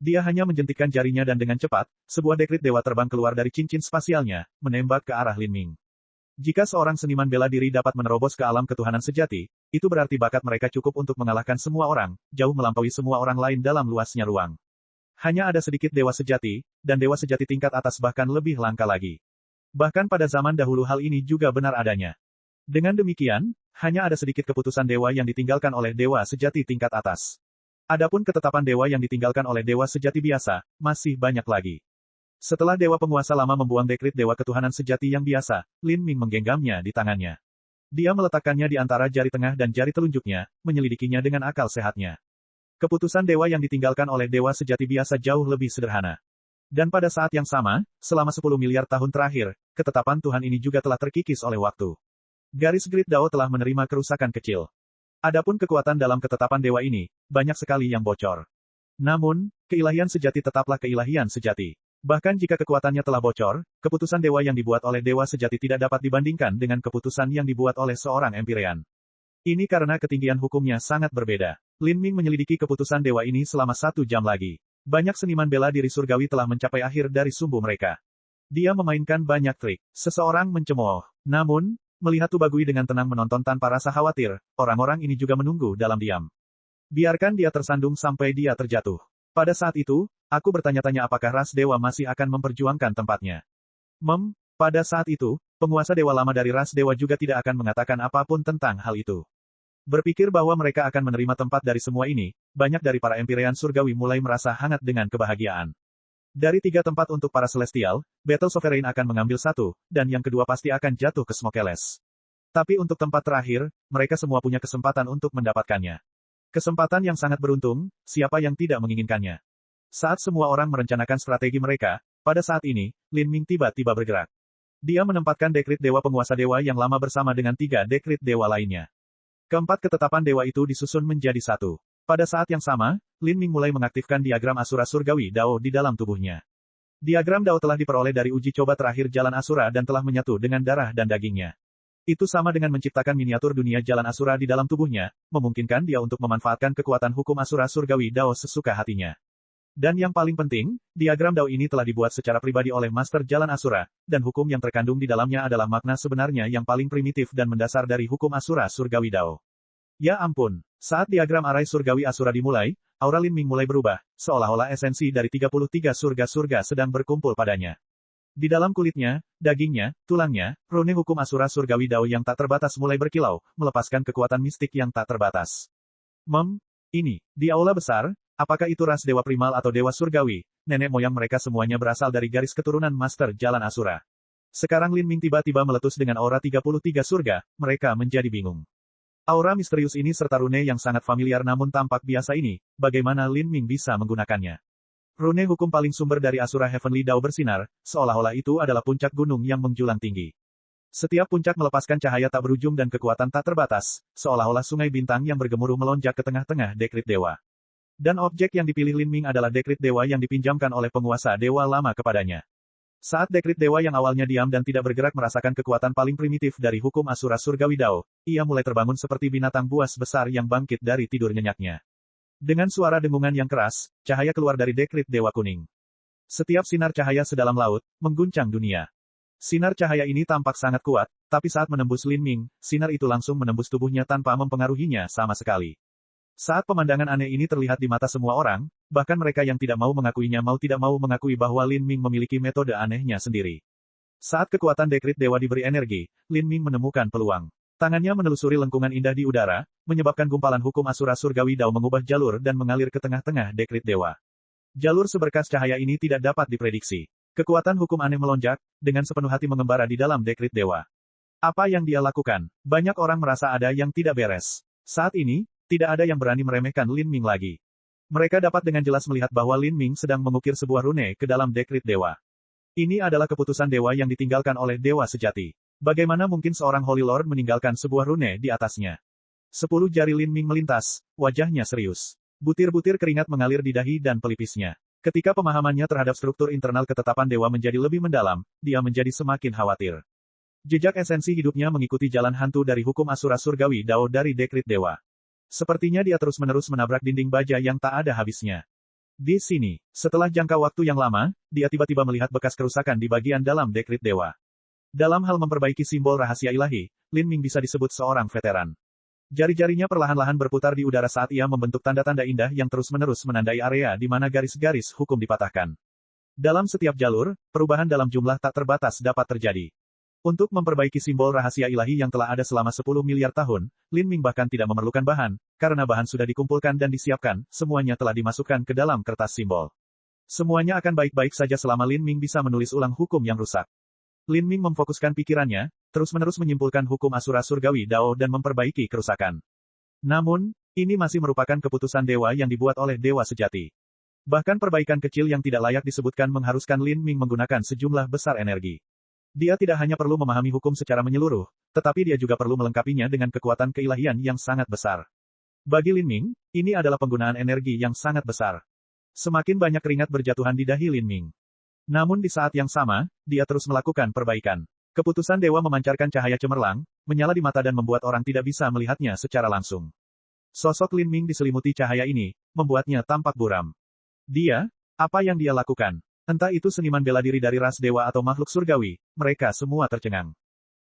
Dia hanya menjentikkan jarinya dan dengan cepat, sebuah dekrit dewa terbang keluar dari cincin spasialnya, menembak ke arah Lin Ming. Jika seorang seniman bela diri dapat menerobos ke alam ketuhanan sejati, itu berarti bakat mereka cukup untuk mengalahkan semua orang, jauh melampaui semua orang lain dalam luasnya ruang. Hanya ada sedikit dewa sejati, dan dewa sejati tingkat atas bahkan lebih langka lagi. Bahkan pada zaman dahulu hal ini juga benar adanya. Dengan demikian, hanya ada sedikit keputusan dewa yang ditinggalkan oleh dewa sejati tingkat atas. Adapun ketetapan dewa yang ditinggalkan oleh dewa sejati biasa, masih banyak lagi. Setelah dewa penguasa lama membuang dekrit dewa ketuhanan sejati yang biasa, Lin Ming menggenggamnya di tangannya. Dia meletakkannya di antara jari tengah dan jari telunjuknya, menyelidikinya dengan akal sehatnya. Keputusan dewa yang ditinggalkan oleh dewa sejati biasa jauh lebih sederhana. Dan pada saat yang sama, selama 10 miliar tahun terakhir, ketetapan Tuhan ini juga telah terkikis oleh waktu. Garis Grid Dao telah menerima kerusakan kecil. Adapun kekuatan dalam ketetapan dewa ini, banyak sekali yang bocor. Namun, keilahian sejati tetaplah keilahian sejati. Bahkan jika kekuatannya telah bocor, keputusan dewa yang dibuat oleh dewa sejati tidak dapat dibandingkan dengan keputusan yang dibuat oleh seorang Empyrean. Ini karena ketinggian hukumnya sangat berbeda. Lin Ming menyelidiki keputusan dewa ini selama 1 jam lagi. Banyak seniman bela diri surgawi telah mencapai akhir dari sumbu mereka. Dia memainkan banyak trik. Seseorang mencemooh. Namun, melihat Tubagui dengan tenang menonton tanpa rasa khawatir, orang-orang ini juga menunggu dalam diam. Biarkan dia tersandung sampai dia terjatuh. Pada saat itu, aku bertanya-tanya apakah ras dewa masih akan memperjuangkan tempatnya. Pada saat itu, penguasa dewa lama dari ras dewa juga tidak akan mengatakan apapun tentang hal itu. Berpikir bahwa mereka akan menerima tempat dari semua ini, banyak dari para Empyrean surgawi mulai merasa hangat dengan kebahagiaan. Dari 3 tempat untuk para Celestial, Battle Sovereign akan mengambil 1, dan yang kedua pasti akan jatuh ke Smokeles. Tapi untuk tempat terakhir, mereka semua punya kesempatan untuk mendapatkannya. Kesempatan yang sangat beruntung, siapa yang tidak menginginkannya. Saat semua orang merencanakan strategi mereka, pada saat ini, Lin Ming tiba-tiba bergerak. Dia menempatkan dekrit dewa penguasa dewa yang lama bersama dengan 3 dekrit dewa lainnya. Keempat ketetapan dewa itu disusun menjadi satu. Pada saat yang sama, Lin Ming mulai mengaktifkan diagram Asura Surgawi Dao di dalam tubuhnya. Diagram Dao telah diperoleh dari uji coba terakhir jalan Asura dan telah menyatu dengan darah dan dagingnya. Itu sama dengan menciptakan miniatur dunia jalan Asura di dalam tubuhnya, memungkinkan dia untuk memanfaatkan kekuatan hukum Asura Surgawi Dao sesuka hatinya. Dan yang paling penting, diagram Dao ini telah dibuat secara pribadi oleh Master Jalan Asura, dan hukum yang terkandung di dalamnya adalah makna sebenarnya yang paling primitif dan mendasar dari hukum Asura Surgawi Dao. Ya ampun, saat diagram arai surgawi Asura dimulai, aura Lin Ming mulai berubah, seolah-olah esensi dari 33 surga-surga sedang berkumpul padanya. Di dalam kulitnya, dagingnya, tulangnya, rune hukum Asura Surgawi Dao yang tak terbatas mulai berkilau, melepaskan kekuatan mistik yang tak terbatas. Ini, di aula besar, apakah itu ras dewa primal atau dewa surgawi, nenek moyang mereka semuanya berasal dari garis keturunan Master Jalan Asura. Sekarang Lin Ming tiba-tiba meletus dengan aura 33 surga, mereka menjadi bingung. Aura misterius ini serta rune yang sangat familiar namun tampak biasa ini, bagaimana Lin Ming bisa menggunakannya? Rune hukum paling sumber dari Asura Heavenly Dao bersinar, seolah-olah itu adalah puncak gunung yang menjulang tinggi. Setiap puncak melepaskan cahaya tak berujung dan kekuatan tak terbatas, seolah-olah sungai bintang yang bergemuruh melonjak ke tengah-tengah dekrit dewa. Dan objek yang dipilih Lin Ming adalah dekrit dewa yang dipinjamkan oleh penguasa dewa lama kepadanya. Saat dekrit dewa yang awalnya diam dan tidak bergerak merasakan kekuatan paling primitif dari hukum Asura Surgawi Dao, ia mulai terbangun seperti binatang buas besar yang bangkit dari tidur nyenyaknya. Dengan suara dengungan yang keras, cahaya keluar dari dekrit dewa kuning. Setiap sinar cahaya sedalam laut, mengguncang dunia. Sinar cahaya ini tampak sangat kuat, tapi saat menembus Lin Ming, sinar itu langsung menembus tubuhnya tanpa mempengaruhinya sama sekali. Saat pemandangan aneh ini terlihat di mata semua orang, bahkan mereka yang tidak mau mengakuinya mau tidak mau mengakui bahwa Lin Ming memiliki metode anehnya sendiri. Saat kekuatan dekrit dewa diberi energi, Lin Ming menemukan peluang. Tangannya menelusuri lengkungan indah di udara, menyebabkan gumpalan hukum Asura Surgawi Dao mengubah jalur dan mengalir ke tengah-tengah dekrit dewa. Jalur seberkas cahaya ini tidak dapat diprediksi. Kekuatan hukum aneh melonjak, dengan sepenuh hati mengembara di dalam dekrit dewa. Apa yang dia lakukan? Banyak orang merasa ada yang tidak beres. Saat ini, tidak ada yang berani meremehkan Lin Ming lagi. Mereka dapat dengan jelas melihat bahwa Lin Ming sedang mengukir sebuah rune ke dalam dekrit dewa. Ini adalah keputusan dewa yang ditinggalkan oleh dewa sejati. Bagaimana mungkin seorang Holy Lord meninggalkan sebuah rune di atasnya? 10 jari Lin Ming melintas, wajahnya serius. Butir-butir keringat mengalir di dahi dan pelipisnya. Ketika pemahamannya terhadap struktur internal ketetapan dewa menjadi lebih mendalam, dia menjadi semakin khawatir. Jejak esensi hidupnya mengikuti jalan hantu dari hukum Asura Surgawi Dao dari dekrit dewa. Sepertinya dia terus-menerus menabrak dinding baja yang tak ada habisnya. Di sini, setelah jangka waktu yang lama, dia tiba-tiba melihat bekas kerusakan di bagian dalam dekrit dewa. Dalam hal memperbaiki simbol rahasia ilahi, Lin Ming bisa disebut seorang veteran. Jari-jarinya perlahan-lahan berputar di udara saat ia membentuk tanda-tanda indah yang terus-menerus menandai area di mana garis-garis hukum dipatahkan. Dalam setiap jalur, perubahan dalam jumlah tak terbatas dapat terjadi. Untuk memperbaiki simbol rahasia ilahi yang telah ada selama 10 miliar tahun, Lin Ming bahkan tidak memerlukan bahan, karena bahan sudah dikumpulkan dan disiapkan, semuanya telah dimasukkan ke dalam kertas simbol. Semuanya akan baik-baik saja selama Lin Ming bisa menulis ulang hukum yang rusak. Lin Ming memfokuskan pikirannya, terus-menerus menyimpulkan hukum Asura Surgawi Dao dan memperbaiki kerusakan. Namun, ini masih merupakan keputusan dewa yang dibuat oleh dewa sejati. Bahkan perbaikan kecil yang tidak layak disebutkan mengharuskan Lin Ming menggunakan sejumlah besar energi. Dia tidak hanya perlu memahami hukum secara menyeluruh, tetapi dia juga perlu melengkapinya dengan kekuatan keilahian yang sangat besar. Bagi Lin Ming, ini adalah penggunaan energi yang sangat besar. Semakin banyak keringat berjatuhan di dahi Lin Ming. Namun di saat yang sama, dia terus melakukan perbaikan. Keputusan dewa memancarkan cahaya cemerlang, menyala di mata dan membuat orang tidak bisa melihatnya secara langsung. Sosok Lin Ming diselimuti cahaya ini, membuatnya tampak buram. Apa yang dia lakukan? Entah itu seniman bela diri dari ras dewa atau makhluk surgawi, mereka semua tercengang.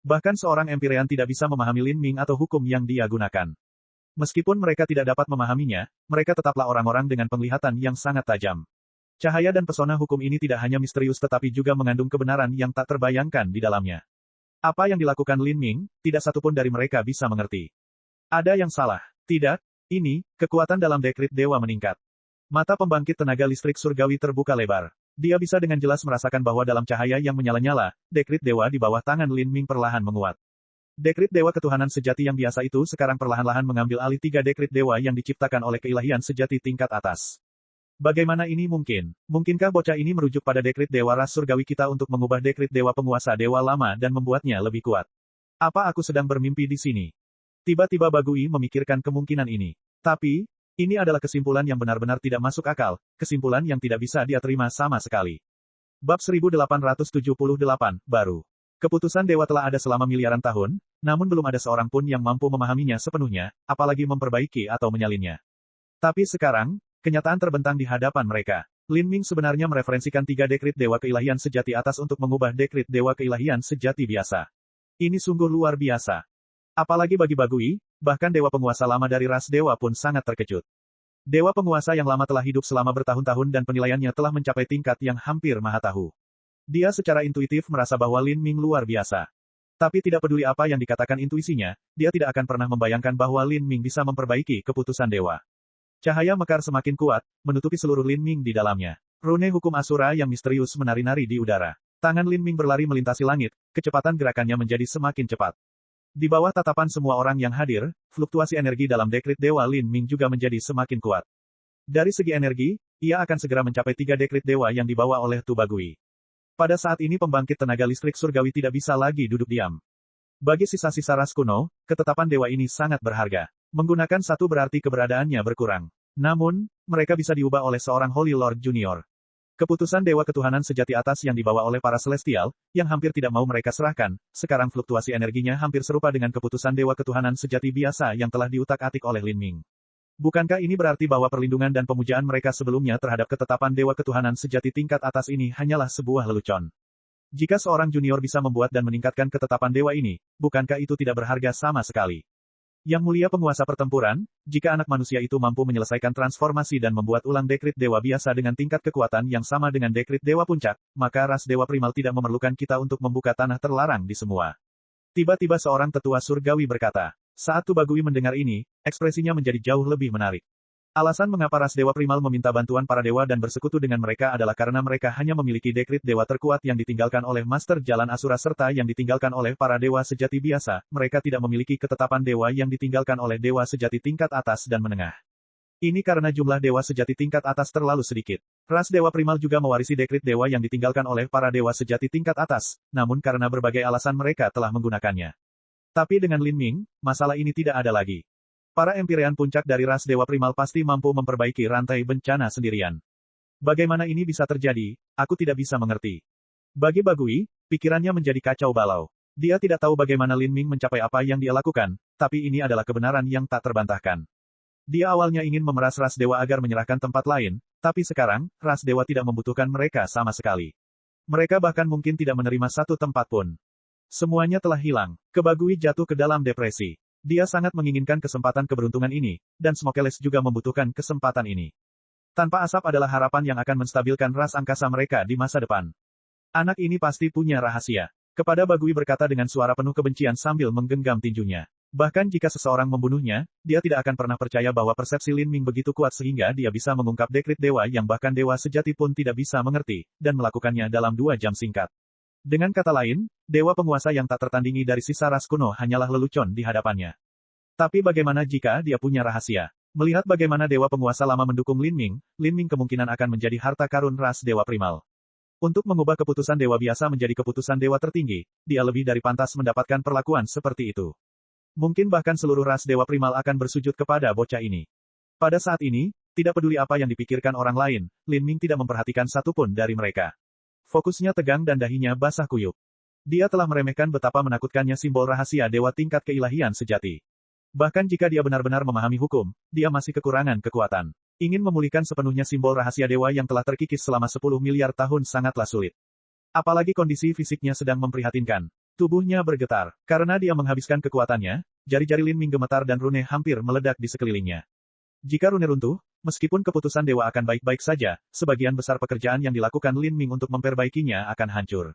Bahkan seorang Empyrean tidak bisa memahami Lin Ming atau hukum yang dia gunakan. Meskipun mereka tidak dapat memahaminya, mereka tetaplah orang-orang dengan penglihatan yang sangat tajam. Cahaya dan pesona hukum ini tidak hanya misterius tetapi juga mengandung kebenaran yang tak terbayangkan di dalamnya. Apa yang dilakukan Lin Ming, tidak satupun dari mereka bisa mengerti. Ada yang salah. Tidak, ini, kekuatan dalam dekrit dewa meningkat. Mata pembangkit tenaga listrik surgawi terbuka lebar. Dia bisa dengan jelas merasakan bahwa dalam cahaya yang menyala-nyala, dekrit dewa di bawah tangan Lin Ming perlahan menguat. Dekrit dewa ketuhanan sejati yang biasa itu sekarang perlahan-lahan mengambil alih 3 dekrit dewa yang diciptakan oleh keilahian sejati tingkat atas. Bagaimana ini mungkin? Mungkinkah bocah ini merujuk pada dekrit dewa ras surgawi kita untuk mengubah dekrit dewa penguasa dewa lama dan membuatnya lebih kuat? Apa aku sedang bermimpi di sini? Tiba-tiba Bagui memikirkan kemungkinan ini. Tapi, ini adalah kesimpulan yang benar-benar tidak masuk akal, kesimpulan yang tidak bisa dia terima sama sekali. Bab 1878, baru. Keputusan dewa telah ada selama miliaran tahun, namun belum ada seorang pun yang mampu memahaminya sepenuhnya, apalagi memperbaiki atau menyalinnya. Tapi sekarang, kenyataan terbentang di hadapan mereka. Lin Ming sebenarnya mereferensikan 3 dekrit dewa keilahian sejati atas untuk mengubah dekrit dewa keilahian sejati biasa. Ini sungguh luar biasa. Apalagi bagi Bagui, bahkan dewa penguasa lama dari ras dewa pun sangat terkejut. Dewa penguasa yang lama telah hidup selama bertahun-tahun dan penilaiannya telah mencapai tingkat yang hampir maha tahu. Dia secara intuitif merasa bahwa Lin Ming luar biasa. Tapi tidak peduli apa yang dikatakan intuisinya, dia tidak akan pernah membayangkan bahwa Lin Ming bisa memperbaiki keputusan dewa. Cahaya mekar semakin kuat, menutupi seluruh Lin Ming di dalamnya. Rune hukum Asura yang misterius menari-nari di udara. Tangan Lin Ming berlari melintasi langit, kecepatan gerakannya menjadi semakin cepat. Di bawah tatapan semua orang yang hadir, fluktuasi energi dalam dekrit dewa Lin Ming juga menjadi semakin kuat. Dari segi energi, ia akan segera mencapai 3 dekrit dewa yang dibawa oleh Tu Bagui. Pada saat ini pembangkit tenaga listrik surgawi tidak bisa lagi duduk diam. Bagi sisa-sisa ras kuno, ketetapan dewa ini sangat berharga. Menggunakan satu berarti keberadaannya berkurang. Namun, mereka bisa diubah oleh seorang Holy Lord Junior. Keputusan dewa ketuhanan sejati atas yang dibawa oleh para celestial, yang hampir tidak mau mereka serahkan, sekarang fluktuasi energinya hampir serupa dengan keputusan dewa ketuhanan sejati biasa yang telah diutak-atik oleh Lin Ming. Bukankah ini berarti bahwa perlindungan dan pemujaan mereka sebelumnya terhadap ketetapan dewa ketuhanan sejati tingkat atas ini hanyalah sebuah lelucon? Jika seorang junior bisa membuat dan meningkatkan ketetapan dewa ini, bukankah itu tidak berharga sama sekali? Yang mulia penguasa pertempuran, jika anak manusia itu mampu menyelesaikan transformasi dan membuat ulang dekrit dewa biasa dengan tingkat kekuatan yang sama dengan dekrit dewa puncak, maka ras dewa primal tidak memerlukan kita untuk membuka tanah terlarang di semua. Tiba-tiba seorang tetua surgawi berkata. Saat Tu Bagui mendengar ini, ekspresinya menjadi jauh lebih menarik. Alasan mengapa ras dewa primal meminta bantuan para dewa dan bersekutu dengan mereka adalah karena mereka hanya memiliki dekrit dewa terkuat yang ditinggalkan oleh Master Jalan Asura serta yang ditinggalkan oleh para dewa sejati biasa, mereka tidak memiliki ketetapan dewa yang ditinggalkan oleh dewa sejati tingkat atas dan menengah. Ini karena jumlah dewa sejati tingkat atas terlalu sedikit. Ras dewa primal juga mewarisi dekrit dewa yang ditinggalkan oleh para dewa sejati tingkat atas, namun karena berbagai alasan mereka telah menggunakannya. Tapi dengan Lin Ming, masalah ini tidak ada lagi. Para empirean puncak dari ras dewa primal pasti mampu memperbaiki rantai bencana sendirian. Bagaimana ini bisa terjadi, aku tidak bisa mengerti. Bagi Bagui, pikirannya menjadi kacau balau. Dia tidak tahu bagaimana Lin Ming mencapai apa yang dia lakukan, tapi ini adalah kebenaran yang tak terbantahkan. Dia awalnya ingin memeras ras dewa agar menyerahkan tempat lain, tapi sekarang, ras dewa tidak membutuhkan mereka sama sekali. Mereka bahkan mungkin tidak menerima satu tempat pun. Semuanya telah hilang. Bagui jatuh ke dalam depresi. Dia sangat menginginkan kesempatan keberuntungan ini, dan Smokeles juga membutuhkan kesempatan ini. Tanpa asap adalah harapan yang akan menstabilkan ras angkasa mereka di masa depan. Anak ini pasti punya rahasia. Kepada Bagui berkata dengan suara penuh kebencian sambil menggenggam tinjunya. Bahkan jika seseorang membunuhnya, dia tidak akan pernah percaya bahwa persepsi Lin Ming begitu kuat sehingga dia bisa mengungkap dekrit dewa yang bahkan dewa sejati pun tidak bisa mengerti, dan melakukannya dalam 2 jam singkat. Dengan kata lain, dewa penguasa yang tak tertandingi dari sisa ras kuno hanyalah lelucon di hadapannya. Tapi bagaimana jika dia punya rahasia? Melihat bagaimana dewa penguasa lama mendukung Lin Ming kemungkinan akan menjadi harta karun ras dewa primal. Untuk mengubah keputusan dewa biasa menjadi keputusan dewa tertinggi, dia lebih dari pantas mendapatkan perlakuan seperti itu. Mungkin bahkan seluruh ras dewa primal akan bersujud kepada bocah ini. Pada saat ini, tidak peduli apa yang dipikirkan orang lain, Lin Ming tidak memperhatikan satupun dari mereka. Fokusnya tegang dan dahinya basah kuyup. Dia telah meremehkan betapa menakutkannya simbol rahasia dewa tingkat keilahian sejati. Bahkan jika dia benar-benar memahami hukum, dia masih kekurangan kekuatan. Ingin memulihkan sepenuhnya simbol rahasia dewa yang telah terkikis selama 10 miliar tahun sangatlah sulit. Apalagi kondisi fisiknya sedang memprihatinkan. Tubuhnya bergetar. Karena dia menghabiskan kekuatannya, jari-jari Lin Ming gemetar dan rune hampir meledak di sekelilingnya. Jika rune runtuh, meskipun keputusan dewa akan baik-baik saja, sebagian besar pekerjaan yang dilakukan Lin Ming untuk memperbaikinya akan hancur.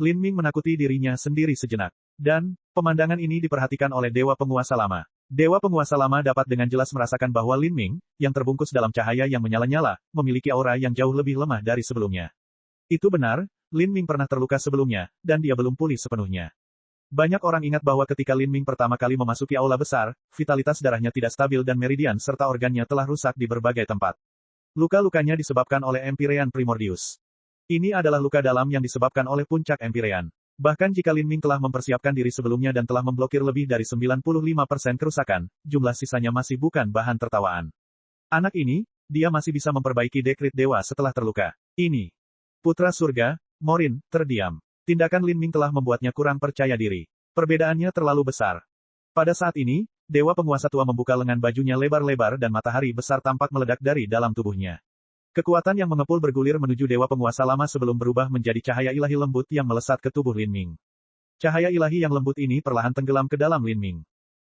Lin Ming menakuti dirinya sendiri sejenak. Dan, pemandangan ini diperhatikan oleh dewa penguasa lama. Dewa penguasa lama dapat dengan jelas merasakan bahwa Lin Ming, yang terbungkus dalam cahaya yang menyala-nyala, memiliki aura yang jauh lebih lemah dari sebelumnya. Itu benar, Lin Ming pernah terluka sebelumnya, dan dia belum pulih sepenuhnya. Banyak orang ingat bahwa ketika Lin Ming pertama kali memasuki aula besar, vitalitas darahnya tidak stabil dan meridian serta organnya telah rusak di berbagai tempat. Luka-lukanya disebabkan oleh Empyrean Primordius. Ini adalah luka dalam yang disebabkan oleh puncak Empyrean. Bahkan jika Lin Ming telah mempersiapkan diri sebelumnya dan telah memblokir lebih dari 95% kerusakan, jumlah sisanya masih bukan bahan tertawaan. Anak ini, dia masih bisa memperbaiki dekrit dewa setelah terluka. Ini. Putra surga, Morin, terdiam. Tindakan Lin Ming telah membuatnya kurang percaya diri. Perbedaannya terlalu besar. Pada saat ini, Dewa Penguasa Tua membuka lengan bajunya lebar-lebar dan matahari besar tampak meledak dari dalam tubuhnya. Kekuatan yang mengepul bergulir menuju Dewa Penguasa Lama sebelum berubah menjadi cahaya ilahi lembut yang melesat ke tubuh Lin Ming. Cahaya ilahi yang lembut ini perlahan tenggelam ke dalam Lin Ming.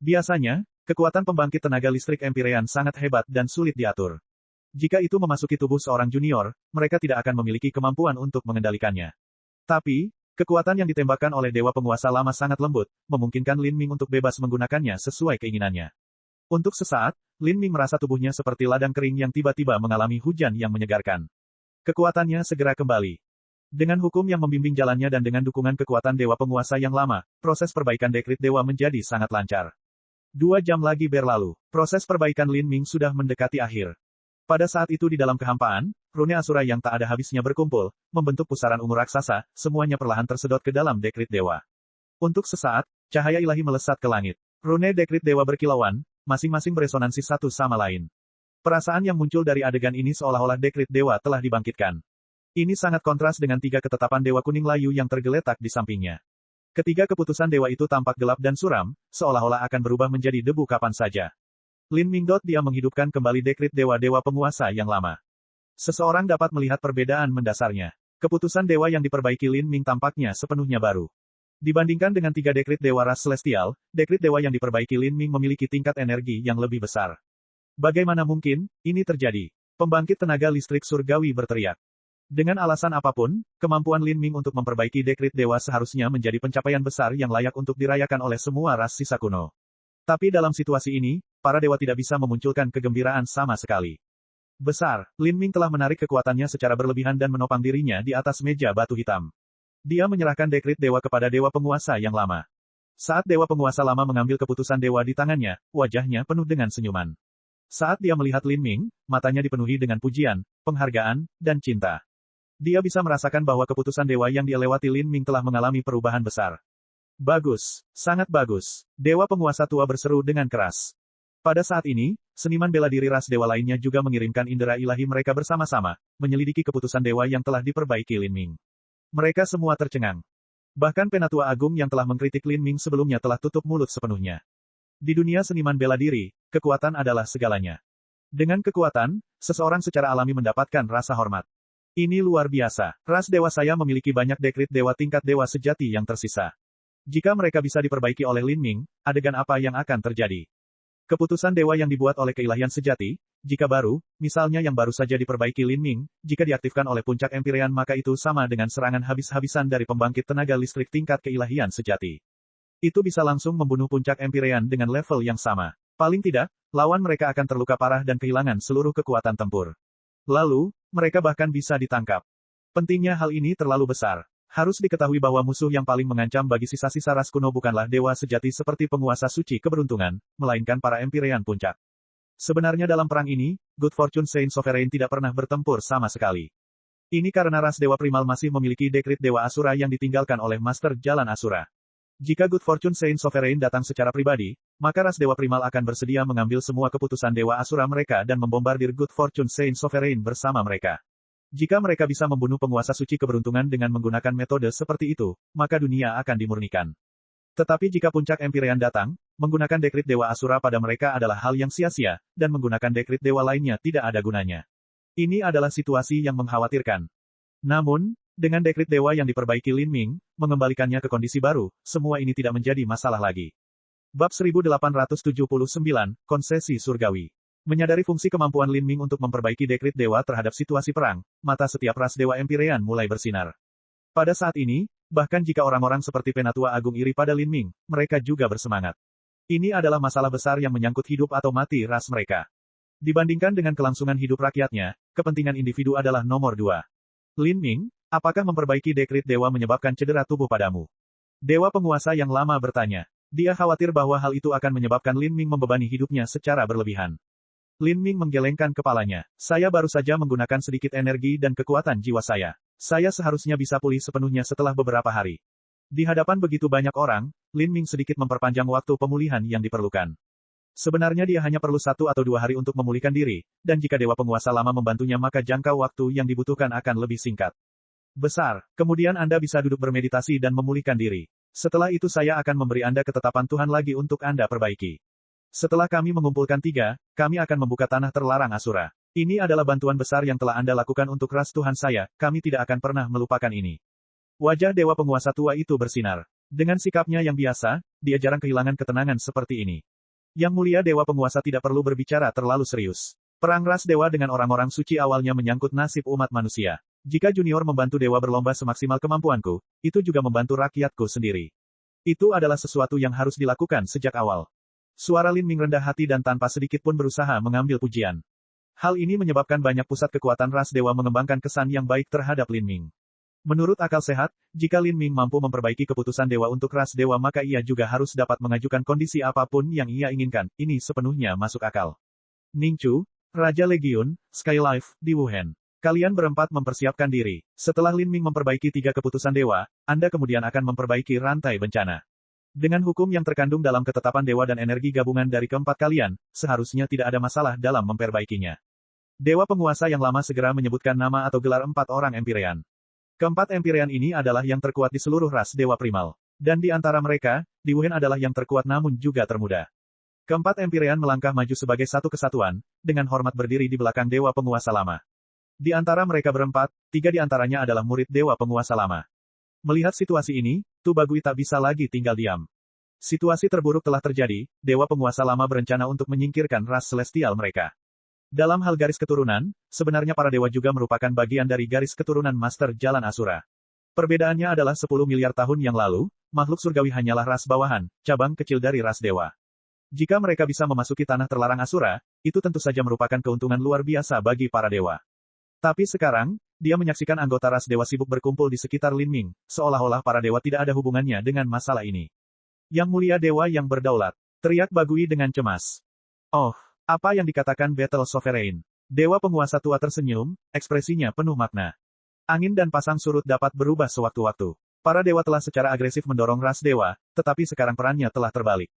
Biasanya, kekuatan pembangkit tenaga listrik Empyrean sangat hebat dan sulit diatur. Jika itu memasuki tubuh seorang junior, mereka tidak akan memiliki kemampuan untuk mengendalikannya. Tapi, kekuatan yang ditembakkan oleh Dewa Penguasa Lama sangat lembut, memungkinkan Lin Ming untuk bebas menggunakannya sesuai keinginannya. Untuk sesaat, Lin Ming merasa tubuhnya seperti ladang kering yang tiba-tiba mengalami hujan yang menyegarkan. Kekuatannya segera kembali. Dengan hukum yang membimbing jalannya dan dengan dukungan kekuatan Dewa Penguasa yang lama, proses perbaikan dekrit Dewa menjadi sangat lancar. 2 jam lagi berlalu. Proses perbaikan Lin Ming sudah mendekati akhir. Pada saat itu di dalam kehampaan, rune Asura yang tak ada habisnya berkumpul, membentuk pusaran ungu raksasa, semuanya perlahan tersedot ke dalam dekrit dewa. Untuk sesaat, cahaya ilahi melesat ke langit. Rune dekrit dewa berkilauan, masing-masing beresonansi satu sama lain. Perasaan yang muncul dari adegan ini seolah-olah dekrit dewa telah dibangkitkan. Ini sangat kontras dengan 3 ketetapan dewa kuning layu yang tergeletak di sampingnya. Ketiga keputusan dewa itu tampak gelap dan suram, seolah-olah akan berubah menjadi debu kapan saja. Lin Ming dia menghidupkan kembali dekrit dewa-dewa penguasa yang lama. Seseorang dapat melihat perbedaan mendasarnya. Keputusan dewa yang diperbaiki Lin Ming tampaknya sepenuhnya baru. Dibandingkan dengan 3 dekrit dewa ras celestial, dekrit dewa yang diperbaiki Lin Ming memiliki tingkat energi yang lebih besar. Bagaimana mungkin ini terjadi? Pembangkit tenaga listrik surgawi berteriak. Dengan alasan apapun, kemampuan Lin Ming untuk memperbaiki dekrit dewa seharusnya menjadi pencapaian besar yang layak untuk dirayakan oleh semua ras sisa kuno. Tapi dalam situasi ini, para dewa tidak bisa memunculkan kegembiraan sama sekali. Besar, Lin Ming telah menarik kekuatannya secara berlebihan dan menopang dirinya di atas meja batu hitam. Dia menyerahkan dekrit dewa kepada dewa penguasa yang lama. Saat dewa penguasa lama mengambil keputusan dewa di tangannya, wajahnya penuh dengan senyuman. Saat dia melihat Lin Ming, matanya dipenuhi dengan pujian, penghargaan, dan cinta. Dia bisa merasakan bahwa keputusan dewa yang dia lewati Lin Ming telah mengalami perubahan besar. Bagus, sangat bagus. Dewa penguasa tua berseru dengan keras. Pada saat ini, seniman bela diri ras dewa lainnya juga mengirimkan indera ilahi mereka bersama-sama, menyelidiki keputusan dewa yang telah diperbaiki Lin Ming. Mereka semua tercengang. Bahkan Penatua Agung yang telah mengkritik Lin Ming sebelumnya telah tutup mulut sepenuhnya. Di dunia seniman bela diri, kekuatan adalah segalanya. Dengan kekuatan, seseorang secara alami mendapatkan rasa hormat. Ini luar biasa. Ras dewa saya memiliki banyak dekrit dewa tingkat dewa sejati yang tersisa. Jika mereka bisa diperbaiki oleh Lin Ming, adegan apa yang akan terjadi? Keputusan dewa yang dibuat oleh keilahian sejati, jika baru, misalnya yang baru saja diperbaiki Lin Ming, jika diaktifkan oleh puncak Empyrean maka itu sama dengan serangan habis-habisan dari pembangkit tenaga listrik tingkat keilahian sejati. Itu bisa langsung membunuh puncak Empyrean dengan level yang sama. Paling tidak, lawan mereka akan terluka parah dan kehilangan seluruh kekuatan tempur. Lalu, mereka bahkan bisa ditangkap. Pentingnya hal ini terlalu besar. Harus diketahui bahwa musuh yang paling mengancam bagi sisa-sisa ras kuno bukanlah dewa sejati seperti penguasa suci keberuntungan, melainkan para Empyrean puncak. Sebenarnya dalam perang ini, Good Fortune Saint Sovereign tidak pernah bertempur sama sekali. Ini karena ras dewa primal masih memiliki dekrit dewa Asura yang ditinggalkan oleh Master Jalan Asura. Jika Good Fortune Saint Sovereign datang secara pribadi, maka ras dewa primal akan bersedia mengambil semua keputusan dewa Asura mereka dan membombardir Good Fortune Saint Sovereign bersama mereka. Jika mereka bisa membunuh penguasa suci keberuntungan dengan menggunakan metode seperti itu, maka dunia akan dimurnikan. Tetapi jika puncak Empyrean datang, menggunakan dekrit dewa Asura pada mereka adalah hal yang sia-sia, dan menggunakan dekrit dewa lainnya tidak ada gunanya. Ini adalah situasi yang mengkhawatirkan. Namun, dengan dekrit dewa yang diperbaiki Lin Ming, mengembalikannya ke kondisi baru, semua ini tidak menjadi masalah lagi. Bab 1879, Konsesi Surgawi. Menyadari fungsi kemampuan Lin Ming untuk memperbaiki dekrit dewa terhadap situasi perang, mata setiap ras dewa Empyrean mulai bersinar. Pada saat ini, bahkan jika orang-orang seperti Penatua Agung iri pada Lin Ming, mereka juga bersemangat. Ini adalah masalah besar yang menyangkut hidup atau mati ras mereka. Dibandingkan dengan kelangsungan hidup rakyatnya, kepentingan individu adalah nomor 2. Lin Ming, apakah memperbaiki dekrit dewa menyebabkan cedera tubuh padamu? Dewa penguasa yang lama bertanya. Dia khawatir bahwa hal itu akan menyebabkan Lin Ming membebani hidupnya secara berlebihan. Lin Ming menggelengkan kepalanya. Saya baru saja menggunakan sedikit energi dan kekuatan jiwa saya. Saya seharusnya bisa pulih sepenuhnya setelah beberapa hari. Di hadapan begitu banyak orang, Lin Ming sedikit memperpanjang waktu pemulihan yang diperlukan. Sebenarnya dia hanya perlu 1 atau 2 hari untuk memulihkan diri, dan jika Dewa Penguasa Lama membantunya maka jangka waktu yang dibutuhkan akan lebih singkat. Besar. Kemudian Anda bisa duduk bermeditasi dan memulihkan diri. Setelah itu saya akan memberi Anda ketetapan Tuhan lagi untuk Anda perbaiki. Setelah kami mengumpulkan 3, kami akan membuka tanah terlarang Asura. Ini adalah bantuan besar yang telah Anda lakukan untuk ras Tuhan saya, kami tidak akan pernah melupakan ini. Wajah Dewa Penguasa tua itu bersinar. Dengan sikapnya yang biasa, dia jarang kehilangan ketenangan seperti ini. Yang mulia Dewa Penguasa tidak perlu berbicara terlalu serius. Perang ras dewa dengan orang-orang suci awalnya menyangkut nasib umat manusia. Jika junior membantu dewa berlomba semaksimal kemampuanku, itu juga membantu rakyatku sendiri. Itu adalah sesuatu yang harus dilakukan sejak awal. Suara Lin Ming rendah hati dan tanpa sedikit pun berusaha mengambil pujian. Hal ini menyebabkan banyak pusat kekuatan ras dewa mengembangkan kesan yang baik terhadap Lin Ming. Menurut akal sehat, jika Lin Ming mampu memperbaiki keputusan dewa untuk ras dewa maka ia juga harus dapat mengajukan kondisi apapun yang ia inginkan, ini sepenuhnya masuk akal. Ning Chu, Raja Legiun, Skylife, di Wuhan. Kalian berempat mempersiapkan diri. Setelah Lin Ming memperbaiki 3 keputusan dewa, Anda kemudian akan memperbaiki rantai bencana. Dengan hukum yang terkandung dalam ketetapan dewa dan energi gabungan dari keempat kalian, seharusnya tidak ada masalah dalam memperbaikinya. Dewa penguasa yang lama segera menyebutkan nama atau gelar 4 orang Empyrean. Keempat Empyrean ini adalah yang terkuat di seluruh ras dewa primal. Dan di antara mereka, Di Wuhan adalah yang terkuat namun juga termuda. Keempat Empyrean melangkah maju sebagai satu kesatuan, dengan hormat berdiri di belakang dewa penguasa lama. Di antara mereka berempat, 3 di antaranya adalah murid dewa penguasa lama. Melihat situasi ini, Tu Bagui tak bisa lagi tinggal diam. Situasi terburuk telah terjadi, dewa penguasa lama berencana untuk menyingkirkan ras celestial mereka. Dalam hal garis keturunan, sebenarnya para dewa juga merupakan bagian dari garis keturunan Master Jalan Asura. Perbedaannya adalah 10 miliar tahun yang lalu, makhluk surgawi hanyalah ras bawahan, cabang kecil dari ras dewa. Jika mereka bisa memasuki tanah terlarang Asura, itu tentu saja merupakan keuntungan luar biasa bagi para dewa. Tapi sekarang, dia menyaksikan anggota ras dewa sibuk berkumpul di sekitar Lin Ming, seolah-olah para dewa tidak ada hubungannya dengan masalah ini. Yang mulia dewa yang berdaulat, teriak Bagui dengan cemas. Oh, apa yang dikatakan Battle Sovereign? Dewa penguasa tua tersenyum, ekspresinya penuh makna. Angin dan pasang surut dapat berubah sewaktu-waktu. Para dewa telah secara agresif mendorong ras dewa, tetapi sekarang perannya telah terbalik.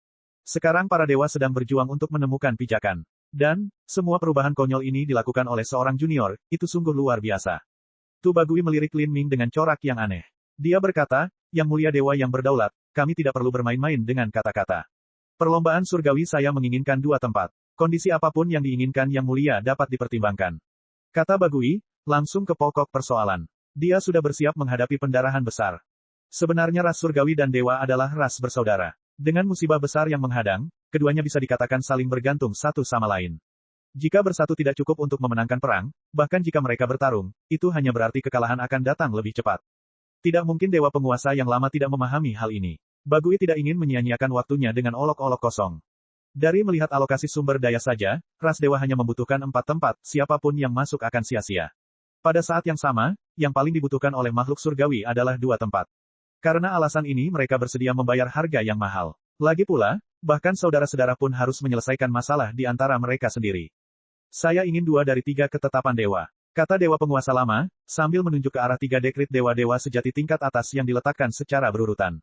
Sekarang para dewa sedang berjuang untuk menemukan pijakan. Dan, semua perubahan konyol ini dilakukan oleh seorang junior, itu sungguh luar biasa. Tu Bagui melirik Lin Ming dengan corak yang aneh. Dia berkata, Yang mulia dewa yang berdaulat, kami tidak perlu bermain-main dengan kata-kata. Perlombaan surgawi saya menginginkan 2 tempat. Kondisi apapun yang diinginkan yang mulia dapat dipertimbangkan. Kata Bagui, langsung ke pokok persoalan. Dia sudah bersiap menghadapi pendarahan besar. Sebenarnya ras surgawi dan dewa adalah ras bersaudara. Dengan musibah besar yang menghadang, keduanya bisa dikatakan saling bergantung satu sama lain. Jika bersatu tidak cukup untuk memenangkan perang, bahkan jika mereka bertarung, itu hanya berarti kekalahan akan datang lebih cepat. Tidak mungkin dewa penguasa yang lama tidak memahami hal ini. Bagui tidak ingin menyia-nyiakan waktunya dengan olok-olok kosong. Dari melihat alokasi sumber daya saja, ras dewa hanya membutuhkan 4 tempat, siapapun yang masuk akan sia-sia. Pada saat yang sama, yang paling dibutuhkan oleh makhluk surgawi adalah 2 tempat. Karena alasan ini mereka bersedia membayar harga yang mahal. Lagi pula, bahkan saudara-saudara pun harus menyelesaikan masalah di antara mereka sendiri. Saya ingin 2 dari 3 ketetapan dewa. Kata dewa penguasa lama, sambil menunjuk ke arah 3 dekrit dewa-dewa sejati tingkat atas yang diletakkan secara berurutan.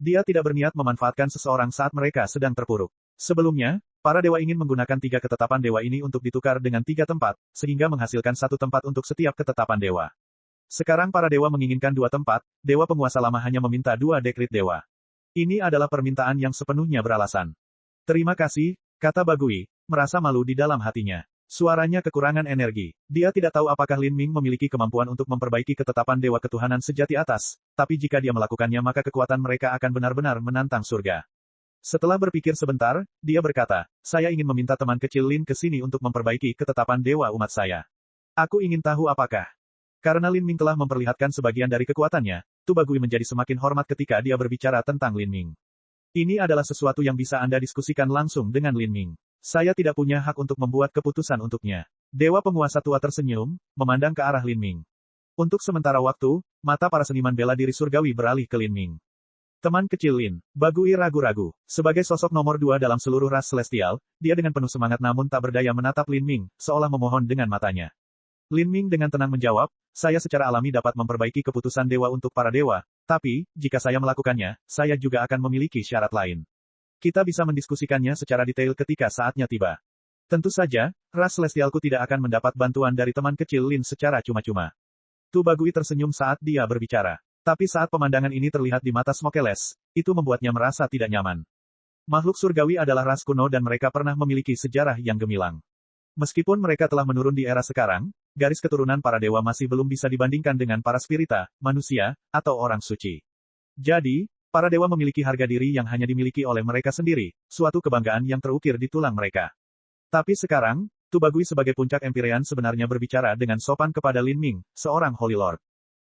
Dia tidak berniat memanfaatkan seseorang saat mereka sedang terpuruk. Sebelumnya, para dewa ingin menggunakan 3 ketetapan dewa ini untuk ditukar dengan 3 tempat, sehingga menghasilkan 1 tempat untuk setiap ketetapan dewa. Sekarang para dewa menginginkan 2 tempat, dewa penguasa lama hanya meminta 2 dekrit dewa. Ini adalah permintaan yang sepenuhnya beralasan. Terima kasih, kata Bagui, merasa malu di dalam hatinya. Suaranya kekurangan energi. Dia tidak tahu apakah Lin Ming memiliki kemampuan untuk memperbaiki ketetapan dewa ketuhanan sejati atas, tapi jika dia melakukannya maka kekuatan mereka akan benar-benar menantang surga. Setelah berpikir sebentar, dia berkata, saya ingin meminta teman kecil Lin ke sini untuk memperbaiki ketetapan dewa umat saya. Aku ingin tahu apakah. Karena Lin Ming telah memperlihatkan sebagian dari kekuatannya, Tu Bagui menjadi semakin hormat ketika dia berbicara tentang Lin Ming. Ini adalah sesuatu yang bisa Anda diskusikan langsung dengan Lin Ming. Saya tidak punya hak untuk membuat keputusan untuknya. Dewa penguasa tua tersenyum, memandang ke arah Lin Ming. Untuk sementara waktu, mata para seniman bela diri surgawi beralih ke Lin Ming. Teman kecil Lin, Bagui ragu-ragu. Sebagai sosok nomor 2 dalam seluruh ras celestial, dia dengan penuh semangat namun tak berdaya menatap Lin Ming, seolah memohon dengan matanya. Lin Ming dengan tenang menjawab, saya secara alami dapat memperbaiki keputusan dewa untuk para dewa, tapi, jika saya melakukannya, saya juga akan memiliki syarat lain. Kita bisa mendiskusikannya secara detail ketika saatnya tiba. Tentu saja, ras celestialku tidak akan mendapat bantuan dari teman kecil Lin secara cuma-cuma. Tu Bagui tersenyum saat dia berbicara. Tapi saat pemandangan ini terlihat di mata Smokeles, itu membuatnya merasa tidak nyaman. Makhluk surgawi adalah ras kuno dan mereka pernah memiliki sejarah yang gemilang. Meskipun mereka telah menurun di era sekarang, garis keturunan para dewa masih belum bisa dibandingkan dengan para spirita, manusia, atau orang suci. Jadi, para dewa memiliki harga diri yang hanya dimiliki oleh mereka sendiri, suatu kebanggaan yang terukir di tulang mereka. Tapi sekarang, Tu Bagui sebagai puncak Empyrean sebenarnya berbicara dengan sopan kepada Lin Ming, seorang Holy Lord.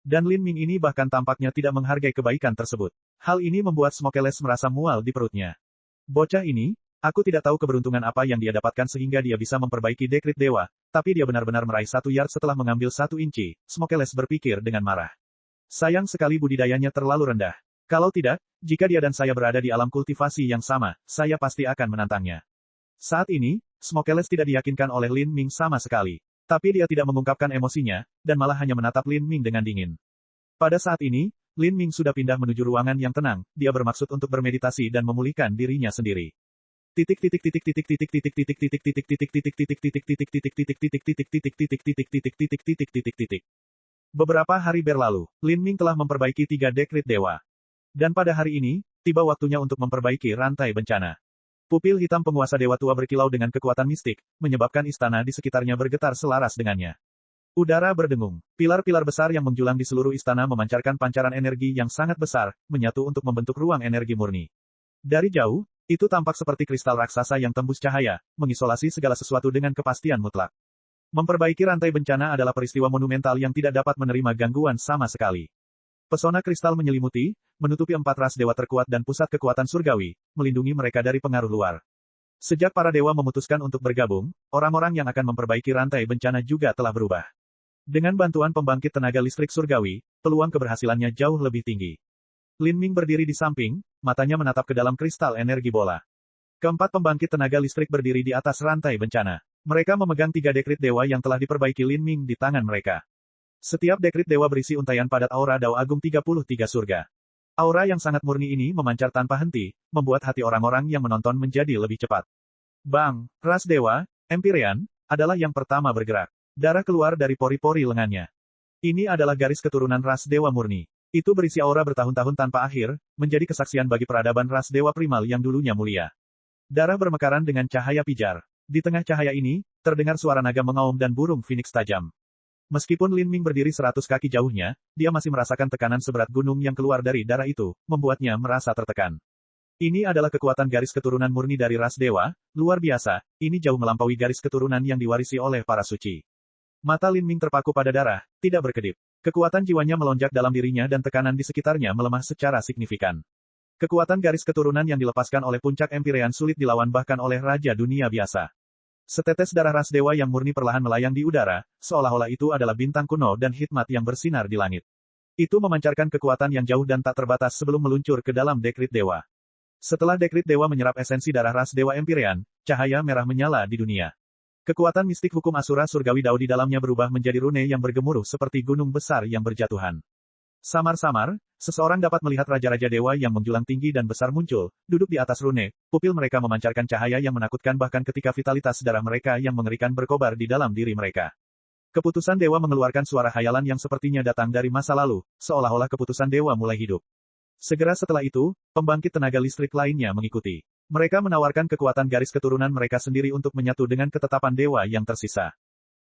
Dan Lin Ming ini bahkan tampaknya tidak menghargai kebaikan tersebut. Hal ini membuat Smokeles merasa mual di perutnya. Bocah ini, aku tidak tahu keberuntungan apa yang dia dapatkan sehingga dia bisa memperbaiki dekrit dewa, tapi dia benar-benar meraih 1 yard setelah mengambil 1 inci, Smokeles berpikir dengan marah. Sayang sekali budidayanya terlalu rendah. Kalau tidak, jika dia dan saya berada di alam kultivasi yang sama, saya pasti akan menantangnya. Saat ini, Smokeles tidak diyakinkan oleh Lin Ming sama sekali. Tapi dia tidak mengungkapkan emosinya, dan malah hanya menatap Lin Ming dengan dingin. Pada saat ini, Lin Ming sudah pindah menuju ruangan yang tenang, dia bermaksud untuk bermeditasi dan memulihkan dirinya sendiri. Beberapa hari berlalu, Lin Ming telah memperbaiki 3 dekrit dewa. Dan pada hari ini, tiba waktunya untuk memperbaiki rantai bencana. Pupil hitam penguasa dewa tua berkilau dengan kekuatan mistik, menyebabkan istana di sekitarnya bergetar selaras dengannya. Udara berdengung. Pilar-pilar besar yang menjulang di seluruh istana memancarkan pancaran energi yang sangat besar, menyatu untuk membentuk ruang energi murni. Dari jauh, itu tampak seperti kristal raksasa yang tembus cahaya, mengisolasi segala sesuatu dengan kepastian mutlak. Memperbaiki rantai bencana adalah peristiwa monumental yang tidak dapat menerima gangguan sama sekali. Pesona kristal menyelimuti, menutupi 4 ras dewa terkuat dan pusat kekuatan surgawi, melindungi mereka dari pengaruh luar. Sejak para dewa memutuskan untuk bergabung, orang-orang yang akan memperbaiki rantai bencana juga telah berubah. Dengan bantuan pembangkit tenaga listrik surgawi, peluang keberhasilannya jauh lebih tinggi. Lin Ming berdiri di samping, matanya menatap ke dalam kristal energi bola. Keempat pembangkit tenaga listrik berdiri di atas rantai bencana. Mereka memegang 3 dekrit dewa yang telah diperbaiki Lin Ming di tangan mereka. Setiap dekrit dewa berisi untaian padat aura Dao Agung 33 surga. Aura yang sangat murni ini memancar tanpa henti, membuat hati orang-orang yang menonton menjadi lebih cepat. Bang, ras dewa, Empyrean, adalah yang pertama bergerak. Darah keluar dari pori-pori lengannya. Ini adalah garis keturunan ras dewa murni. Itu berisi aura bertahun-tahun tanpa akhir, menjadi kesaksian bagi peradaban ras dewa primal yang dulunya mulia. Darah bermekaran dengan cahaya pijar. Di tengah cahaya ini, terdengar suara naga mengaum dan burung phoenix tajam. Meskipun Lin Ming berdiri 100 kaki jauhnya, dia masih merasakan tekanan seberat gunung yang keluar dari darah itu, membuatnya merasa tertekan. Ini adalah kekuatan garis keturunan murni dari ras dewa, luar biasa, ini jauh melampaui garis keturunan yang diwarisi oleh para suci. Mata Lin Ming terpaku pada darah, tidak berkedip. Kekuatan jiwanya melonjak dalam dirinya dan tekanan di sekitarnya melemah secara signifikan. Kekuatan garis keturunan yang dilepaskan oleh puncak Empyrean sulit dilawan bahkan oleh Raja Dunia biasa. Setetes darah ras dewa yang murni perlahan melayang di udara, seolah-olah itu adalah bintang kuno dan hikmat yang bersinar di langit. Itu memancarkan kekuatan yang jauh dan tak terbatas sebelum meluncur ke dalam dekrit dewa. Setelah dekrit dewa menyerap esensi darah ras dewa Empyrean, cahaya merah menyala di dunia. Kekuatan mistik hukum Asura surgawi Dao di dalamnya berubah menjadi rune yang bergemuruh seperti gunung besar yang berjatuhan. Samar-samar, seseorang dapat melihat raja-raja dewa yang menjulang tinggi dan besar muncul, duduk di atas rune, pupil mereka memancarkan cahaya yang menakutkan bahkan ketika vitalitas darah mereka yang mengerikan berkobar di dalam diri mereka. Keputusan dewa mengeluarkan suara hayalan yang sepertinya datang dari masa lalu, seolah-olah keputusan dewa mulai hidup. Segera setelah itu, pembangkit tenaga listrik lainnya mengikuti. Mereka menawarkan kekuatan garis keturunan mereka sendiri untuk menyatu dengan ketetapan dewa yang tersisa.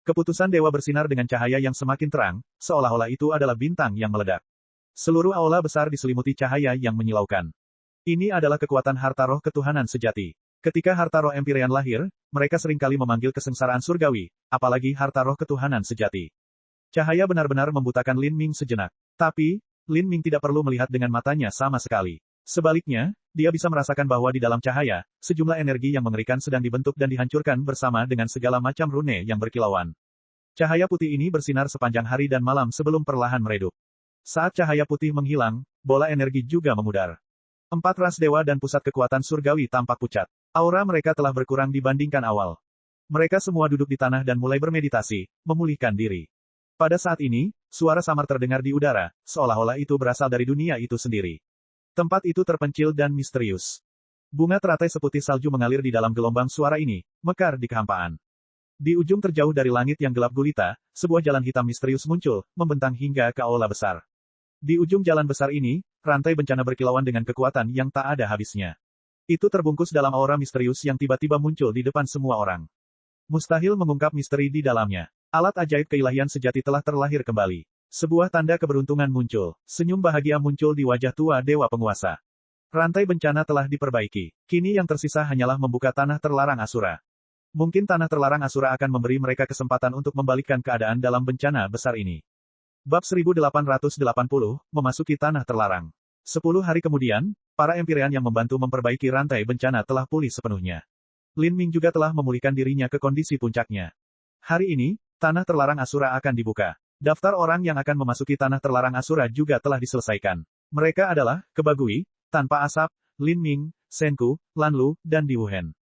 Keputusan dewa bersinar dengan cahaya yang semakin terang, seolah-olah itu adalah bintang yang meledak. Seluruh aula besar diselimuti cahaya yang menyilaukan. Ini adalah kekuatan harta roh ketuhanan sejati. Ketika harta roh Empyrean lahir, mereka seringkali memanggil kesengsaraan surgawi, apalagi harta roh ketuhanan sejati. Cahaya benar-benar membutakan Lin Ming sejenak. Tapi, Lin Ming tidak perlu melihat dengan matanya sama sekali. Sebaliknya, dia bisa merasakan bahwa di dalam cahaya, sejumlah energi yang mengerikan sedang dibentuk dan dihancurkan bersama dengan segala macam rune yang berkilauan. Cahaya putih ini bersinar sepanjang hari dan malam sebelum perlahan meredup. Saat cahaya putih menghilang, bola energi juga memudar. 4 ras dewa dan pusat kekuatan surgawi tampak pucat. Aura mereka telah berkurang dibandingkan awal. Mereka semua duduk di tanah dan mulai bermeditasi, memulihkan diri. Pada saat ini, suara samar terdengar di udara, seolah-olah itu berasal dari dunia itu sendiri. Tempat itu terpencil dan misterius. Bunga teratai seputih salju mengalir di dalam gelombang suara ini, mekar di kehampaan. Di ujung terjauh dari langit yang gelap gulita, sebuah jalan hitam misterius muncul, membentang hingga ke aula besar. Di ujung jalan besar ini, rantai bencana berkilauan dengan kekuatan yang tak ada habisnya. Itu terbungkus dalam aura misterius yang tiba-tiba muncul di depan semua orang. Mustahil mengungkap misteri di dalamnya. Alat ajaib keilahian sejati telah terlahir kembali. Sebuah tanda keberuntungan muncul. Senyum bahagia muncul di wajah tua dewa penguasa. Rantai bencana telah diperbaiki. Kini yang tersisa hanyalah membuka tanah terlarang Asura. Mungkin tanah terlarang Asura akan memberi mereka kesempatan untuk membalikkan keadaan dalam bencana besar ini. Bab 1880, memasuki tanah terlarang. 10 hari kemudian, para Empyrean yang membantu memperbaiki rantai bencana telah pulih sepenuhnya. Lin Ming juga telah memulihkan dirinya ke kondisi puncaknya. Hari ini, tanah terlarang Asura akan dibuka. Daftar orang yang akan memasuki tanah terlarang Asura juga telah diselesaikan. Mereka adalah, Kebagui, Tanpa Asap, Lin Ming, Senku, Lan Lu, dan Di Wuhen.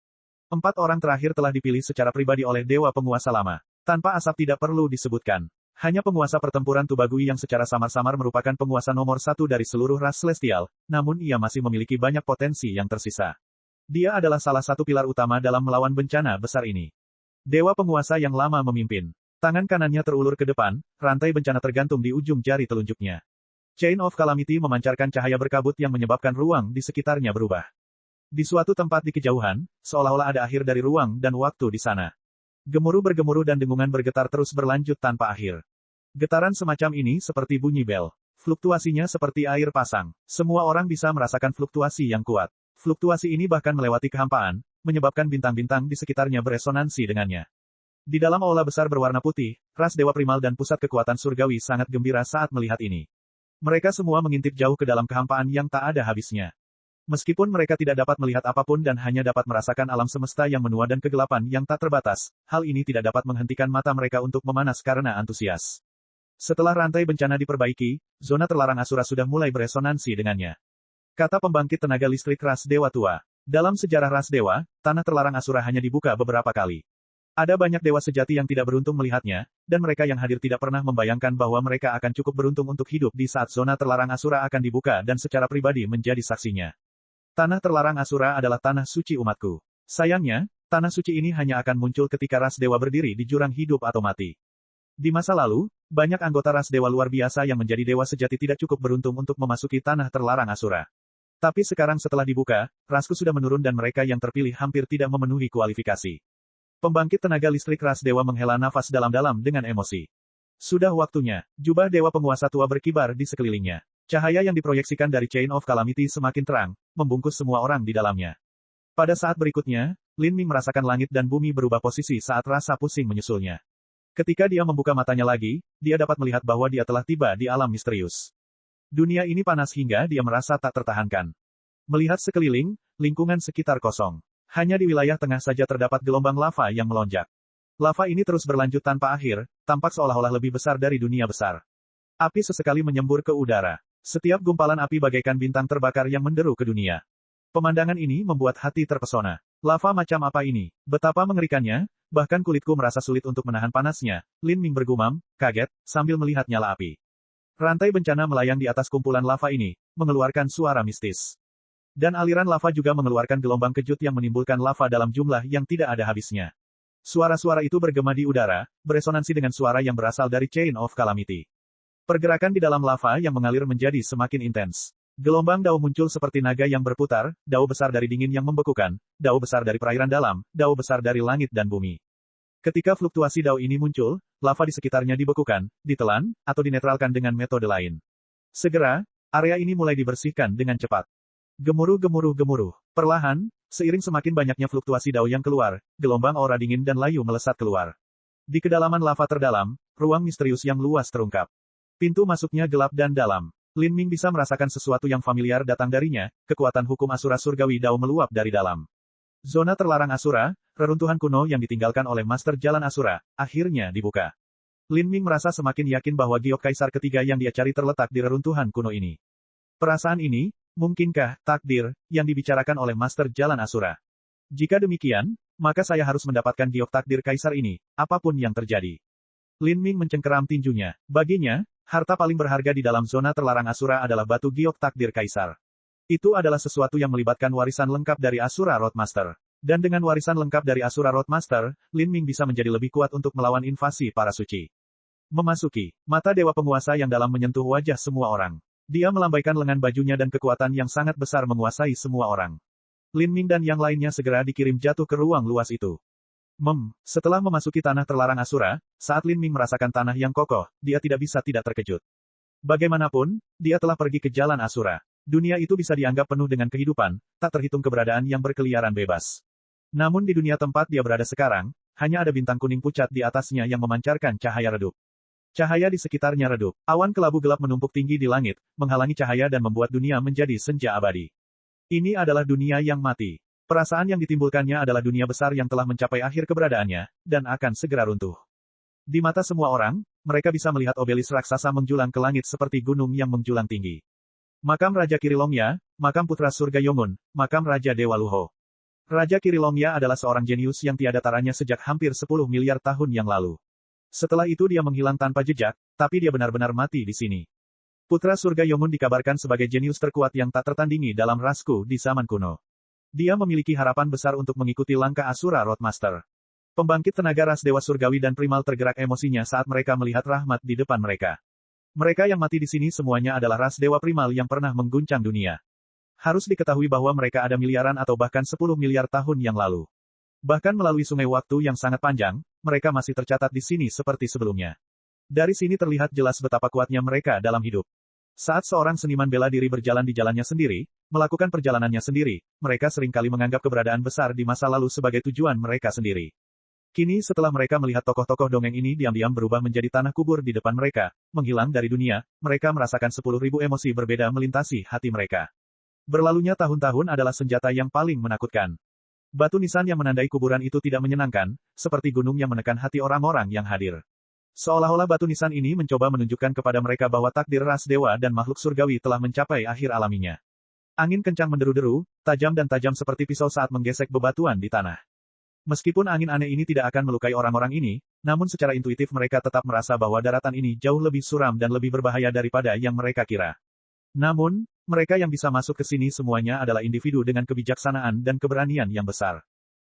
4 orang terakhir telah dipilih secara pribadi oleh Dewa Penguasa Lama. Tanpa Asap tidak perlu disebutkan. Hanya penguasa pertempuran Tubagui yang secara samar-samar merupakan penguasa nomor 1 dari seluruh ras celestial, namun ia masih memiliki banyak potensi yang tersisa. Dia adalah salah satu pilar utama dalam melawan bencana besar ini. Dewa penguasa yang lama memimpin. Tangan kanannya terulur ke depan, rantai bencana tergantung di ujung jari telunjuknya. Chain of Calamity memancarkan cahaya berkabut yang menyebabkan ruang di sekitarnya berubah. Di suatu tempat di kejauhan, seolah-olah ada akhir dari ruang dan waktu di sana. Gemuruh bergemuruh dan dengungan bergetar terus berlanjut tanpa akhir. Getaran semacam ini seperti bunyi bel. Fluktuasinya seperti air pasang. Semua orang bisa merasakan fluktuasi yang kuat. Fluktuasi ini bahkan melewati kehampaan, menyebabkan bintang-bintang di sekitarnya beresonansi dengannya. Di dalam aula besar berwarna putih, ras Dewa Primal dan pusat kekuatan surgawi sangat gembira saat melihat ini. Mereka semua mengintip jauh ke dalam kehampaan yang tak ada habisnya. Meskipun mereka tidak dapat melihat apapun dan hanya dapat merasakan alam semesta yang menua dan kegelapan yang tak terbatas, hal ini tidak dapat menghentikan mata mereka untuk memanas karena antusias. Setelah rantai bencana diperbaiki, zona terlarang Asura sudah mulai beresonansi dengannya. Kata pembangkit tenaga listrik ras Dewa Tua. Dalam sejarah ras Dewa, tanah terlarang Asura hanya dibuka beberapa kali. Ada banyak dewa sejati yang tidak beruntung melihatnya, dan mereka yang hadir tidak pernah membayangkan bahwa mereka akan cukup beruntung untuk hidup di saat zona terlarang Asura akan dibuka dan secara pribadi menjadi saksinya. Tanah terlarang Asura adalah tanah suci umatku. Sayangnya, tanah suci ini hanya akan muncul ketika ras dewa berdiri di jurang hidup atau mati. Di masa lalu, banyak anggota ras dewa luar biasa yang menjadi dewa sejati tidak cukup beruntung untuk memasuki tanah terlarang Asura. Tapi sekarang setelah dibuka, rasku sudah menurun dan mereka yang terpilih hampir tidak memenuhi kualifikasi. Pembangkit tenaga listrik ras dewa menghela nafas dalam-dalam dengan emosi. Sudah waktunya, jubah dewa penguasa tua berkibar di sekelilingnya. Cahaya yang diproyeksikan dari Chain of Calamity semakin terang, membungkus semua orang di dalamnya. Pada saat berikutnya, Lin Ming merasakan langit dan bumi berubah posisi saat rasa pusing menyusulnya. Ketika dia membuka matanya lagi, dia dapat melihat bahwa dia telah tiba di alam misterius. Dunia ini panas hingga dia merasa tak tertahankan. Melihat sekeliling, lingkungan sekitar kosong. Hanya di wilayah tengah saja terdapat gelombang lava yang melonjak. Lava ini terus berlanjut tanpa akhir, tampak seolah-olah lebih besar dari dunia besar. Api sesekali menyembur ke udara. Setiap gumpalan api bagaikan bintang terbakar yang menderu ke dunia. Pemandangan ini membuat hati terpesona. Lava macam apa ini? Betapa mengerikannya, bahkan kulitku merasa sulit untuk menahan panasnya, Lin Ming bergumam, kaget, sambil melihat nyala api. Rantai bencana melayang di atas kumpulan lava ini, mengeluarkan suara mistis. Dan aliran lava juga mengeluarkan gelombang kejut yang menimbulkan lava dalam jumlah yang tidak ada habisnya. Suara-suara itu bergema di udara, beresonansi dengan suara yang berasal dari Chain of Calamity. Pergerakan di dalam lava yang mengalir menjadi semakin intens. Gelombang dao muncul seperti naga yang berputar, dao besar dari dingin yang membekukan, dao besar dari perairan dalam, dao besar dari langit dan bumi. Ketika fluktuasi dao ini muncul, lava di sekitarnya dibekukan, ditelan, atau dinetralkan dengan metode lain. Segera, area ini mulai dibersihkan dengan cepat. Gemuruh. Perlahan, seiring semakin banyaknya fluktuasi dao yang keluar, gelombang aura dingin dan layu melesat keluar. Di kedalaman lava terdalam, ruang misterius yang luas terungkap. Pintu masuknya gelap dan dalam. Lin Ming bisa merasakan sesuatu yang familiar datang darinya, kekuatan hukum Asura surgawi dao meluap dari dalam. Zona terlarang Asura, reruntuhan kuno yang ditinggalkan oleh Master Jalan Asura, akhirnya dibuka. Lin Ming merasa semakin yakin bahwa giok kaisar ketiga yang dia cari terletak di reruntuhan kuno ini. Perasaan ini, Mungkinkah takdir yang dibicarakan oleh Master Jalan Asura? Jika demikian, maka saya harus mendapatkan giok takdir kaisar ini, apapun yang terjadi. Lin Ming mencengkeram tinjunya. Baginya, harta paling berharga di dalam zona terlarang Asura adalah batu giok takdir kaisar. Itu adalah sesuatu yang melibatkan warisan lengkap dari Asura Roadmaster. Dan dengan warisan lengkap dari Asura Roadmaster, Lin Ming bisa menjadi lebih kuat untuk melawan invasi para suci. Memasuki, mata dewa penguasa yang dalam menyentuh wajah semua orang. Dia melambaikan lengan bajunya dan kekuatan yang sangat besar menguasai semua orang. Lin Ming dan yang lainnya segera dikirim jatuh ke ruang luas itu. Setelah memasuki tanah terlarang Asura, saat Lin Ming merasakan tanah yang kokoh, dia tidak bisa tidak terkejut. Bagaimanapun, dia telah pergi ke jalan Asura. Dunia itu bisa dianggap penuh dengan kehidupan, tak terhitung keberadaan yang berkeliaran bebas. Namun di dunia tempat dia berada sekarang, hanya ada bintang kuning pucat di atasnya yang memancarkan cahaya redup. Cahaya di sekitarnya redup. Awan kelabu gelap menumpuk tinggi di langit, menghalangi cahaya dan membuat dunia menjadi senja abadi. Ini adalah dunia yang mati. Perasaan yang ditimbulkannya adalah dunia besar yang telah mencapai akhir keberadaannya, dan akan segera runtuh. Di mata semua orang, mereka bisa melihat obelis raksasa menjulang ke langit seperti gunung yang menjulang tinggi. Makam Raja Kirilongya, makam Putra Surga Yongun, makam Raja Dewa Luho. Raja Kirilongya adalah seorang jenius yang tiada taranya sejak hampir 10 miliar tahun yang lalu. Setelah itu dia menghilang tanpa jejak, tapi dia benar-benar mati di sini. Putra Surga Yongun dikabarkan sebagai jenius terkuat yang tak tertandingi dalam rasku di zaman kuno. Dia memiliki harapan besar untuk mengikuti langkah Asura Roadmaster. Pembangkit tenaga ras Dewa Surgawi dan Primal tergerak emosinya saat mereka melihat rahmat di depan mereka. Mereka yang mati di sini semuanya adalah ras Dewa Primal yang pernah mengguncang dunia. Harus diketahui bahwa mereka ada miliaran atau bahkan 10 miliar tahun yang lalu. Bahkan melalui sungai waktu yang sangat panjang, mereka masih tercatat di sini seperti sebelumnya. Dari sini terlihat jelas betapa kuatnya mereka dalam hidup. Saat seorang seniman bela diri berjalan di jalannya sendiri, melakukan perjalanannya sendiri, mereka seringkali menganggap keberadaan besar di masa lalu sebagai tujuan mereka sendiri. Kini setelah mereka melihat tokoh-tokoh dongeng ini diam-diam berubah menjadi tanah kubur di depan mereka, menghilang dari dunia, mereka merasakan 10.000 emosi berbeda melintasi hati mereka. Berlalunya tahun-tahun adalah senjata yang paling menakutkan. Batu nisan yang menandai kuburan itu tidak menyenangkan, seperti gunung yang menekan hati orang-orang yang hadir. Seolah-olah batu nisan ini mencoba menunjukkan kepada mereka bahwa takdir ras dewa dan makhluk surgawi telah mencapai akhir alaminya. Angin kencang menderu-deru, tajam dan tajam seperti pisau saat menggesek bebatuan di tanah. Meskipun angin aneh ini tidak akan melukai orang-orang ini, namun secara intuitif mereka tetap merasa bahwa daratan ini jauh lebih suram dan lebih berbahaya daripada yang mereka kira. Namun, mereka yang bisa masuk ke sini semuanya adalah individu dengan kebijaksanaan dan keberanian yang besar.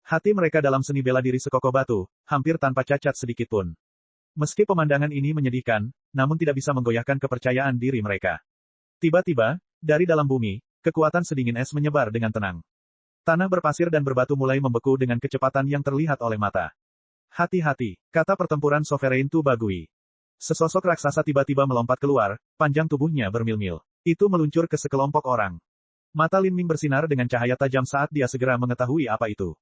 Hati mereka dalam seni bela diri sekokoh batu, hampir tanpa cacat sedikit pun. Meski pemandangan ini menyedihkan, namun tidak bisa menggoyahkan kepercayaan diri mereka. Tiba-tiba, dari dalam bumi, kekuatan sedingin es menyebar dengan tenang. Tanah berpasir dan berbatu mulai membeku dengan kecepatan yang terlihat oleh mata. Hati-hati, kata pertempuran Sovereign Tubagui. Sesosok raksasa tiba-tiba melompat keluar, panjang tubuhnya bermil-mil. Itu meluncur ke sekelompok orang. Mata Lin Ming bersinar dengan cahaya tajam saat dia segera mengetahui apa itu.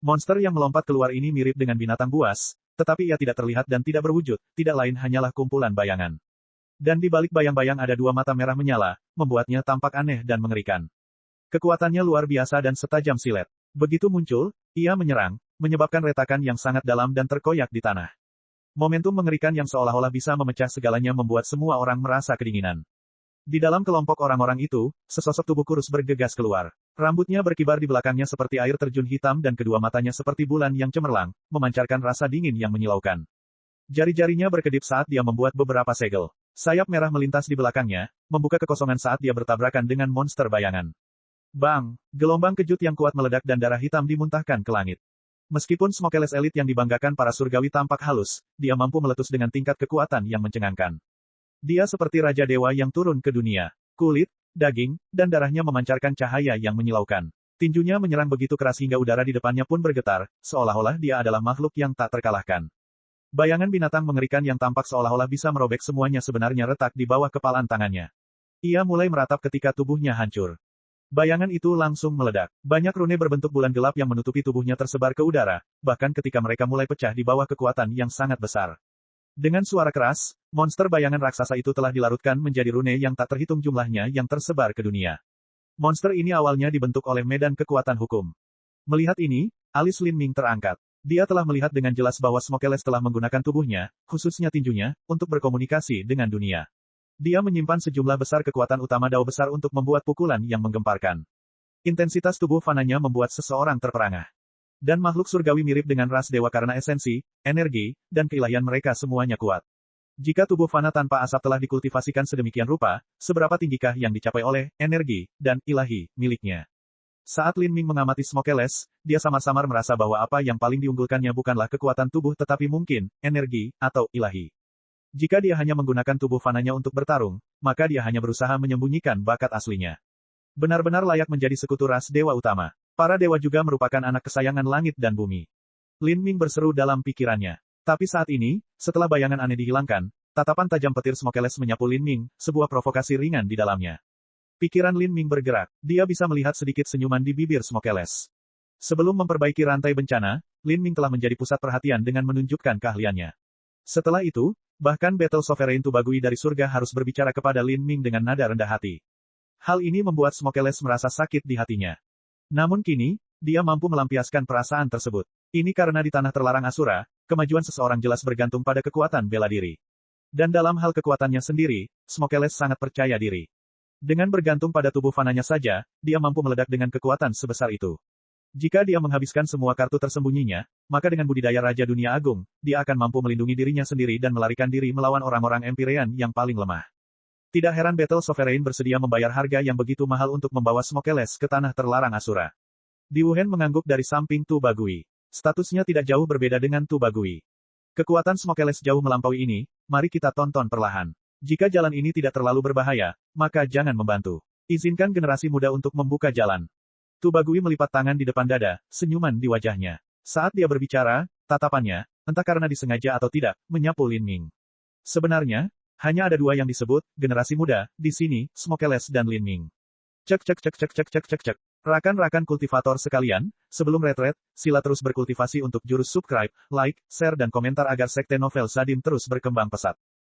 Monster yang melompat keluar ini mirip dengan binatang buas, tetapi ia tidak terlihat dan tidak berwujud, tidak lain hanyalah kumpulan bayangan. Dan di balik bayang-bayang ada dua mata merah menyala, membuatnya tampak aneh dan mengerikan. Kekuatannya luar biasa dan setajam silet. Begitu muncul, ia menyerang, menyebabkan retakan yang sangat dalam dan terkoyak di tanah. Momentum mengerikan yang seolah-olah bisa memecah segalanya membuat semua orang merasa kedinginan. Di dalam kelompok orang-orang itu, sesosok tubuh kurus bergegas keluar. Rambutnya berkibar di belakangnya seperti air terjun hitam dan kedua matanya seperti bulan yang cemerlang, memancarkan rasa dingin yang menyilaukan. Jari-jarinya berkedip saat dia membuat beberapa segel. Sayap merah melintas di belakangnya, membuka kekosongan saat dia bertabrakan dengan monster bayangan. Bang! Gelombang kejut yang kuat meledak dan darah hitam dimuntahkan ke langit. Meskipun Smokeles elit yang dibanggakan para surgawi tampak halus, dia mampu meletus dengan tingkat kekuatan yang mencengangkan. Dia seperti Raja Dewa yang turun ke dunia. Kulit, daging, dan darahnya memancarkan cahaya yang menyilaukan. Tinjunya menyerang begitu keras hingga udara di depannya pun bergetar, seolah-olah dia adalah makhluk yang tak terkalahkan. Bayangan binatang mengerikan yang tampak seolah-olah bisa merobek semuanya sebenarnya retak di bawah kepalan tangannya. Ia mulai meratap ketika tubuhnya hancur. Bayangan itu langsung meledak. Banyak rune berbentuk bulan gelap yang menutupi tubuhnya tersebar ke udara, bahkan ketika mereka mulai pecah di bawah kekuatan yang sangat besar. Dengan suara keras, monster bayangan raksasa itu telah dilarutkan menjadi rune yang tak terhitung jumlahnya yang tersebar ke dunia. Monster ini awalnya dibentuk oleh medan kekuatan hukum. Melihat ini, alis Lin Ming terangkat. Dia telah melihat dengan jelas bahwa Smokeles telah menggunakan tubuhnya, khususnya tinjunya, untuk berkomunikasi dengan dunia. Dia menyimpan sejumlah besar kekuatan utama dao besar untuk membuat pukulan yang menggemparkan. Intensitas tubuh fananya membuat seseorang terperangah. Dan makhluk surgawi mirip dengan ras dewa karena esensi, energi, dan keilahian mereka semuanya kuat. Jika tubuh fana tanpa asap telah dikultivasikan sedemikian rupa, seberapa tinggikah yang dicapai oleh energi dan ilahi miliknya? Saat Lin Ming mengamati Smokeles, dia samar-samar merasa bahwa apa yang paling diunggulkannya bukanlah kekuatan tubuh tetapi mungkin energi atau ilahi. Jika dia hanya menggunakan tubuh fananya untuk bertarung, maka dia hanya berusaha menyembunyikan bakat aslinya. Benar-benar layak menjadi sekutu ras dewa utama. Para dewa juga merupakan anak kesayangan langit dan bumi. Lin Ming berseru dalam pikirannya. Tapi saat ini, setelah bayangan aneh dihilangkan, tatapan tajam petir Smokeles menyapu Lin Ming, sebuah provokasi ringan di dalamnya. Pikiran Lin Ming bergerak. Dia bisa melihat sedikit senyuman di bibir Smokeles. Sebelum memperbaiki rantai bencana, Lin Ming telah menjadi pusat perhatian dengan menunjukkan keahliannya. Setelah itu, bahkan Battle Sovereign Tubagui dari surga harus berbicara kepada Lin Ming dengan nada rendah hati. Hal ini membuat Smokeles merasa sakit di hatinya. Namun kini, dia mampu melampiaskan perasaan tersebut. Ini karena di tanah terlarang Asura, kemajuan seseorang jelas bergantung pada kekuatan bela diri. Dan dalam hal kekuatannya sendiri, Smokeles sangat percaya diri. Dengan bergantung pada tubuh fananya saja, dia mampu meledak dengan kekuatan sebesar itu. Jika dia menghabiskan semua kartu tersembunyinya, maka dengan budidaya Raja Dunia Agung, dia akan mampu melindungi dirinya sendiri dan melarikan diri melawan orang-orang Empyrean yang paling lemah. Tidak heran Battle Sovereign bersedia membayar harga yang begitu mahal untuk membawa Smokeles ke tanah terlarang Asura. Di Wuhen mengangguk dari samping Tubagui. Statusnya tidak jauh berbeda dengan Tubagui. Kekuatan Smokeles jauh melampaui ini, mari kita tonton perlahan. Jika jalan ini tidak terlalu berbahaya, maka jangan membantu. Izinkan generasi muda untuk membuka jalan. Tubagui melipat tangan di depan dada, senyuman di wajahnya. Saat dia berbicara, tatapannya, entah karena disengaja atau tidak, menyapu Lin Ming. Sebenarnya, hanya ada dua yang disebut, generasi muda, di sini, Smokeles dan Lin Ming. Cek. Rakan-rakan kultivator sekalian, sebelum retret, sila terus berkultivasi untuk jurus subscribe, like, share dan komentar agar sekte novel Sadim terus berkembang pesat.